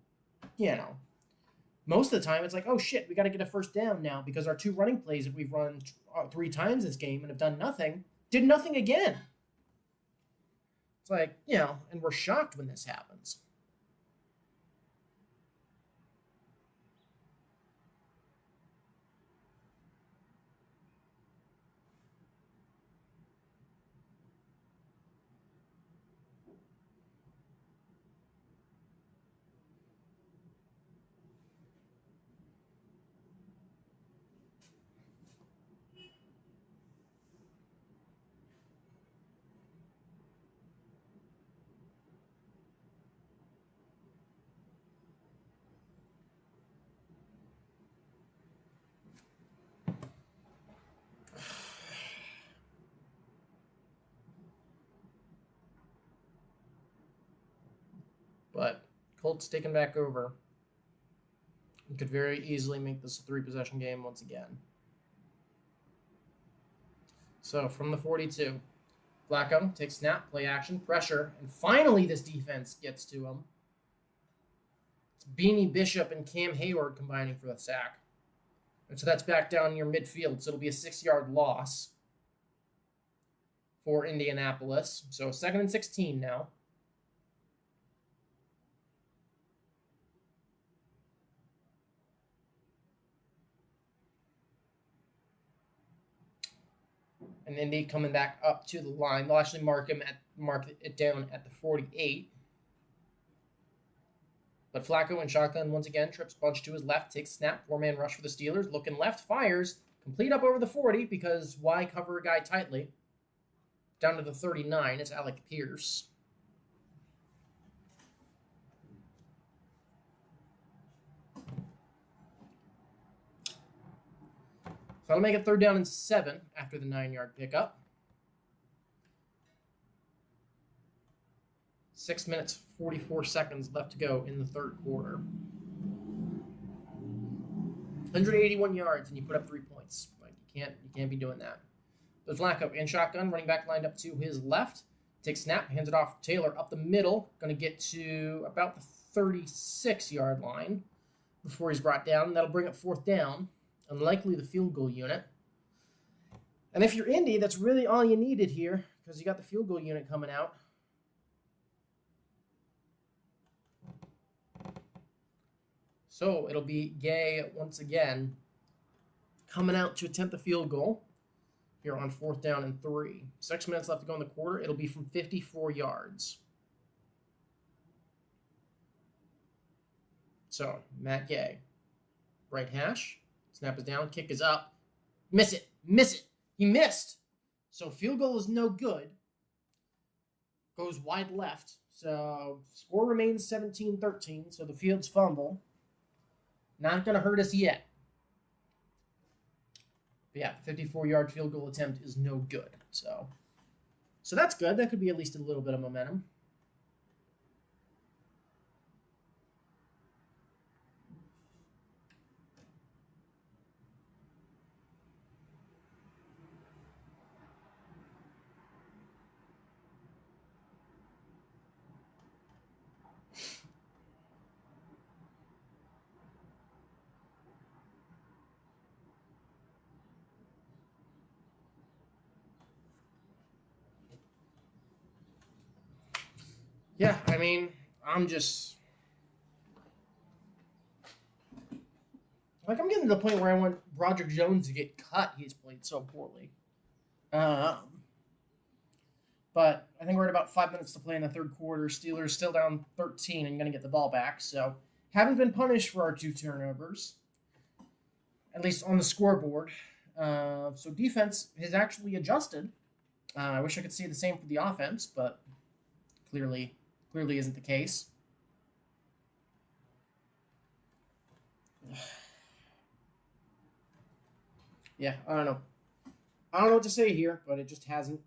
most of the time it's like, oh shit, we got to get a first down now because our 2 running plays that we've run 3 times this game and have done nothing, did nothing again. It's like, and we're shocked when this happens. But Colts taking back over. We could very easily make this a 3-possession game once again. So from the 42, Flacco takes snap, play action, pressure, and finally this defense gets to him. It's Beanie Bishop and Cam Hayward combining for the sack. And so that's back down near midfield, so it'll be a 6-yard loss for Indianapolis. So 2nd and 16 now. And Indy coming back up to the line. They'll actually mark it down at the 48. But Flacco in shotgun once again, trips bunch to his left, takes snap, 4-man rush for the Steelers, looking left, fires, complete up over the 40 because why cover a guy tightly? Down to the 39, it's Alec Pierce. So that'll make it 3rd down and 7 after the 9-yard pickup. 6 minutes, 44 seconds left to go in the 3rd quarter. 181 yards and you put up 3 points. Like you can't be doing that. But Flacco in shotgun, running back lined up to his left. Takes snap, hands it off to Taylor up the middle. Going to get to about the 36-yard line before he's brought down. That'll bring up 4th down. Unlikely the field goal unit. And if you're Indy, that's really all you needed here because you got the field goal unit coming out. So it'll be Gay once again coming out to attempt the field goal here on 4th down and 3. 6 minutes left to go in the quarter. It'll be from 54 yards. So Matt Gay. Right hash. Snap is down. Kick is up. Miss it. Miss it. He missed. So field goal is no good. Goes wide left. So score remains 17-13. So the Fields fumble. Not going to hurt us yet. But yeah, 54-yard field goal attempt is no good. So that's good. That could be at least a little bit of momentum. Yeah, I mean, I'm just I'm getting to the point where I want Broderick Jones to get cut. He's played so poorly. But I think we're at about 5 minutes to play in the third quarter. Steelers still down 13 and going to get the ball back. So haven't been punished for our 2 turnovers, at least on the scoreboard. So defense has actually adjusted. I wish I could see the same for the offense, but clearly isn't the case. Yeah, I don't know. I don't know what to say here, but it just hasn't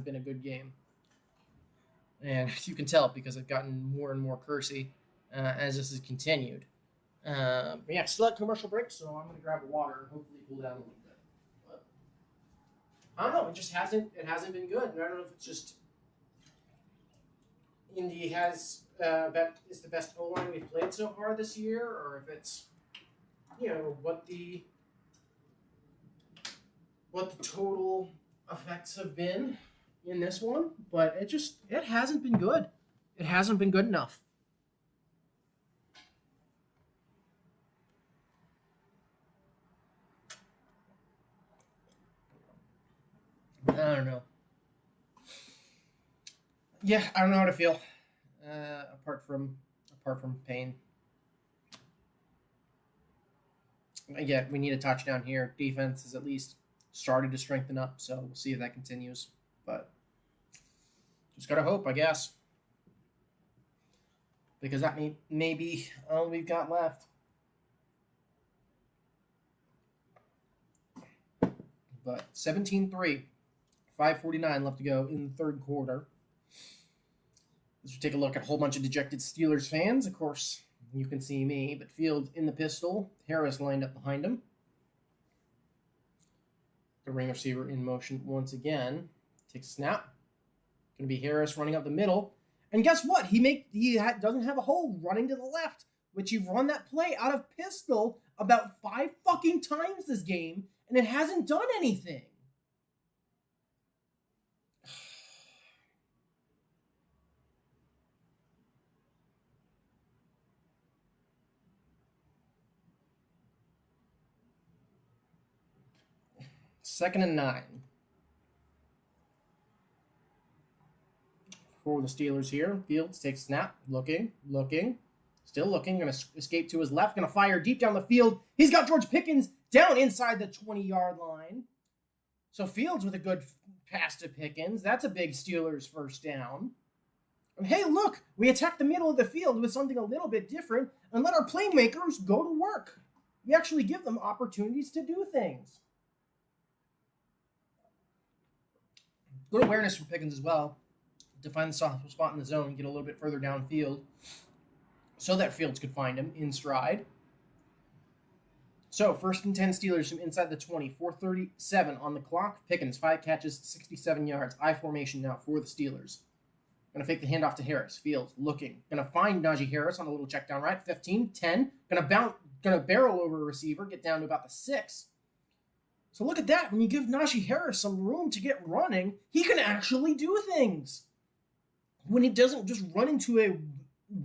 been a good game. And you can tell because I've gotten more and more cursy as this has continued. But yeah, still at commercial break, so I'm gonna grab a water and hopefully cool down a little bit. But I don't know, it hasn't been good. And I don't know if it's just Indy is the best O-line we've played so far this year, or if it's what the total effects have been in this one, but it hasn't been good. It hasn't been good enough. I don't know. Yeah, I don't know how to feel. Apart from pain. Yeah, we need a touchdown here. Defense has at least started to strengthen up, so we'll see if that continues. But just gotta hope, I guess, because that may be all we've got left. But 17-3, 5:49 left to go in the third quarter. Let's take a look at a whole bunch of dejected Steelers fans. Of course, you can see me, but Field in the pistol. Harris lined up behind him. The ring receiver in motion once again. Takes a snap. Going to be Harris running up the middle. And guess what? He doesn't have a hole running to the left, which you've run that play out of pistol about 5 fucking times this game, and it hasn't done anything. Second and 9. For the Steelers here. Fields takes snap. Looking. Still looking. Going to escape to his left. Going to fire deep down the field. He's got George Pickens down inside the 20-yard line. So Fields with a good pass to Pickens. That's a big Steelers first down. And hey, look. We attack the middle of the field with something a little bit different and let our playmakers go to work. We actually give them opportunities to do things. Good awareness from Pickens as well to find the soft spot in the zone, get a little bit further downfield so that Fields could find him in stride. So, 1st and 10 Steelers from inside the 20, 4:37 on the clock. Pickens, 5 catches, 67 yards. I formation now for the Steelers. Going to fake the handoff to Harris. Fields looking. Going to find Najee Harris on a little check down right. 15, 10. Going to barrel over a receiver, get down to about the 6. So look at that. When you give Najee Harris some room to get running, he can actually do things. When he doesn't just run into a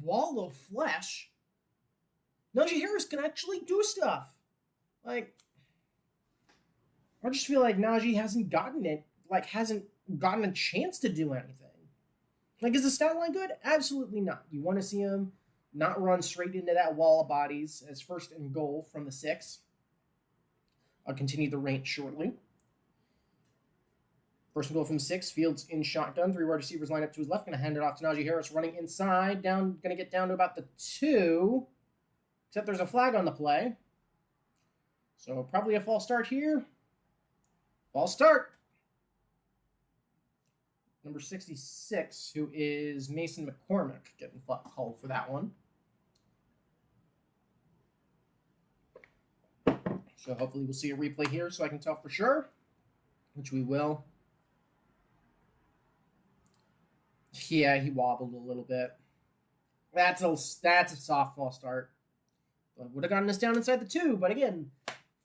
wall of flesh, Najee Harris can actually do stuff. I just feel like Najee hasn't gotten a chance to do anything. Is the stat line good? Absolutely not. You want to see him not run straight into that wall of bodies as first and goal from the 6. I'll continue the rant shortly. First and goal from 6. Fields in shotgun. 3 wide receivers line up to his left. Going to hand it off to Najee Harris running inside. Going to get down to about the 2. Except there's a flag on the play. So probably a false start here. False start. Number 66, who is Mason McCormick, getting called for that one. So hopefully we'll see a replay here so I can tell for sure, which we will. Yeah, he wobbled a little bit. That's a softball start. Would have gotten us down inside the 2, but again,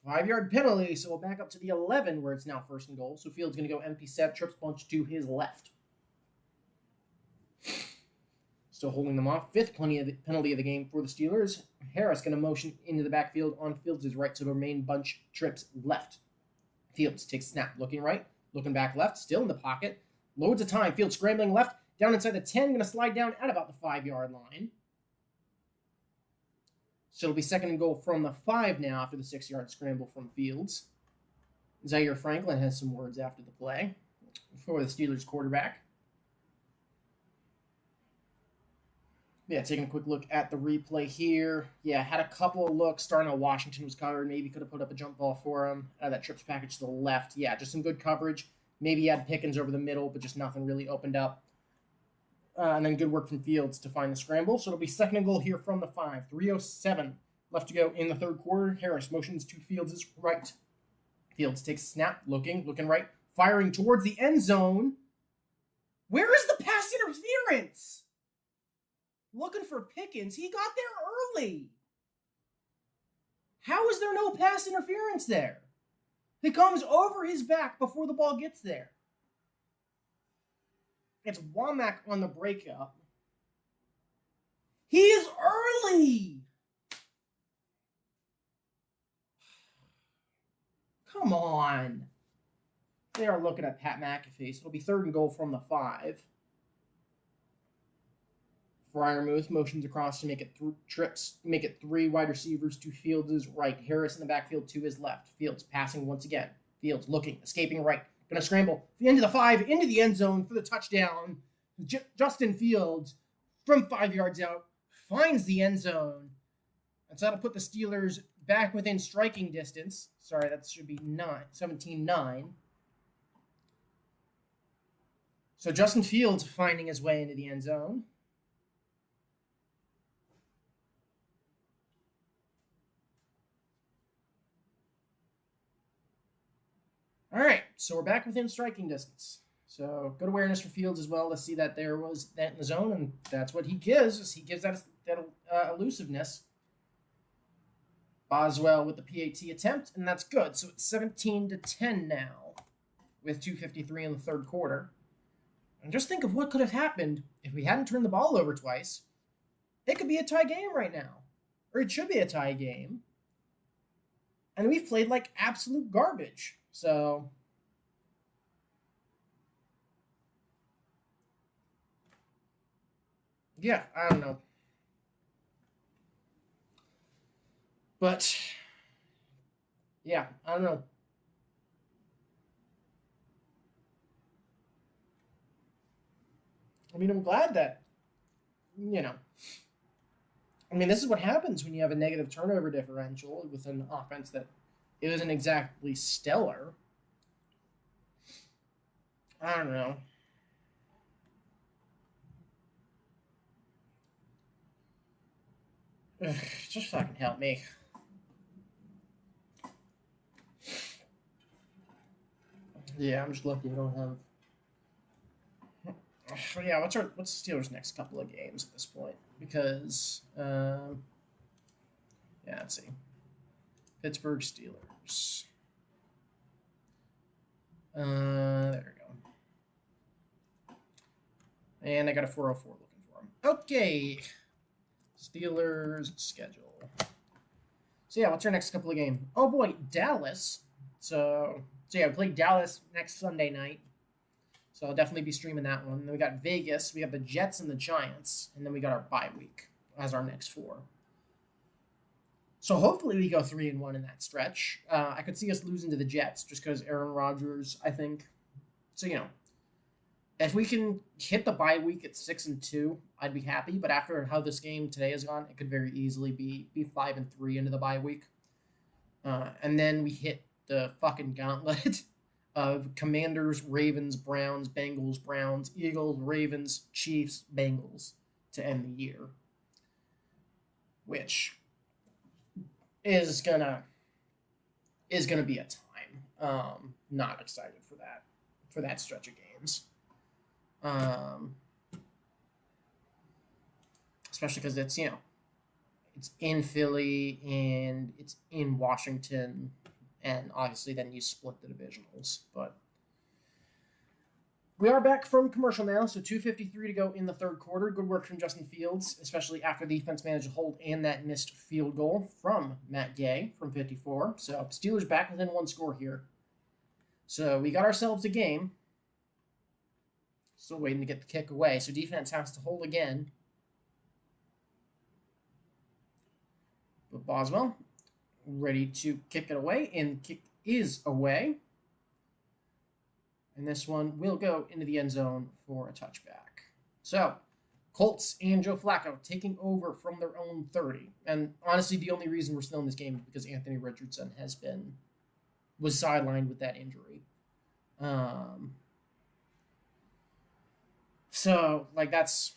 5-yard penalty, so we'll back up to the 11 where it's now first and goal. So Fields going to go empty set, trips bunch to his left. Still holding them off. 5th penalty of the game for the Steelers. Harris going to motion into the backfield on Fields' right, so the main bunch trips left. Fields takes snap, looking right, looking back left, still in the pocket. Loads of time. Fields scrambling left, down inside the 10, going to slide down at about the 5-yard line. So it'll be second and goal from the 5 now after the 6-yard scramble from Fields. Zaire Franklin has some words after the play for the Steelers quarterback. Yeah, taking a quick look at the replay here. Yeah, had a couple of looks. Darnell Washington was covered. Maybe could have put up a jump ball for him. That trips package to the left. Yeah, just some good coverage. Maybe he had Pickens over the middle, but just nothing really opened up. And then good work from Fields to find the scramble. So it'll be second and goal here from the 5. 3:07 left to go in the third quarter. Harris motions to Fields' right. Fields takes a snap, looking right, firing towards the end zone. Where is the pass interference? Looking for Pickens. He got there early. How is there no pass interference there? He comes over his back before the ball gets there. It's Womack on the breakup. He is early. Come on. They are looking at Pat McAfee. So it'll be third and goal from the 5. Freiermuth motions across to make it 3 wide receivers to Fields' right. Harris in the backfield to his left. Fields passing once again. Fields looking, escaping right. Going to scramble into the 5, into the end zone for the touchdown. Justin Fields from 5 yards out finds the end zone. And so that'll put the Steelers back within striking distance. Sorry, that should be 17-9. So Justin Fields finding his way into the end zone. All right, so we're back within striking distance. So good awareness for Fields as well to see that there was that in the zone, and that's what he gives. He gives that elusiveness. Boswell with the PAT attempt, and that's good. So it's 17-10 now with 2:53 in the third quarter. And just think of what could have happened if we hadn't turned the ball over twice. It could be a tie game right now, or it should be a tie game. And we've played like absolute garbage. So, yeah, I don't know. But, yeah, I don't know. I mean, I'm glad that, this is what happens when you have a negative turnover differential with an offense that it isn't exactly stellar. I don't know. Ugh, just fucking help me. Yeah, I'm just lucky I don't have. Yeah, what's the Steelers' next couple of games at this point? Because, let's see. Pittsburgh Steelers. There we go. And I got a 404 looking for him. Okay. Steelers schedule. So yeah, what's our next couple of games? Oh boy, Dallas. So yeah, we play Dallas next Sunday night. So I'll definitely be streaming that one. Then we got Vegas. We have the Jets and the Giants. And then we got our bye week. as our next 4. So hopefully we go 3-1 in that stretch. I could see us losing to the Jets just because Aaron Rodgers, I think. So, if we can hit the bye week at 6-2, I'd be happy. But after how this game today has gone, it could very easily be 5-3 into the bye week. And then we hit the fucking gauntlet of Commanders, Ravens, Browns, Bengals, Browns, Eagles, Ravens, Chiefs, Bengals to end the year. Which is gonna be a time. Not excited for that stretch of games. Especially because it's it's in Philly and it's in Washington, and obviously then you split the divisionals. But we are back from commercial now, so 2:53 to go in the third quarter. Good work from Justin Fields, especially after the defense managed to hold and that missed field goal from Matt Gay from 54. So Steelers back within 1 score here. So we got ourselves a game. Still waiting to get the kick away. So defense has to hold again. But Boswell ready to kick it away, and kick is away. And this one will go into the end zone for a touchback. So, Colts and Joe Flacco taking over from their own 30. And honestly, the only reason we're still in this game is because Anthony Richardson was sidelined with that injury. So, that's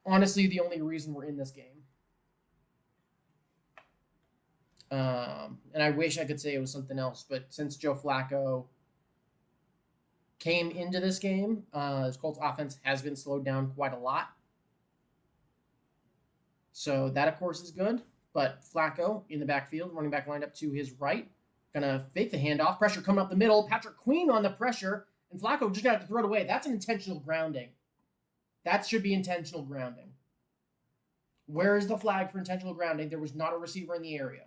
honestly the only reason we're in this game. And I wish I could say it was something else, but since Joe Flacco came into this game, his Colts offense has been slowed down quite a lot. So that, of course, is good. But Flacco in the backfield, running back lined up to his right, gonna fake the handoff. Pressure coming up the middle. Patrick Queen on the pressure, and Flacco just gonna have to throw it away. That's an intentional grounding. That should be intentional grounding. Where is the flag for intentional grounding? There was not a receiver in the area.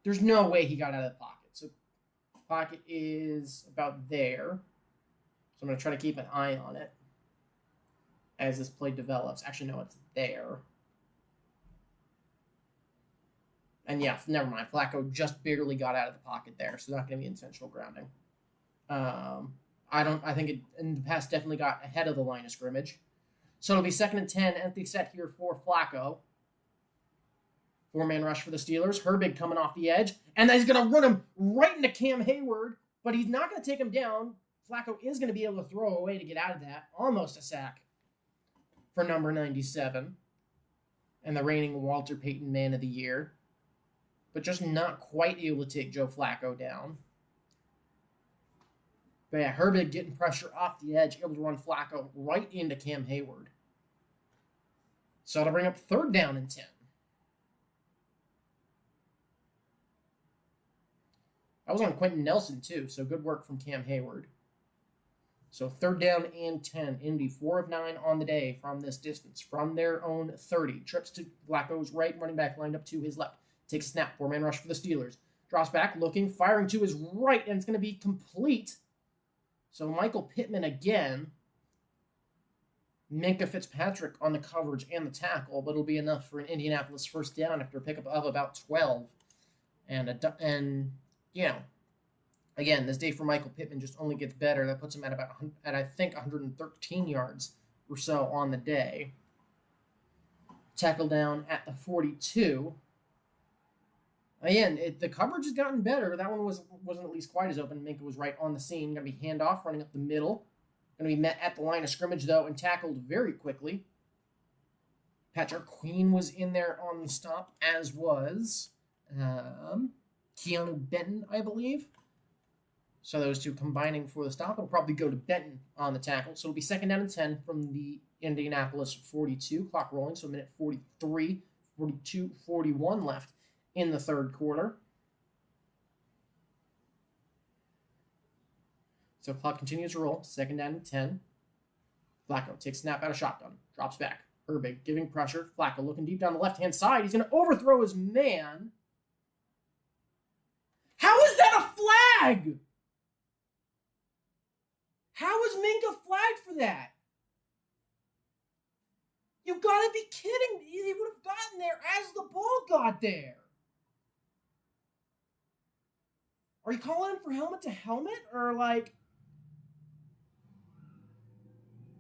There's no way he got out of the pocket. So pocket is about there. So I'm going to try to keep an eye on it as this play develops. Actually, no, it's there. And yeah, never mind. Flacco just barely got out of the pocket there, so not going to be intentional grounding. I think it in the past definitely got ahead of the line of scrimmage. So it'll be 2nd and 10, empty set here for Flacco. 4-man rush for the Steelers. Herbig coming off the edge. And he's going to run him right into Cam Hayward, but he's not going to take him down. Flacco is going to be able to throw away to get out of that. Almost a sack for number 97. And the reigning Walter Payton Man of the Year. But just not quite able to take Joe Flacco down. But yeah, Herbig getting pressure off the edge, able to run Flacco right into Cam Hayward. So to bring up 3rd down and 10. That was on Quentin Nelson, too, so good work from Cam Hayward. So 3rd down and 10. Indy 4 of 9 on the day from this distance, from their own 30. Trips to Flacco's right, running back lined up to his left. Takes a snap, 4-man rush for the Steelers. Drops back, looking, firing to his right, and it's going to be complete. So Michael Pittman again. Minkah Fitzpatrick on the coverage and the tackle, but it'll be enough for an Indianapolis 1st down after a pickup of about 12. And again, this day for Michael Pittman just only gets better. That puts him at I think 113 yards or so on the day. Tackle down at the 42. Again, the coverage has gotten better. That one wasn't at least quite as open. Minkah was right on the scene. Going to be handoff, running up the middle. Going to be met at the line of scrimmage, though, and tackled very quickly. Patrick Queen was in there on the stop, as was Keanu Benton, I believe. So those two combining for the stop. It'll probably go to Benton on the tackle. So it'll be 2nd down and 10 from the Indianapolis 42. Clock rolling, so a minute 43, 42, 41 left in the 3rd quarter. So clock continues to roll. 2nd down and 10. Flacco takes snap out of shotgun. Drops back. Herbig giving pressure. Flacco looking deep down the left-hand side. He's going to overthrow his man. How is that a flag? How is Minkah flagged for that? You gotta be kidding me. He would have gotten there as the ball got there. Are you calling him for helmet to helmet? Or like...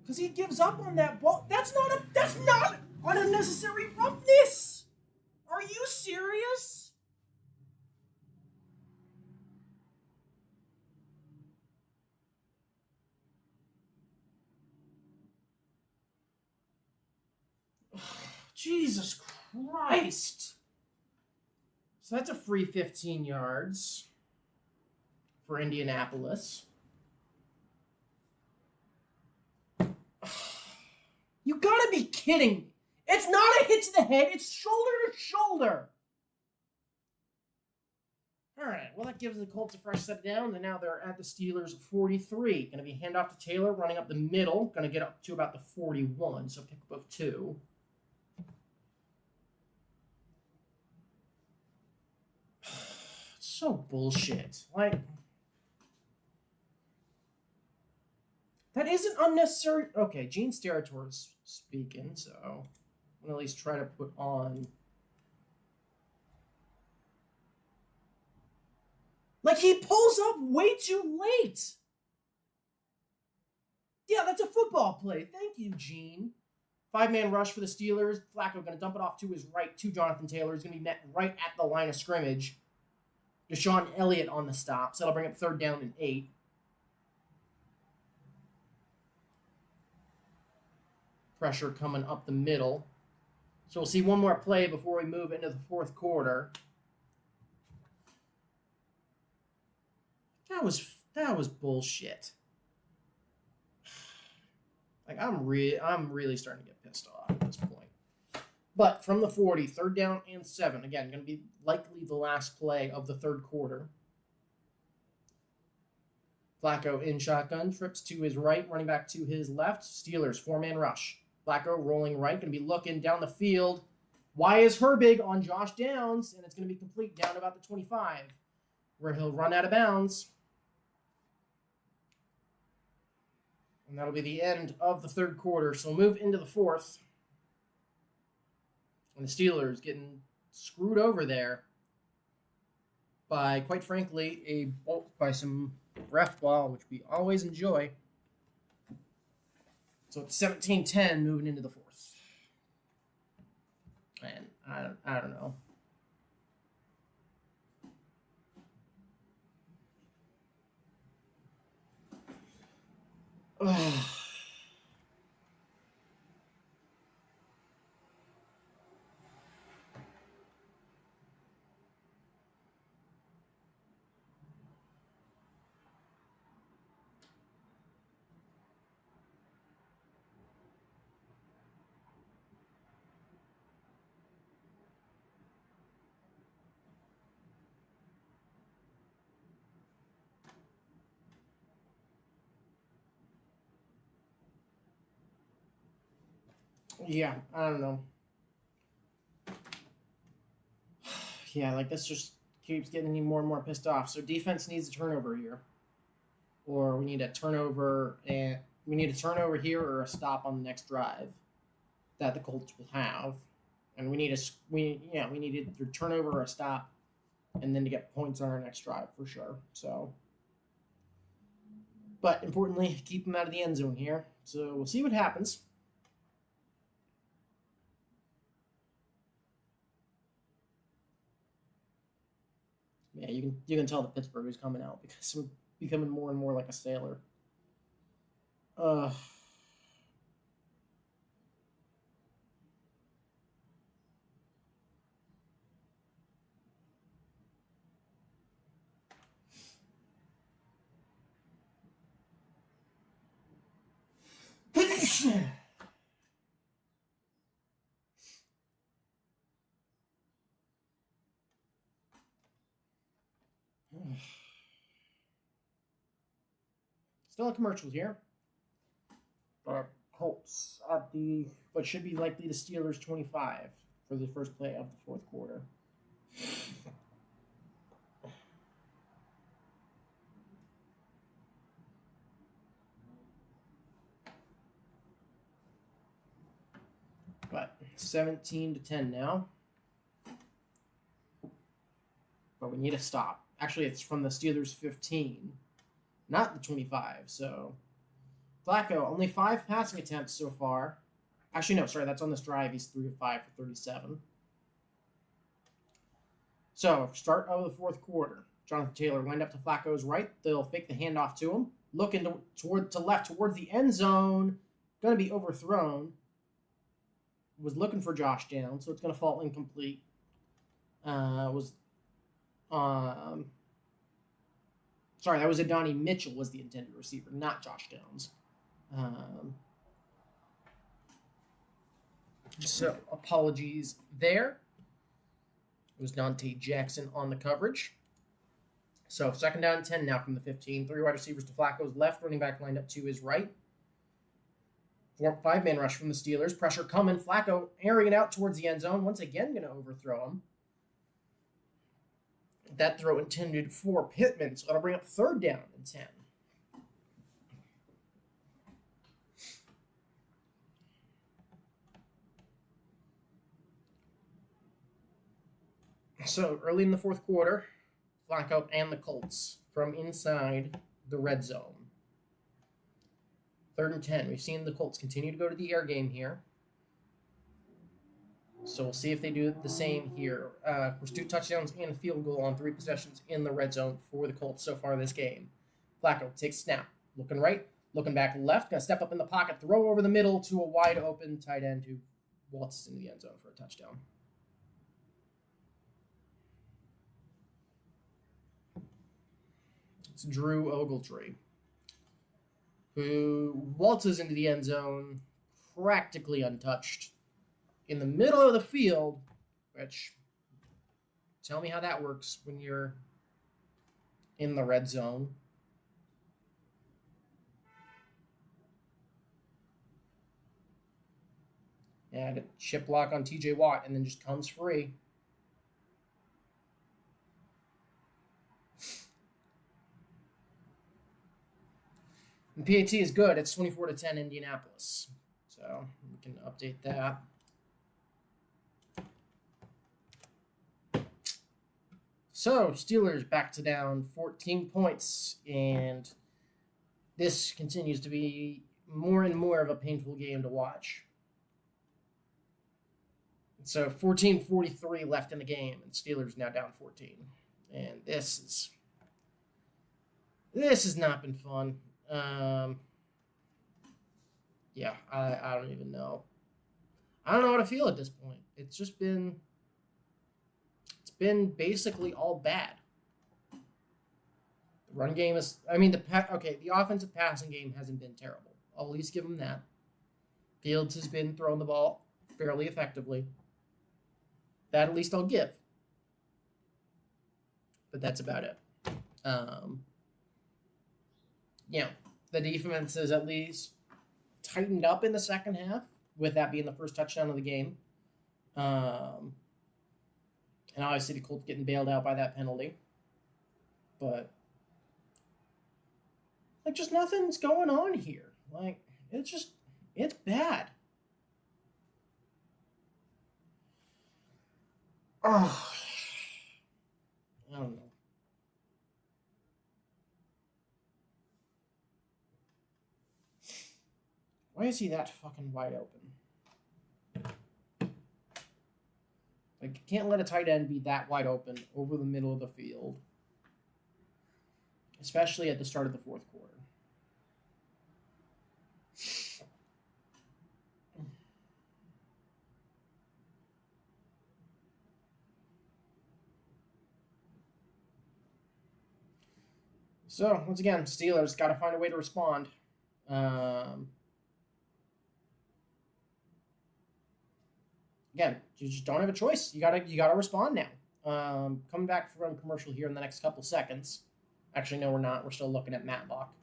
Because he gives up on that ball. That's not unnecessary roughness. Are you serious? Jesus Christ. So that's a free 15 yards for Indianapolis. You gotta be kidding me. It's not a hit to the head. It's shoulder to shoulder. All right. Well, that gives the Colts a fresh set down. And now they're at the Steelers 43. Going to be handoff to Taylor, running up the middle. Going to get up to about the 41. So pick up of 2. It's so bullshit. Like... That isn't unnecessary. Okay, Gene Steratore speaking, so I'm going to at least try to put on... Like, he pulls up way too late. Yeah, that's a football play. Thank you, Gene. 5-man rush for the Steelers. Flacco going to dump it off to his right to Jonathan Taylor. He's going to be met right at the line of scrimmage. Deshaun Elliott on the stop, so that'll bring up 3rd down and 8. Pressure coming up the middle. So we'll see one more play before we move into the 4th quarter. That was bullshit. Like I'm really starting to get pissed off at this point. But from the 40, 3rd down and 7. Again, going to be likely the last play of the 3rd quarter. Flacco in shotgun, trips to his right, running back to his left. Steelers 4-man rush. Flacco rolling right, going to be looking down the field. Why is Herbig on Josh Downs? And it's going to be complete down about the 25, where he'll run out of bounds. And that'll be the end of the 3rd quarter. So we'll move into the 4th. And the Steelers getting screwed over there by, quite frankly, by some ref ball, which we always enjoy. So it's 17-10 moving into the 4th. And I don't know. Yeah, I don't know. Yeah, like this just keeps getting me more and more pissed off. So defense needs a turnover here. Or we need a turnover here or a stop on the next drive that the Colts will have. And we need either turnover or a stop and then to get points on our next drive for sure. So but importantly, keep them out of the end zone here. So we'll see what happens. Yeah, you can tell that Pittsburgh is coming out because we're becoming more and more like a sailor. Still in commercials here. Colts at what should be likely the Steelers 25 for the first play of the 4th quarter. But 17-10 now. But we need a stop. Actually, it's from the Steelers' 15, not the 25. So Flacco, only 5 passing attempts so far. Actually, no, sorry, that's on this drive. He's 3 of 5 for 37. So, start of the fourth quarter. Jonathan Taylor lined up to Flacco's right. They'll fake the handoff to him. Looking to left towards the end zone. Going to be overthrown. Was looking for Josh Downs, so it's going to fall incomplete. Sorry, that was Adonai Mitchell was the intended receiver, not Josh Downs. So apologies there. It was Dante Jackson on the coverage. So 2nd down and 10 now from the 15. 3 wide receivers to Flacco's left. Running back lined up to his right. 5-man rush from the Steelers. Pressure coming. Flacco airing it out towards the end zone. Once again going to overthrow him. That throw intended for Pittman. So that'll bring up 3rd down and 10. So early in the fourth quarter, Flacco and the Colts from inside the red zone. 3rd and 10. We've seen the Colts continue to go to the air game here. So we'll see if they do the same here. Of course, 2 touchdowns and a field goal on 3 possessions in the red zone for the Colts so far this game. Flacco takes snap. Looking right, looking back left. Going to step up in the pocket, throw over the middle to a wide open tight end who waltzes into the end zone for a touchdown. It's Drew Ogletree, who waltzes into the end zone practically untouched in the middle of the field, which, tell me how that works when you're in the red zone. And a chip block on TJ Watt and then just comes free. And PAT is good. It's 24-10 Indianapolis. So we can update that. So Steelers back to down 14 points. And this continues to be more and more of a painful game to watch. So 14:43 left in the game. And Steelers now down 14. And this has not been fun. Yeah, I don't even know. I don't know how to feel at this point. It's been basically all bad. The run game is, the offensive passing game hasn't been terrible. I'll at least give them that. Fields has been throwing the ball fairly effectively. That at least I'll give. But that's about it. The defense is at least tightened up in the second half, with that being the first touchdown of the game. And obviously the Colts getting bailed out by that penalty. But, just nothing's going on here. It's bad. Oh, I don't know. Why is he that fucking wide open? You can't let a tight end be that wide open over the middle of the field. Especially at the start of the fourth quarter. So, once again, Steelers got to find a way to respond. Again, you just don't have a choice. You gotta respond now. Coming back from commercial here in the next couple seconds. Actually, no, we're not. We're still looking at Matlock.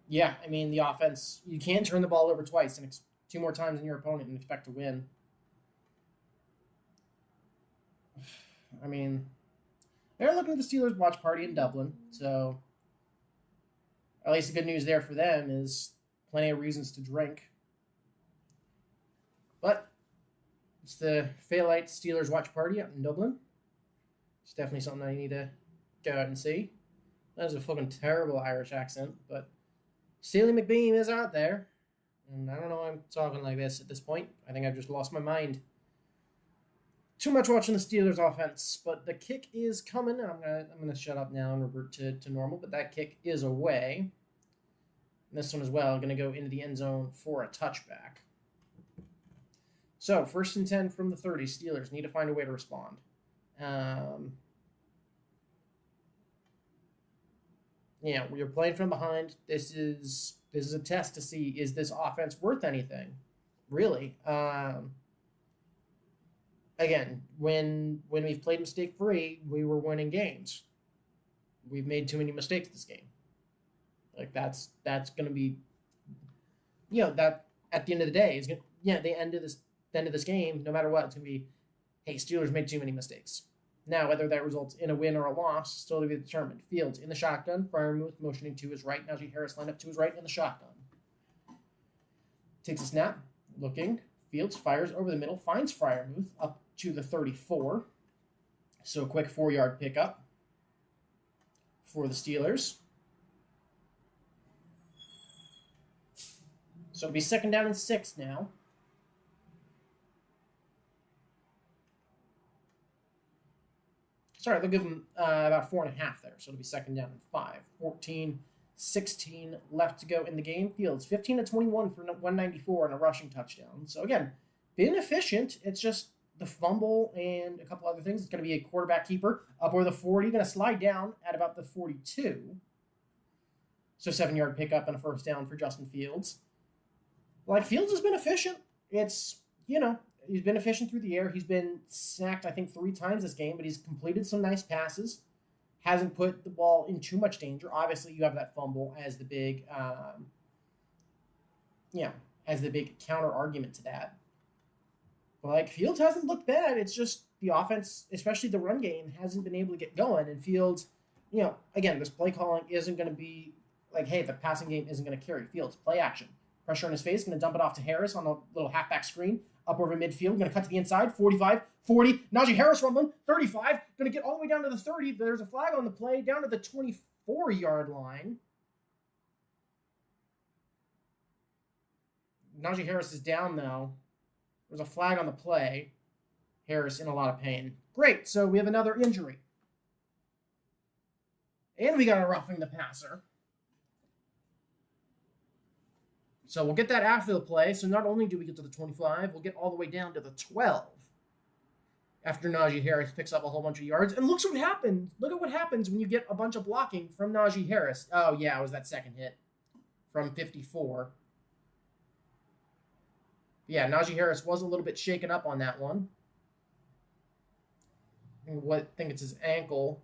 Yeah, the offense, you can't turn the ball over twice and 2 more times than your opponent and expect to win. They're looking at the Steelers watch party in Dublin, so at least the good news there for them is plenty of reasons to drink. But it's the Failite Steelers watch party out in Dublin. It's definitely something I need to go out and see. That is a fucking terrible Irish accent, but Steely McBeam is out there. And I don't know why I'm talking like this at this point. I think I've just lost my mind. Too much watching the Steelers offense, but the kick is coming. And I'm gonna shut up now and revert to normal, but that kick is away. And this one as well, gonna go into the end zone for a touchback. So 1st and 10 from the 30. Steelers need to find a way to respond. We're playing from behind. This is a test to see, is this offense worth anything, really? Again, when we've played mistake free, we were winning games. We've made too many mistakes this game. Like that's going to be, that at the end of the day is going. The end of this game, no matter what, it's going to be, hey, Steelers made too many mistakes. Now, whether that results in a win or a loss, still to be determined. Fields in the shotgun. Freiermuth motioning to his right. Najee Harris lined up to his right in the shotgun. Takes a snap. Looking. Fields fires over the middle. Finds Freiermuth up to the 34. So a quick 4-yard pickup for the Steelers. So it'll be 2nd down and 6 now. Sorry, they'll give them about 4.5 there, so it'll be 2nd down and 5. 14-16 left to go in the game. Fields 15-21 for 194 and a rushing touchdown. So again, been efficient. It's just the fumble and a couple other things. It's going to be a quarterback keeper up over the 40, going to slide down at about the 42. So 7-yard pickup and a 1st down for Justin Fields. Like, Fields has been efficient. It's, he's been efficient through the air. He's been sacked, I think, 3 times this game, but he's completed some nice passes. Hasn't put the ball in too much danger. Obviously, you have that fumble as the big, counter argument to that. But, like, Fields hasn't looked bad. It's just the offense, especially the run game, hasn't been able to get going. And Fields, again, this play calling isn't going to be like, hey, the passing game isn't going to carry. Fields, play action. Pressure on his face, going to dump it off to Harris on a little halfback screen. Up over midfield, going to cut to the inside, 45, 40. Najee Harris rumbling, 35. Going to get all the way down to the 30. There's a flag on the play, down to the 24-yard line. Najee Harris is down, though. There's a flag on the play. Harris in a lot of pain. Great, so we have another injury. And we got a roughing the passer. So we'll get that after the play. So not only do we get to the 25, we'll get all the way down to the 12 after Najee Harris picks up a whole bunch of yards. And look what happens. Look at what happens when you get a bunch of blocking from Najee Harris. Oh, yeah, it was that second hit from 54. Yeah, Najee Harris was a little bit shaken up on that one. I think it's his ankle.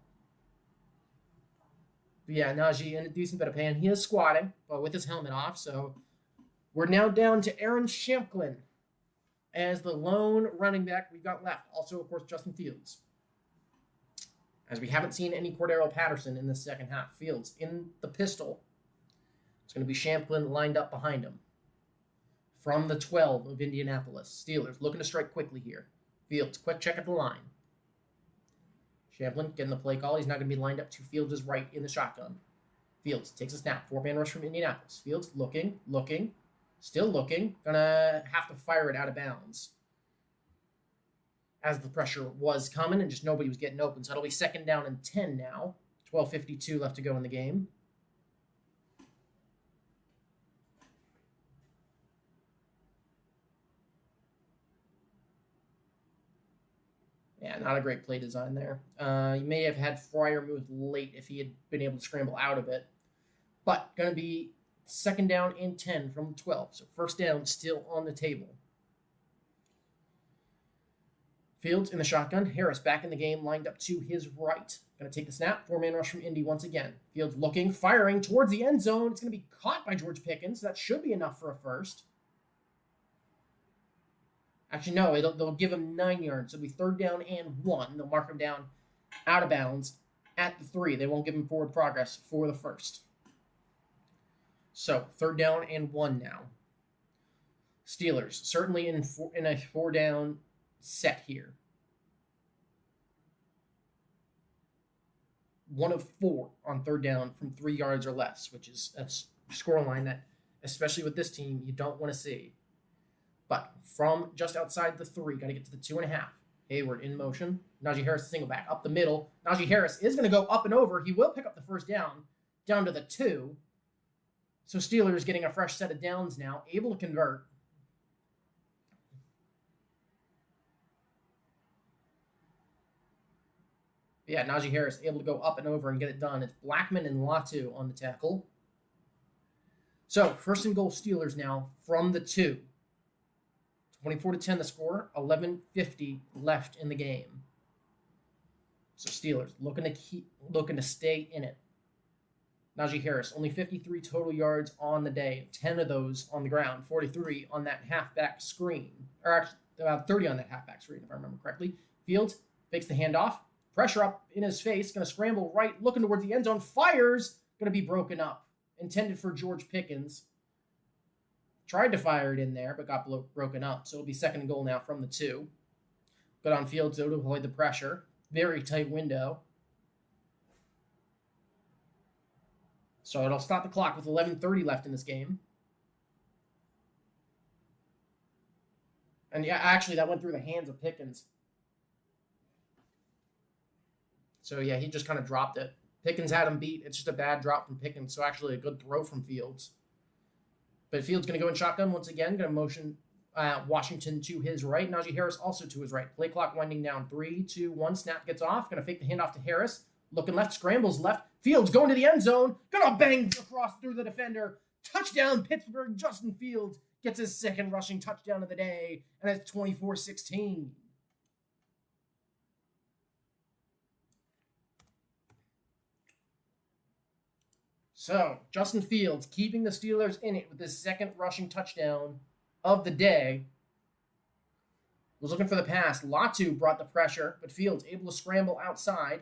But yeah, Najee in a decent bit of pain. He is squatting, but with his helmet off, so we're now down to Aaron Shamplin as the lone running back we've got left. Also, of course, Justin Fields. As we haven't seen any Cordero Patterson in the second half. Fields in the pistol. It's going to be Shamplin lined up behind him. From the 12 of Indianapolis. Steelers looking to strike quickly here. Fields, quick check at the line. Shamplin getting the play call. He's not going to be lined up to Fields' right in the shotgun. Fields takes a snap. 4-man rush from Indianapolis. Fields looking. Still looking. Gonna have to fire it out of bounds. As the pressure was coming and just nobody was getting open. So it'll be 2nd down and 10 now. 12:52 left to go in the game. Yeah, not a great play design there. You may have had Freiermuth late if he had been able to scramble out of it. But going to be 2nd down and 10 from 12. So 1st down still on the table. Fields in the shotgun. Harris back in the game, lined up to his right. Going to take the snap. 4-man rush from Indy once again. Fields looking, firing towards the end zone. It's going to be caught by George Pickens. So that should be enough for a first. Actually, no, they'll give him 9 yards. So it'll be 3rd down and 1. They'll mark him down out of bounds at the 3. They won't give him forward progress for the first. So 3rd down and 1 now. Steelers certainly in a 4-down set here. 1 of 4 on 3rd down from 3 yards or less, which is a scoreline that, especially with this team, you don't want to see. But from just outside the 3, got to get to the 2.5. Hayward in motion. Najee Harris single back up the middle. Najee Harris is going to go up and over. He will pick up the first down to the 2. So Steelers getting a fresh set of downs now, able to convert. Yeah, Najee Harris able to go up and over and get it done. It's Blackman and Latu on the tackle. So 1st and goal Steelers now from the 2. 24-10 the score, 11:50 left in the game. So Steelers looking to stay in it. Najee Harris, only 53 total yards on the day, 10 of those on the ground, 43 on that halfback screen, or actually about 30 on that halfback screen, if I remember correctly. Fields fakes the handoff, pressure up in his face, going to scramble right, looking towards the end zone, fires, going to be broken up. Intended for George Pickens. Tried to fire it in there, but got broken up. So it'll be 2nd and goal now from the 2. Good on Fields, though, to avoid the pressure. Very tight window. So it'll stop the clock with 11:30 left in this game. And yeah, actually, that went through the hands of Pickens. So yeah, he just kind of dropped it. Pickens had him beat. It's just a bad drop from Pickens. So actually a good throw from Fields. But Fields going to go in shotgun once again. Going to motion Washington to his right. Najee Harris also to his right. Play clock winding down. 3, 2, 1. Snap gets off. Going to fake the handoff to Harris. Looking left. Scrambles left. Fields going to the end zone. Going to bang across through the defender. Touchdown Pittsburgh. Justin Fields gets his 2nd rushing touchdown of the day. And it's 24-16. So, Justin Fields keeping the Steelers in it with his 2nd rushing touchdown of the day. Was looking for the pass. Latu brought the pressure, but Fields able to scramble outside.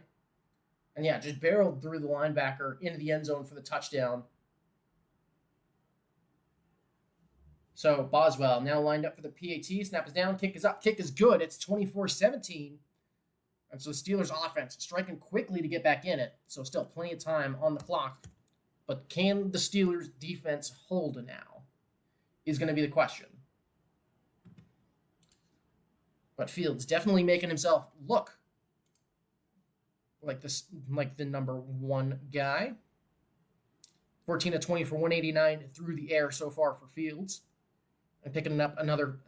And yeah, just barreled through the linebacker into the end zone for the touchdown. So, Boswell now lined up for the PAT. Snap is down, kick is up, kick is good. It's 24-17. And so the Steelers offense striking quickly to get back in it. So still plenty of time on the clock. But can the Steelers' defense hold now is going to be the question. But Fields definitely making himself look like the number 1 guy. 14 of 20 for 189 through the air so far for Fields. And picking up another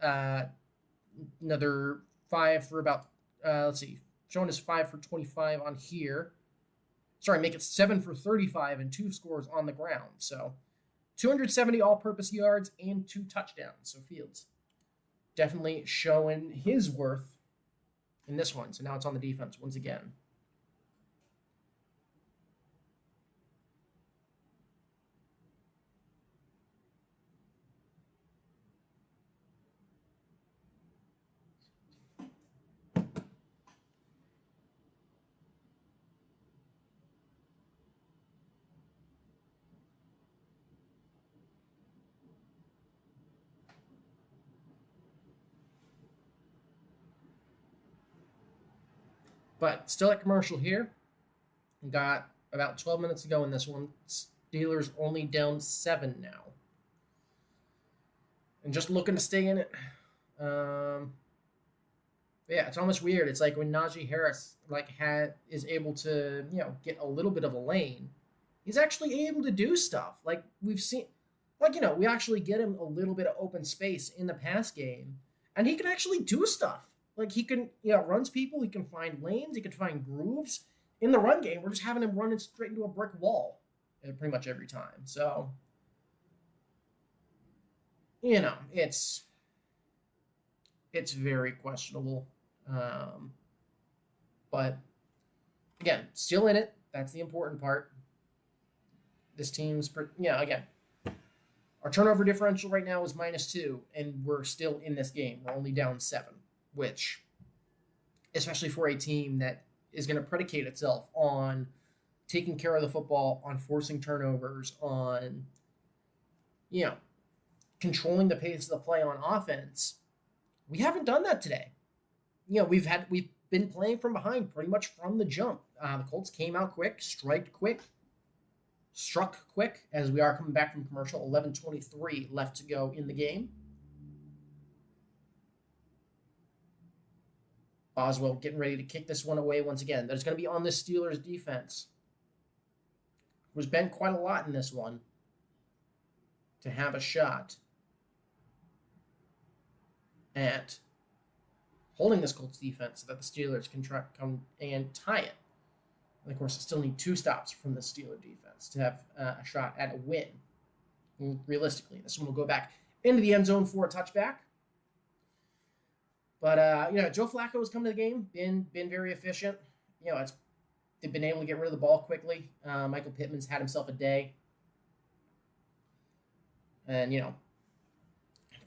5 for about, showing us 5 for 25 on here. Sorry, make it 7 for 35 and 2 scores on the ground. So 270 all-purpose yards and 2 touchdowns. So Fields definitely showing his worth in this one. So now it's on the defense once again. But still at commercial here. We got about 12 minutes to go in this one. Steelers only down 7 now. And just looking to stay in it. Yeah, it's almost weird. It's like when Najee Harris is able to, get a little bit of a lane, he's actually able to do stuff. Like we've seen, we actually get him a little bit of open space in the pass game, and he can actually do stuff. Like he can, runs people, he can find lanes, he can find grooves. In the run game, we're just having him running straight into a brick wall pretty much every time. So, it's very questionable. But again, still in it. That's the important part. This team's, again, our turnover differential right now is -2, and we're still in this game. We're only down 7. Which, especially for a team that is going to predicate itself on taking care of the football, on forcing turnovers, on, controlling the pace of the play on offense. We haven't done that today. We've been playing from behind pretty much from the jump. The Colts came out quick, struck quick, as we are coming back from commercial. 11:23 left to go in the game. Boswell getting ready to kick this one away once again. That's going to be on the Steelers defense. Was bent quite a lot in this one to have a shot at holding this Colts defense so that the Steelers can come and tie it. And of course, I still need 2 stops from the Steeler defense to have a shot at a win. And realistically, this one will go back into the end zone for a touchback. But Joe Flacco has come to the game, been very efficient. They've been able to get rid of the ball quickly. Michael Pittman's had himself a day. And,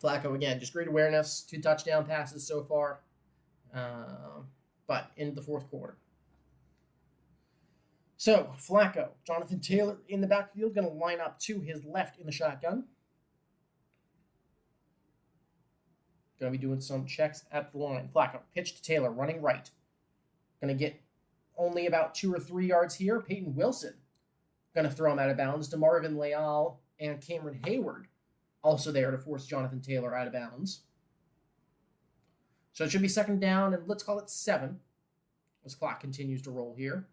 Flacco, again, just great awareness. 2 touchdown passes so far. But into the fourth quarter. So, Flacco, Jonathan Taylor in the backfield, going to line up to his left in the shotgun. Going to be doing some checks at the line. Flacco, pitch to Taylor, running right. Going to get only about 2 or 3 yards here. Peyton Wilson going to throw him out of bounds. DeMarvin Leal and Cameron Hayward also there to force Jonathan Taylor out of bounds. So it should be second down, and let's call it 7 as clock continues to roll here.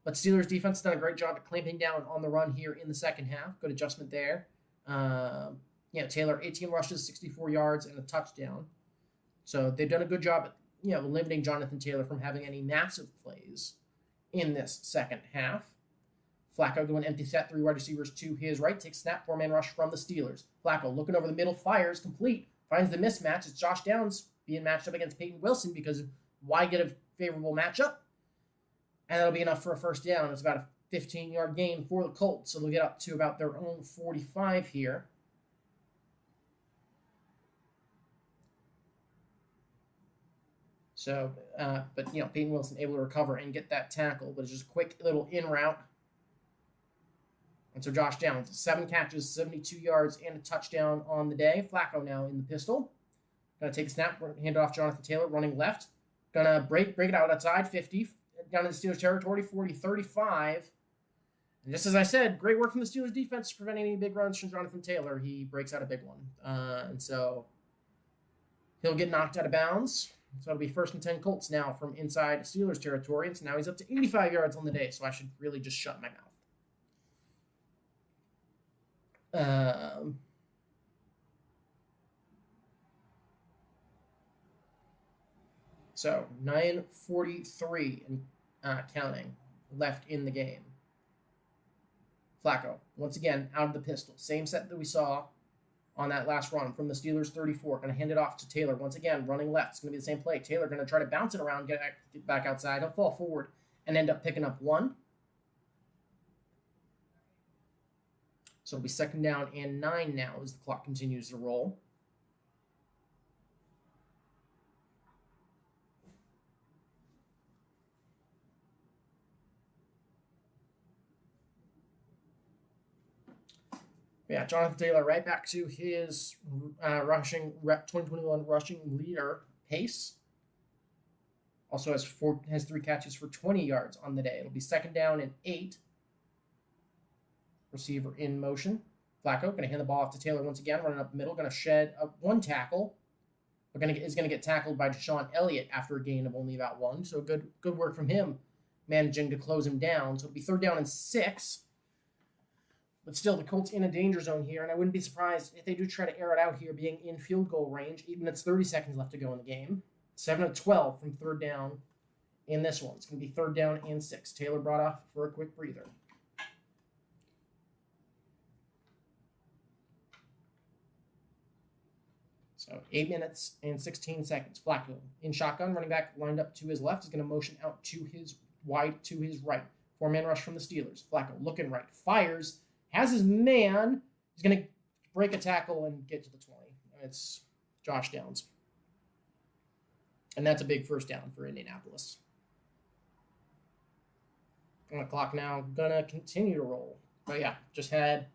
But Steelers defense has done a great job at clamping down on the run here in the second half. Good adjustment there. Taylor, 18 rushes, 64 yards, and a touchdown. So they've done a good job at limiting Jonathan Taylor from having any massive plays in this second half. Flacco going empty set, 3 wide receivers to his right. Takes snap, 4-man rush from the Steelers. Flacco looking over the middle, fires, complete. Finds the mismatch. It's Josh Downs being matched up against Peyton Wilson because why get a favorable matchup? And that'll be enough for a first down. It's about a 15-yard gain for the Colts, so they'll get up to about their own 45 here. So, Peyton Wilson able to recover and get that tackle, but it's just a quick little in route. And so Josh Downs, 7 catches, 72 yards, and a touchdown on the day. Flacco now in the pistol. Going to take a snap, hand it off Jonathan Taylor, running left. Going to break it out outside, 50, down in the Steelers territory, 40, 35. And just as I said, great work from the Steelers defense preventing any big runs from Jonathan Taylor. He breaks out a big one. And so he'll get knocked out of bounds. So it'll be 1st and 10 Colts now from inside Steelers territory. And so now he's up to 85 yards on the day. So I should really just shut my mouth. So 9:43 and counting left in the game. Flacco, once again, out of the pistol. Same set that we saw on that last run from the Steelers 34. Going to hand it off to Taylor. Once again, running left. It's going to be the same play. Taylor going to try to bounce it around, get back outside. He'll fall forward and end up picking up 1. So it'll be second down and 9 now as the clock continues to roll. Yeah, Jonathan Taylor right back to his 2021 rushing leader pace. Also has 3 catches for 20 yards on the day. It'll be second down and 8. Receiver in motion. Flacco going to hand the ball off to Taylor once again, running up the middle, going to shed 1 tackle, but is going to get tackled by Deshaun Elliott after a gain of only about 1. So good work from him, managing to close him down. So it'll be third down and 6. But still, the Colts in a danger zone here, and I wouldn't be surprised if they do try to air it out here, being in field goal range, even it's 30 seconds left to go in the game. 7 of 12 from third down in this one. It's going to be third down and 6. Taylor brought off for a quick breather. So 8 minutes and 16 seconds. Flacco in shotgun, running back lined up to his left, is going to motion out to his wide to his right. 4-man rush from the Steelers. Flacco looking right, fires, has his man. He's going to break a tackle and get to the 20. And it's Josh Downs. And that's a big first down for Indianapolis. And the clock now gonna continue to roll. But yeah, just had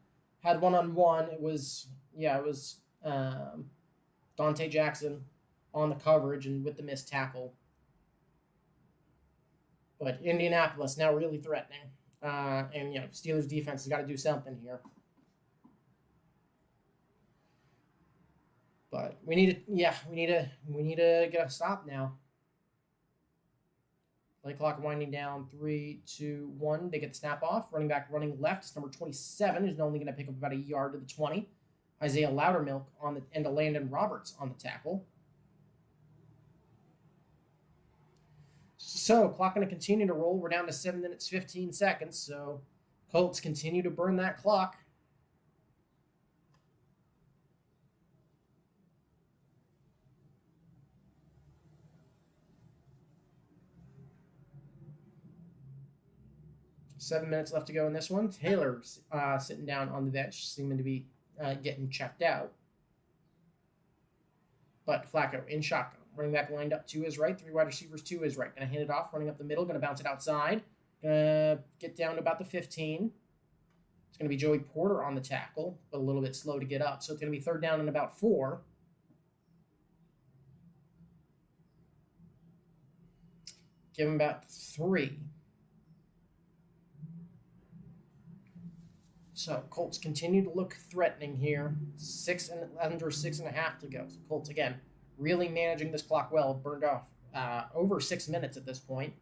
one-on-one. It was Dante Jackson on the coverage and with the missed tackle. But Indianapolis now really threatening. And Steelers defense has got to do something here. But we need to get a stop now. Play clock winding down. 3, 2, 1. They get the snap off. Running back running left. It's number 27. Is only going to pick up about a yard to the 20. Isaiah Loudermilk on the end of Landon Roberts on the tackle. So clock going to continue to roll. We're down to 7 minutes 15 seconds. So Colts continue to burn that clock. Seven minutes left to go in this one. Taylor's sitting down on the bench, seeming to be getting checked out. But Flacco in shotgun. Running back lined up to his right. 3 wide receivers to his right. Going to hand it off. Running up the middle. Going to bounce it outside. Going to get down to about the 15. It's going to be Joey Porter on the tackle, but a little bit slow to get up. So it's going to be 3rd down and about 4. Give him about 3. So Colts continue to look threatening here. 6.5 to go. So Colts again really managing this clock well. Burned off over 6 minutes at this point.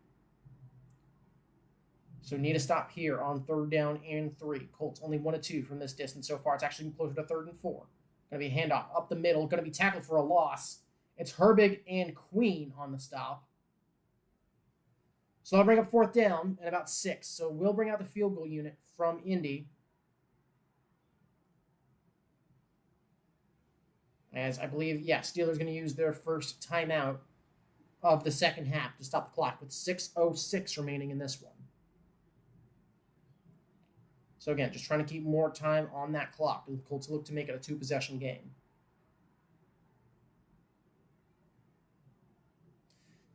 So need a stop here on 3rd down and 3. Colts only 1 of 2 from this distance so far. It's actually closer to 3rd and 4. Going to be a handoff up the middle. Going to be tackled for a loss. It's Herbig and Queen on the stop. So I'll bring up 4th down and about 6. So we'll bring out the field goal unit from Indy. As I believe, Steelers going to use their first timeout of the second half to stop the clock with 6:06 remaining in this one. So again, just trying to keep more time on that clock. The Colts look to make it a 2-possession game.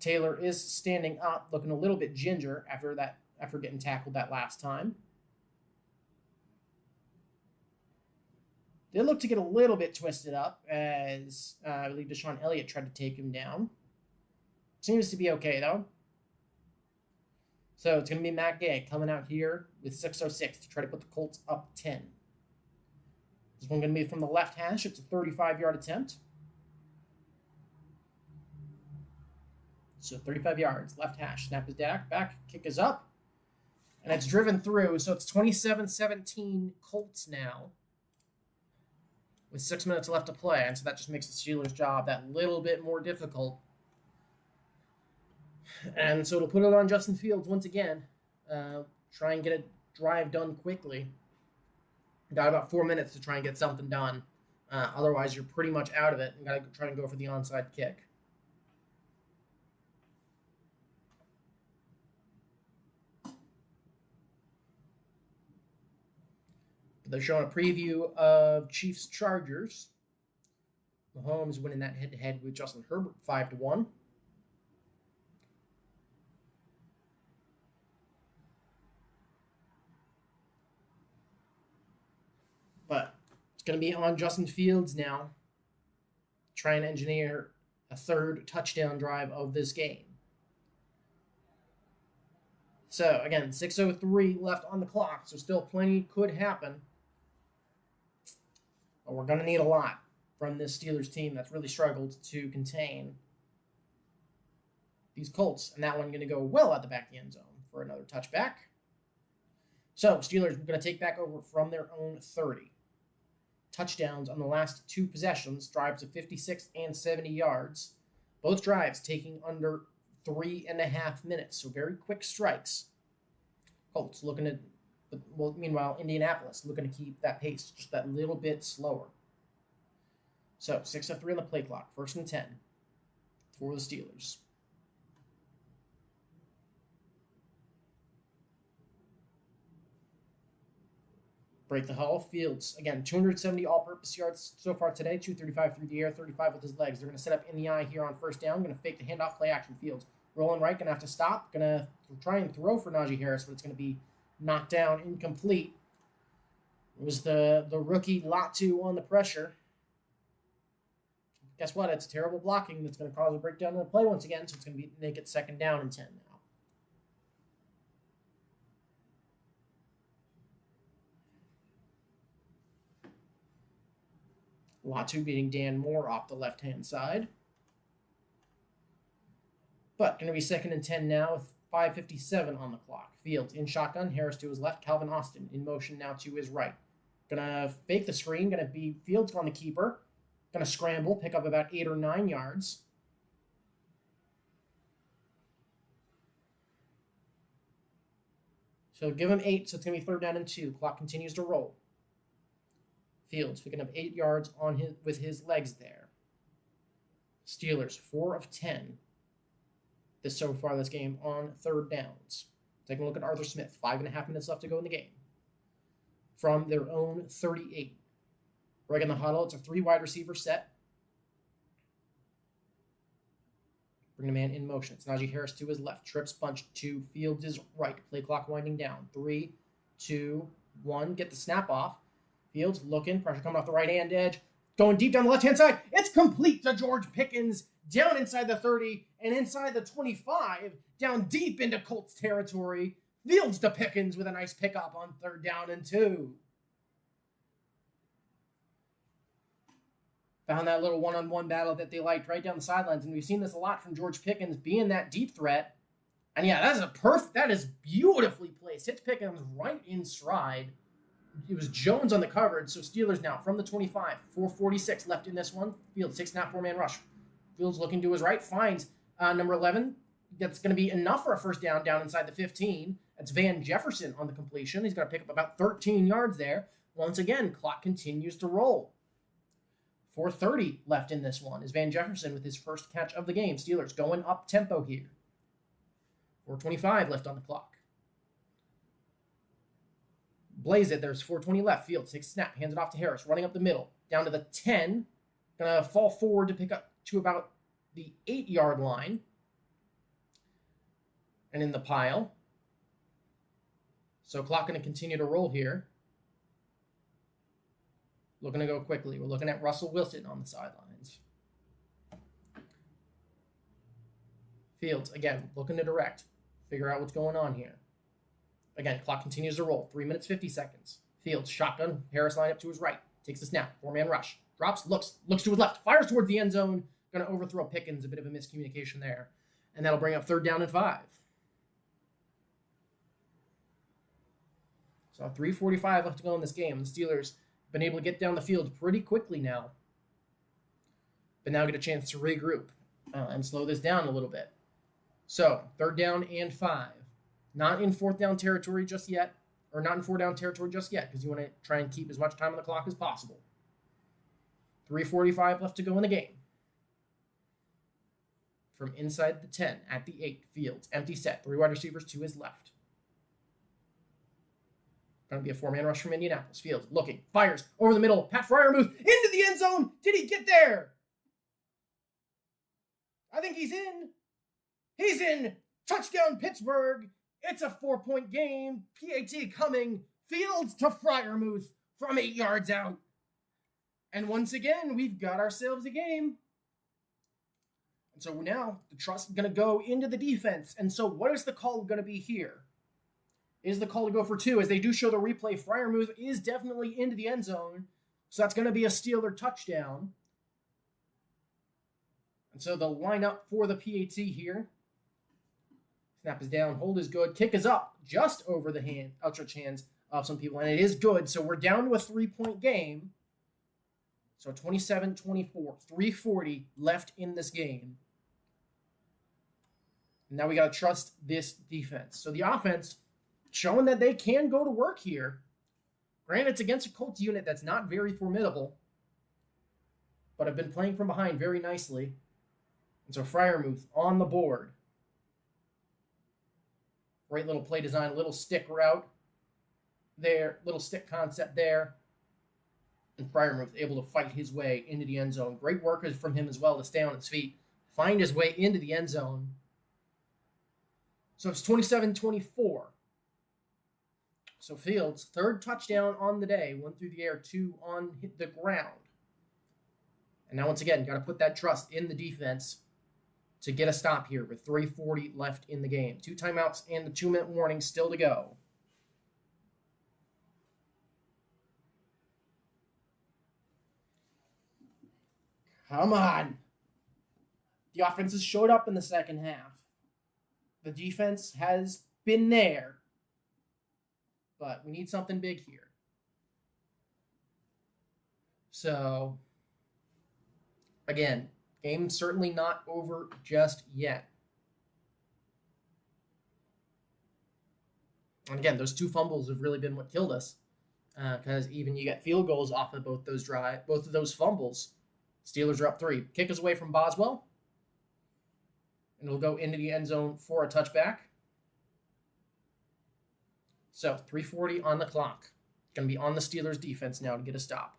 Taylor is standing up, looking a little bit ginger after getting tackled that last time. They look to get a little bit twisted up as I believe Deshaun Elliott tried to take him down. Seems to be okay, though. So it's going to be Matt Gay coming out here with 6:06 to try to put the Colts up 10. This one going to be from the left hash. It's a 35-yard attempt. So 35 yards, left hash. Snap is back, kick is up. And it's driven through. So it's 27-17 Colts now, with 6 minutes left to play, and so that just makes the Steelers' job that little bit more difficult. And so it'll put it on Justin Fields once again. Try and get a drive done quickly. Got about 4 minutes to try and get something done. Otherwise, you're pretty much out of it and got to try and go for the onside kick. They're showing a preview of Chiefs-Chargers. Mahomes winning that head-to-head with Justin Herbert 5-1. But it's going to be on Justin Fields now. Try and engineer a 3rd touchdown drive of this game. So, again, 6:03 left on the clock, so still plenty could happen. But we're going to need a lot from this Steelers team that's really struggled to contain these Colts. And that one going to go well at the back of the end zone for another touchback. So Steelers are going to take back over from their own 30. Touchdowns on the last 2 possessions, drives of 56 and 70 yards. Both drives taking under 3.5 minutes, so very quick strikes. Colts looking at meanwhile, Indianapolis looking to keep that pace just that little bit slower. So, 6:03 on the play clock. 1st and 10 for the Steelers. Break the huddle. Fields, again, 270 all-purpose yards so far today, 235 through the air, 35 with his legs. They're going to set up in the eye here on first down. Going to fake the handoff, play action. Fields rolling right, going to have to stop. Going to try and throw for Najee Harris, but it's going to be knocked down, incomplete. It was the rookie Latu on the pressure. Guess what? It's terrible blocking that's going to cause a breakdown in the play once again, so it's going to make it 2nd down and 10 now. Latu beating Dan Moore off the left-hand side. But going to be 2nd and 10 now with 5:57 on the clock. Fields in shotgun, Harris to his left, Calvin Austin in motion now to his right. Going to fake the screen, going to be Fields on the keeper. Going to scramble, pick up about 8 or 9 yards. So give him 8, so it's going to be 3rd down and 2. Clock continues to roll. Fields picking up 8 yards with his legs there. Steelers 4 of 10 so far this game on 3rd downs. Taking a look at Arthur Smith. 5.5 minutes left to go in the game. From their own 38. Breaking the huddle. It's a 3 wide receiver set. Bring the man in motion. It's Najee Harris to his left. Trips bunch to Fields' right. Play clock winding down. 3, 2, 1. Get the snap off. Fields looking. Pressure coming off the right-hand edge. Going deep down the left-hand side. It's complete to George Pickens. Down inside the 30 and inside the 25. Down deep into Colts territory. Fields to Pickens with a nice pickup on 3rd down and 2. Found that little one-on-one battle that they liked right down the sidelines, and we've seen this a lot from George Pickens being that deep threat. And yeah, that is beautifully placed. Hits Pickens right in stride. It was Jones on the coverage, so Steelers now from the 25, 4:46 left in this one. Fields 6-snap 4-man rush. Fields looking to his right, finds number 11. That's going to be enough for a 1st down inside the 15. That's Van Jefferson on the completion. He's going to pick up about 13 yards there. Once again, clock continues to roll. 4:30 left in this one is Van Jefferson with his first catch of the game. Steelers going up tempo here. 4:25 left on the clock. Blaze it. There's 4:20 left. Fields takes a snap, hands it off to Harris, running up the middle, down to the 10. Gonna fall forward to pick up to about the 8-yard line. And in the pile. So clock going to continue to roll here. Looking to go quickly. We're looking at Russell Wilson on the sidelines. Fields, again, looking to direct. Figure out what's going on here. Again, clock continues to roll. 3 minutes, 50 seconds. Fields, shotgun. Harris line up to his right. Takes the snap. 4-man rush. Drops, looks to his left. Fires towards the end zone. Going to overthrow Pickens. A bit of a miscommunication there. And that'll bring up 3rd down and 5. So 3:45 left to go in this game. The Steelers have been able to get down the field pretty quickly now. But now get a chance to regroup and slow this down a little bit. So 3rd down and 5. Not in 4th down territory just yet. Or not in 4th down territory just yet, because you want to try and keep as much time on the clock as possible. 3:45 left to go in the game. From inside the 10 at the 8, Fields. Empty set. 3 wide receivers to his left. Going to be a 4-man rush from Indianapolis. Fields looking. Fires over the middle. Pat Freiermuth into the end zone. Did he get there? I think he's in. He's in. Touchdown, Pittsburgh. It's a 4-point game. PAT coming. Fields to Freiermuth from 8 yards out. And once again, we've got ourselves a game. And so now the trust is going to go into the defense. And so what is the call going to be here? Is the call to go for 2? As they do show the replay, Freiermuth is definitely into the end zone. So that's going to be a Steeler touchdown. And so the lineup for the PAT here. Snap is down, hold is good, kick is up, just over the outstretched hands of some people, and it is good. So we're down to a 3-point game. So 27-24, 3:40 left in this game. Now we got to trust this defense. So the offense showing that they can go to work here. Granted, it's against a Colts unit that's not very formidable, but have been playing from behind very nicely. And so Freiermuth on the board. Great little play design, little stick route. there, little stick concept there. And Freiermuth able to fight his way into the end zone. Great work from him as well to stay on his feet, find his way into the end zone. So it's 27-24. So Fields, third touchdown on the day, one through the air, two on the ground. And now once again, got to put that trust in the defense to get a stop here with 3:40 left in the game. 2 timeouts and the 2-minute warning still to go. Come on. The offense has showed up in the second half. The defense has been there. But we need something big here. So, again, game certainly not over just yet. And again, those 2 fumbles have really been what killed us. Because even you get field goals off of both of those fumbles. Steelers are up 3. Kick is away from Boswell. And it'll go into the end zone for a touchback. So 3:40 on the clock. Going to be on the Steelers defense now to get a stop.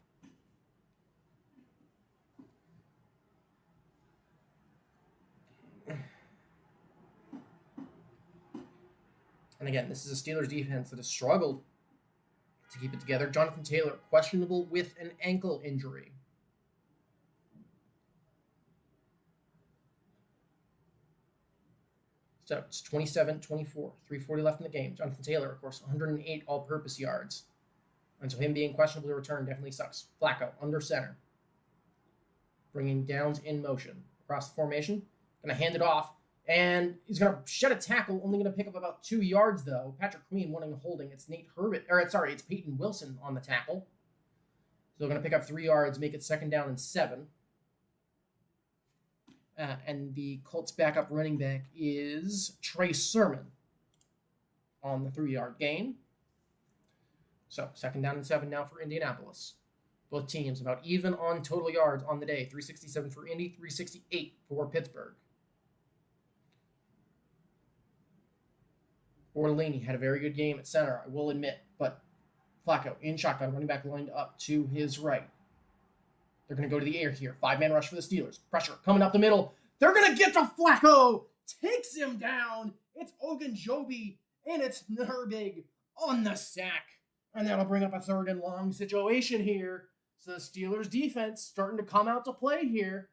And again, this is a Steelers defense that has struggled to keep it together. Jonathan Taylor, questionable with an ankle injury. So it's 27-24, 3:40 left in the game. Jonathan Taylor, of course, 108 all-purpose yards. And so him being questionable to return definitely sucks. Flacco, under center. Bringing downs in motion. Across the formation. Going to hand it off. And he's going to shed a tackle. Only going to pick up about 2 yards, though. Patrick Queen wanting a holding. It's it's Peyton Wilson on the tackle. So they're going to pick up 3 yards, make it 2nd down and 7. And the Colts backup running back is Trey Sermon on the 3-yard gain. So 2nd down and 7 now for Indianapolis. Both teams about even on total yards on the day. 367 for Indy, 368 for Pittsburgh. Bortolini had a very good game at center, I will admit, but Flacco in shotgun, running back lined up to his right. They're going to go to the air here. 5-man rush for the Steelers. Pressure coming up the middle. They're going to get to Flacco. Takes him down. It's Ogunjobi, and it's Herbig on the sack. And that'll bring up a 3rd and long situation here. So the Steelers defense starting to come out to play here.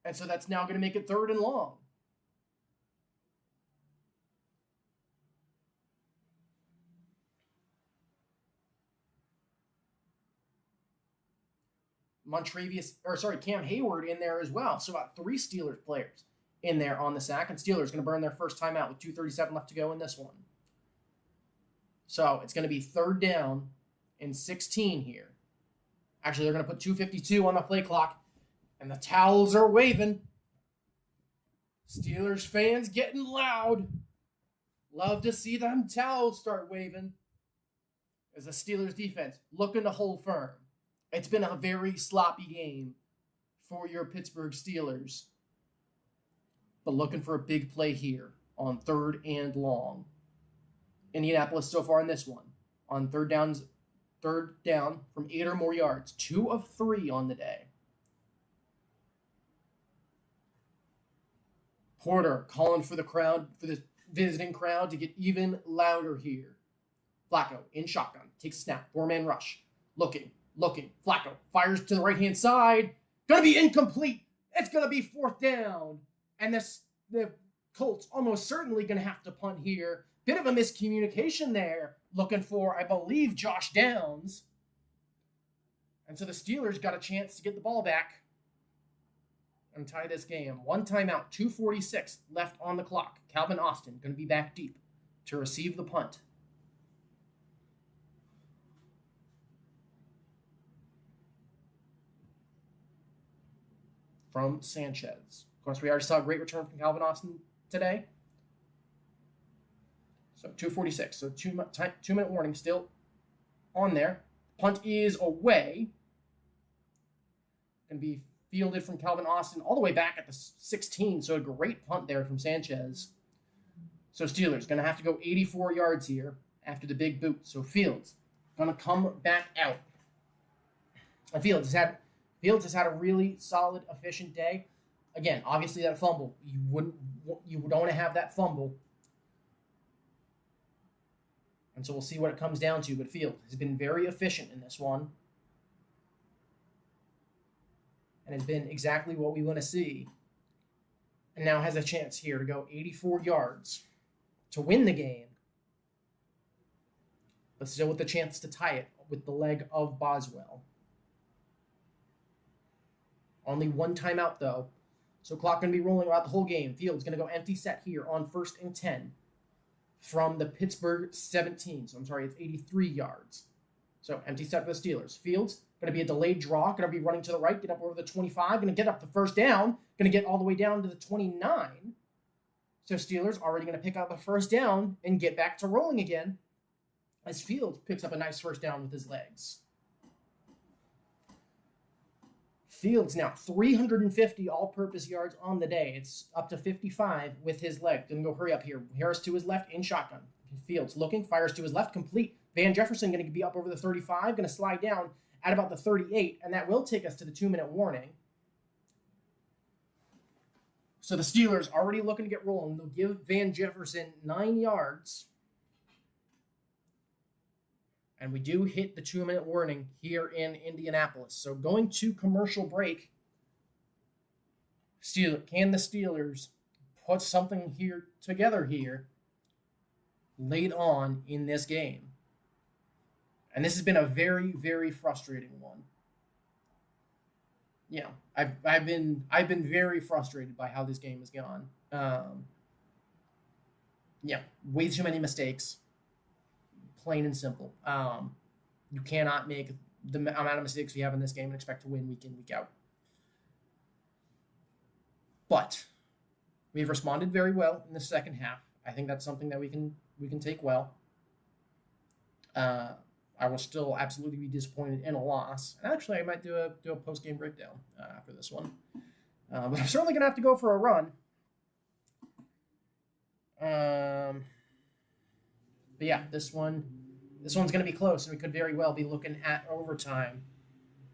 And so that's now going to make it 3rd and long. Cam Hayward in there as well. So about 3 Steelers players in there on the sack. And Steelers going to burn their first timeout with 2:37 left to go in this one. So it's going to be 3rd down and 16 here. Actually, they're going to put 2:52 on the play clock. And the towels are waving. Steelers fans getting loud. Love to see them towels start waving. As the Steelers defense looking to hold firm. It's been a very sloppy game for your Pittsburgh Steelers. But looking for a big play here on 3rd and long. Indianapolis so far in this one. On 3rd down from 8 or more yards. 2 of 3 on the day. Porter calling for the crowd, for the visiting crowd to get even louder here. Flacco in shotgun. Takes a snap. 4-man rush. Looking. Flacco fires to the right-hand side. Gonna be incomplete. It's gonna be 4th down. And the Colts almost certainly gonna have to punt here. Bit of a miscommunication there. Looking for, I believe, Josh Downs. And so the Steelers got a chance to get the ball back and tie this game. 1 timeout, 2:46 left on the clock. Calvin Austin gonna be back deep to receive the punt. From Sanchez. Of course, we already saw a great return from Calvin Austin today. So 2:46. So 2-minute warning still on there. Punt is away. Going to be fielded from Calvin Austin all the way back at the 16. So a great punt there from Sanchez. So Steelers going to have to go 84 yards here after the big boot. So Fields going to come back out. And Fields has had a really solid, efficient day. Again, obviously that fumble, you would want to have that fumble. And so we'll see what it comes down to. But Fields has been very efficient in this one. And has been exactly what we want to see. And now has a chance here to go 84 yards to win the game. But still with the chance to tie it with the leg of Boswell. Only one timeout, though. So clock going to be rolling throughout the whole game. Fields going to go empty set here on 1st and 10 from the Pittsburgh 17. So I'm sorry, it's 83 yards. So empty set for the Steelers. Fields going to be a delayed draw. Going to be running to the right, get up over the 25. Going to get up the first down. Going to get all the way down to the 29. So Steelers already going to pick up a first down and get back to rolling again as Fields picks up a nice first down with his legs. Fields now 350 all-purpose yards on the day. It's up to 55 with his leg. Going to go hurry up here. Harris to his left in shotgun. Fields looking, fires to his left, complete. Van Jefferson going to be up over the 35, going to slide down at about the 38, and that will take us to the 2-minute warning. So the Steelers already looking to get rolling. They'll give Van Jefferson 9 yards. And we do hit the 2-minute warning here in Indianapolis. So going to commercial break, can the Steelers put something here together here late on in this game? And this has been a very, very frustrating one. Yeah, I've been very frustrated by how this game has gone. Yeah, way too many mistakes. Plain and simple. You cannot make the amount of mistakes we have in this game and expect to win week in, week out. But we've responded very well in the second half. I think that's something that we can take well. I will still absolutely be disappointed in a loss. And actually, I might do a post-game breakdown after this one. But I'm certainly going to have to go for a run. But yeah, this one's going to be close, and we could very well be looking at overtime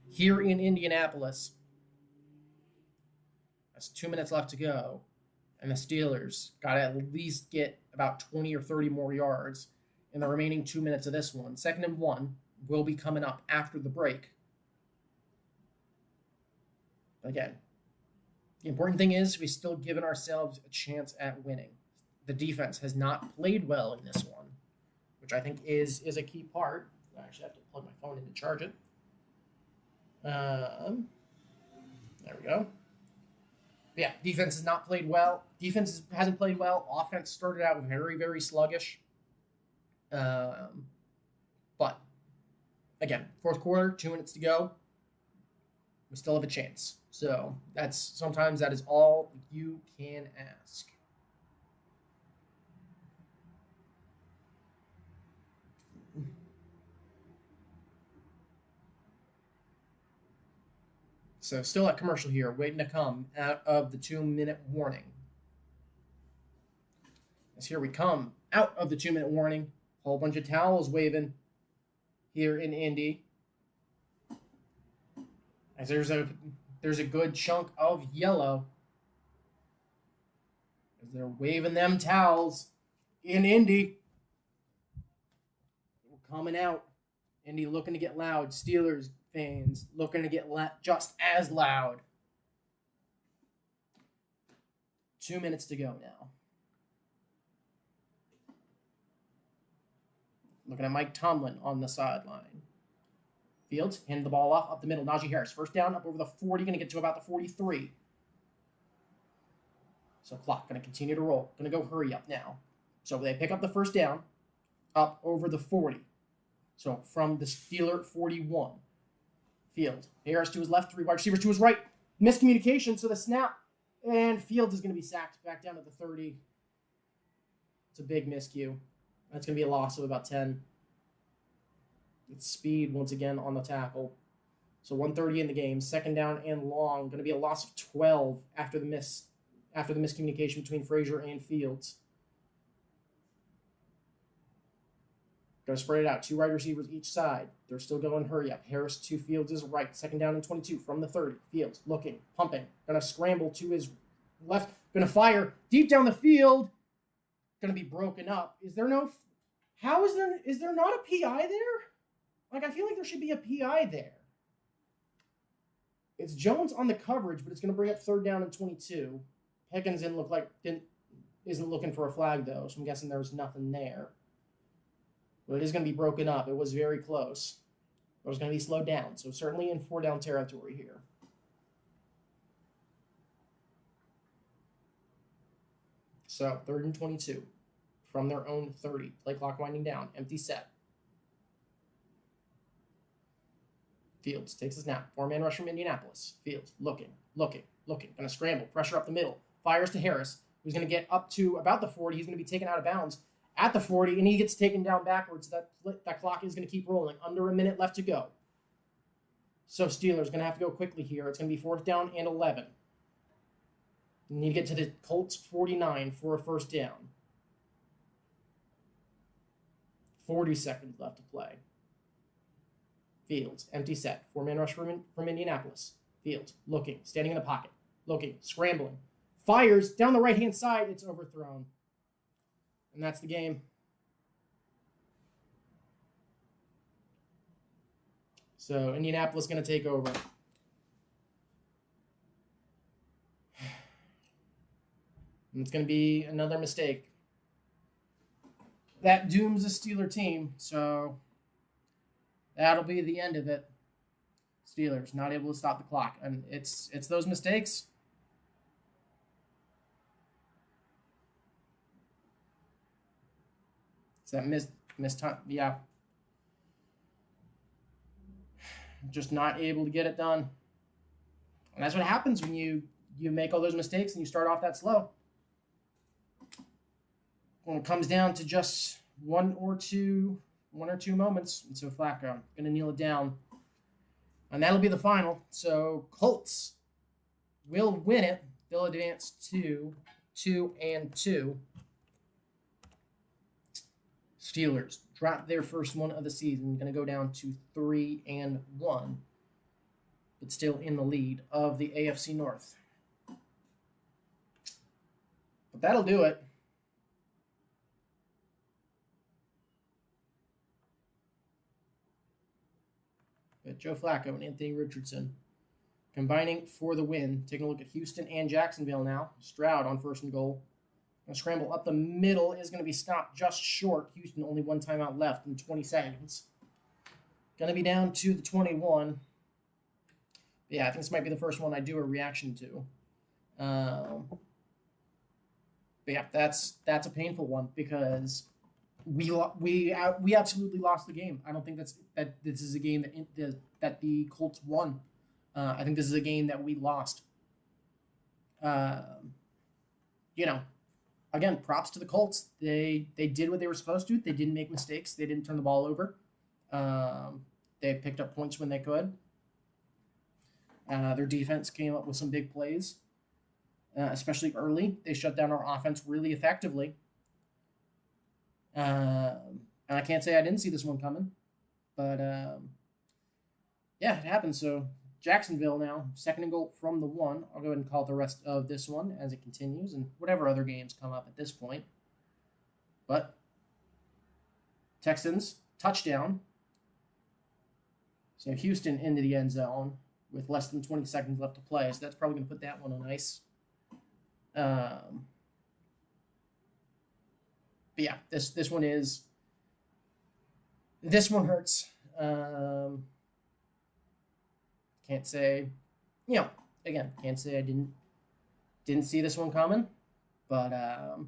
here in Indianapolis. That's 2 minutes left to go, and the Steelers got to at least get about 20 or 30 more yards in the remaining 2 minutes of this one. 2nd and 1 will be coming up after the break. Again, the important thing is we've still given ourselves a chance at winning. The defense has not played well in this one, which I think is a key part. I actually have to plug my phone in to charge it. There we go. Yeah, defense has not played well. Defense hasn't played well. Offense started out very, very sluggish. But, again, 4th quarter, 2 minutes to go. We still have a chance. So sometimes that is all you can ask. So still at commercial here, waiting to come out of the 2-minute warning. As here we come out of the 2-minute warning. Whole bunch of towels waving here in Indy. As there's a good chunk of yellow. As they're waving them towels in Indy. We're coming out. Indy looking to get loud. Steelers fans looking to get just as loud. 2 minutes to go now. Looking at Mike Tomlin on the sideline. Fields handed the ball off up the middle. Najee Harris, first down, up over the 40, going to get to about the 43. So clock going to continue to roll. Going to go hurry up now. So they pick up the first down, up over the 40. So from the Steeler 41. Field. Harris to his left, 3 wide receivers to his right. Miscommunication, so the snap. And Fields is going to be sacked back down to the 30. It's a big miscue. That's going to be a loss of about 10. It's speed once again on the tackle. So 1:30 in the game. 2nd down and long. Going to be a loss of 12 after the miscommunication between Frazier and Fields. Going to spread it out. 2 wide receivers each side. They're still going hurry up. Harris to Fields' is right. 2nd down and 22 from the 30. Fields looking, pumping. Going to scramble to his left. Going to fire deep down the field. Going to be broken up. Is there not a PI there? Like, I feel like there should be a PI there. It's Jones on the coverage, but it's going to bring up 3rd down and 22. Pickens isn't looking for a flag, though, so I'm guessing there's nothing there. But it is going to be broken up. It was very close. It was going to be slowed down, so certainly in 4-down territory here. So 3rd and 22 from their own 30. Play clock winding down. Empty set. Fields takes a snap. 4-man rush from Indianapolis. Fields looking. Going to scramble. Pressure up the middle. Fires to Harris, who's going to get up to about the 40. He's going to be taken out of bounds at the 40, and he gets taken down backwards. That clock is going to keep rolling. Under a minute left to go. So Steelers going to have to go quickly here. It's going to be 4th down and 11. You need to get to the Colts 49 for a 1st down. 40 seconds left to play. Fields, empty set. 4-man rush from Indianapolis. Fields, looking, standing in the pocket. Looking, scrambling. Fires down the right-hand side. It's overthrown. And that's the game. So Indianapolis going to take over. And it's going to be another mistake. That dooms the Steeler team, so that'll be the end of it. Steelers not able to stop the clock. And it's those mistakes. It's that missed time. Yeah. Just not able to get it done. And that's what happens when you make all those mistakes and you start off that slow. When it comes down to just one or two moments, and so Flacco going to kneel it down. And that'll be the final. So Colts will win it. They'll advance to 2-2. Steelers drop their first one of the season. Going to go down to 3-1. But still in the lead of the AFC North. But that'll do it. But Joe Flacco and Anthony Richardson combining for the win. Taking a look at Houston and Jacksonville now. Stroud on 1st and goal. Going to scramble up the middle. Is going to be stopped just short. Houston only 1 timeout left in 20 seconds. Going to be down to the 21. Yeah, I think this might be the first one I do a reaction to. But yeah, that's a painful one because we absolutely lost the game. I don't think that this is a game that the Colts won. I think this is a game that we lost. Again, props to the Colts. They did what they were supposed to. They didn't make mistakes. They didn't turn the ball over. They picked up points when they could. Their defense came up with some big plays, especially early. They shut down our offense really effectively. And I can't say I didn't see this one coming. But, yeah, it happened. So Jacksonville now, 2nd and goal from the 1. I'll go ahead and call the rest of this one as it continues and whatever other games come up at this point. But Texans, touchdown. So Houston into the end zone with less than 20 seconds left to play. So that's probably going to put that one on ice. But yeah, this one hurts. Can't say, can't say I didn't see this one coming, but I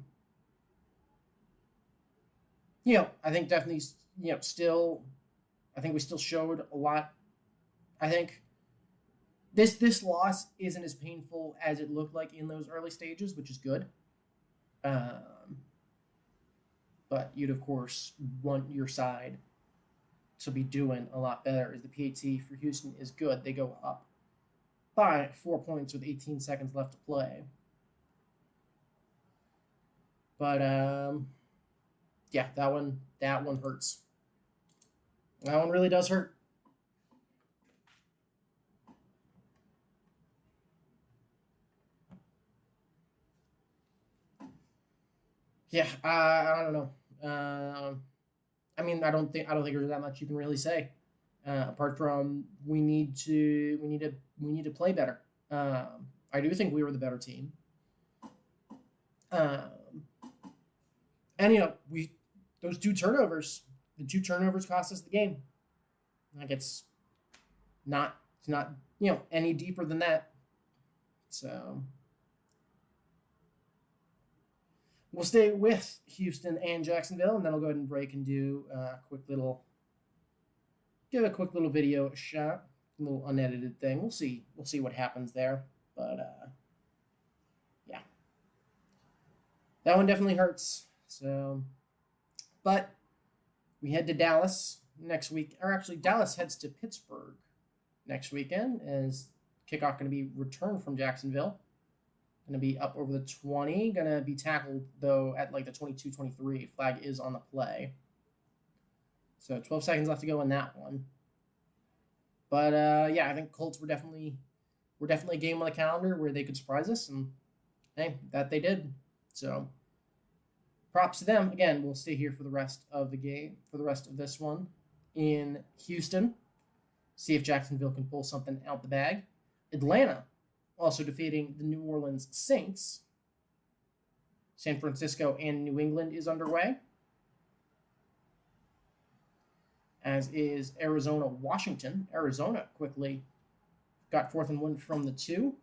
think definitely, still, I think we still showed a lot. I think this loss isn't as painful as it looked like in those early stages, which is good. But you'd of course want your side to be doing a lot better, as the PAT for Houston is good. They go up by 4 points with 18 seconds left to play. But yeah, that one hurts. That one really does hurt. Yeah, I don't know. I mean, I don't think there's that much you can really say, apart from we need to play better. I do think we were the better team, um, and we those the two turnovers cost us the game. Like it's not any deeper than that. So we'll stay with Houston and Jacksonville, and then I'll go ahead and break and do give a quick little video shot, a little unedited thing. We'll see what happens there, but yeah, that one definitely hurts. So, but we head to Dallas next week, or actually Dallas heads to Pittsburgh next weekend as kickoff going to be returned from Jacksonville. Going to be up over the 20. Going to be tackled, though, at like the 22-23. Flag is on the play. So 12 seconds left to go in that one. But, yeah, I think Colts were definitely a game on the calendar where they could surprise us. And, hey, that they did. So props to them. Again, we'll stay here for the rest of the game, for the rest of this one in Houston. See if Jacksonville can pull something out the bag. Atlanta also defeating the New Orleans Saints. San Francisco and New England is underway, as is Arizona, Washington. Arizona quickly got 4th and 1 from the 2.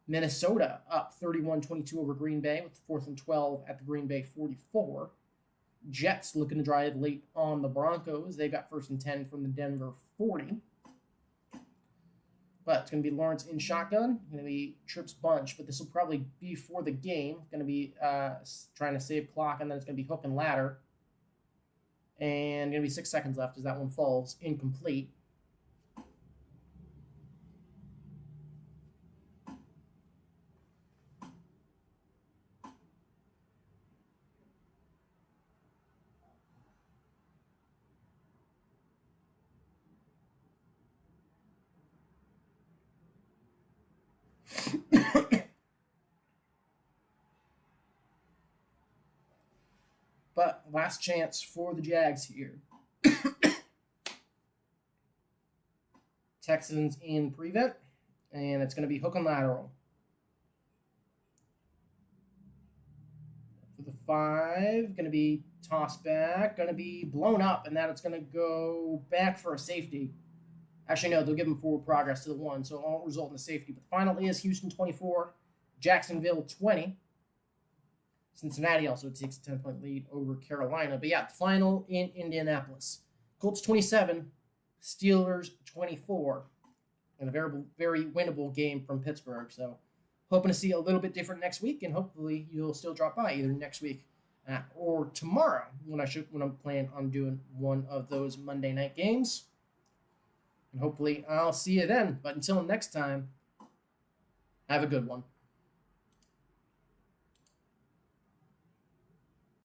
Minnesota up 31-22 over Green Bay with 4th and 12 at the Green Bay 44. Jets looking to drive late on the Broncos. They got 1st and 10 from the Denver 40. But it's going to be Lawrence in shotgun. Going to be Trips bunch, but this will probably be for the game. Going to be trying to save clock, and then it's going to be hook and ladder. And going to be 6 seconds left as that one falls incomplete. But last chance for the Jags here. Texans in prevent, and it's going to be hook and lateral. For the 5, going to be tossed back, going to be blown up, and that it's going to go back for a safety. Actually, no, they'll give them forward progress to the 1, so it won't result in a safety. But the final is Houston 24, Jacksonville 20. Cincinnati also takes a 10-point lead over Carolina. But yeah, the final in Indianapolis. Colts 27, Steelers 24. And a very winnable game from Pittsburgh. So hoping to see a little bit different next week, and hopefully you'll still drop by either next week or tomorrow when I'm planning on doing one of those Monday night games. And hopefully I'll see you then. But until next time, have a good one.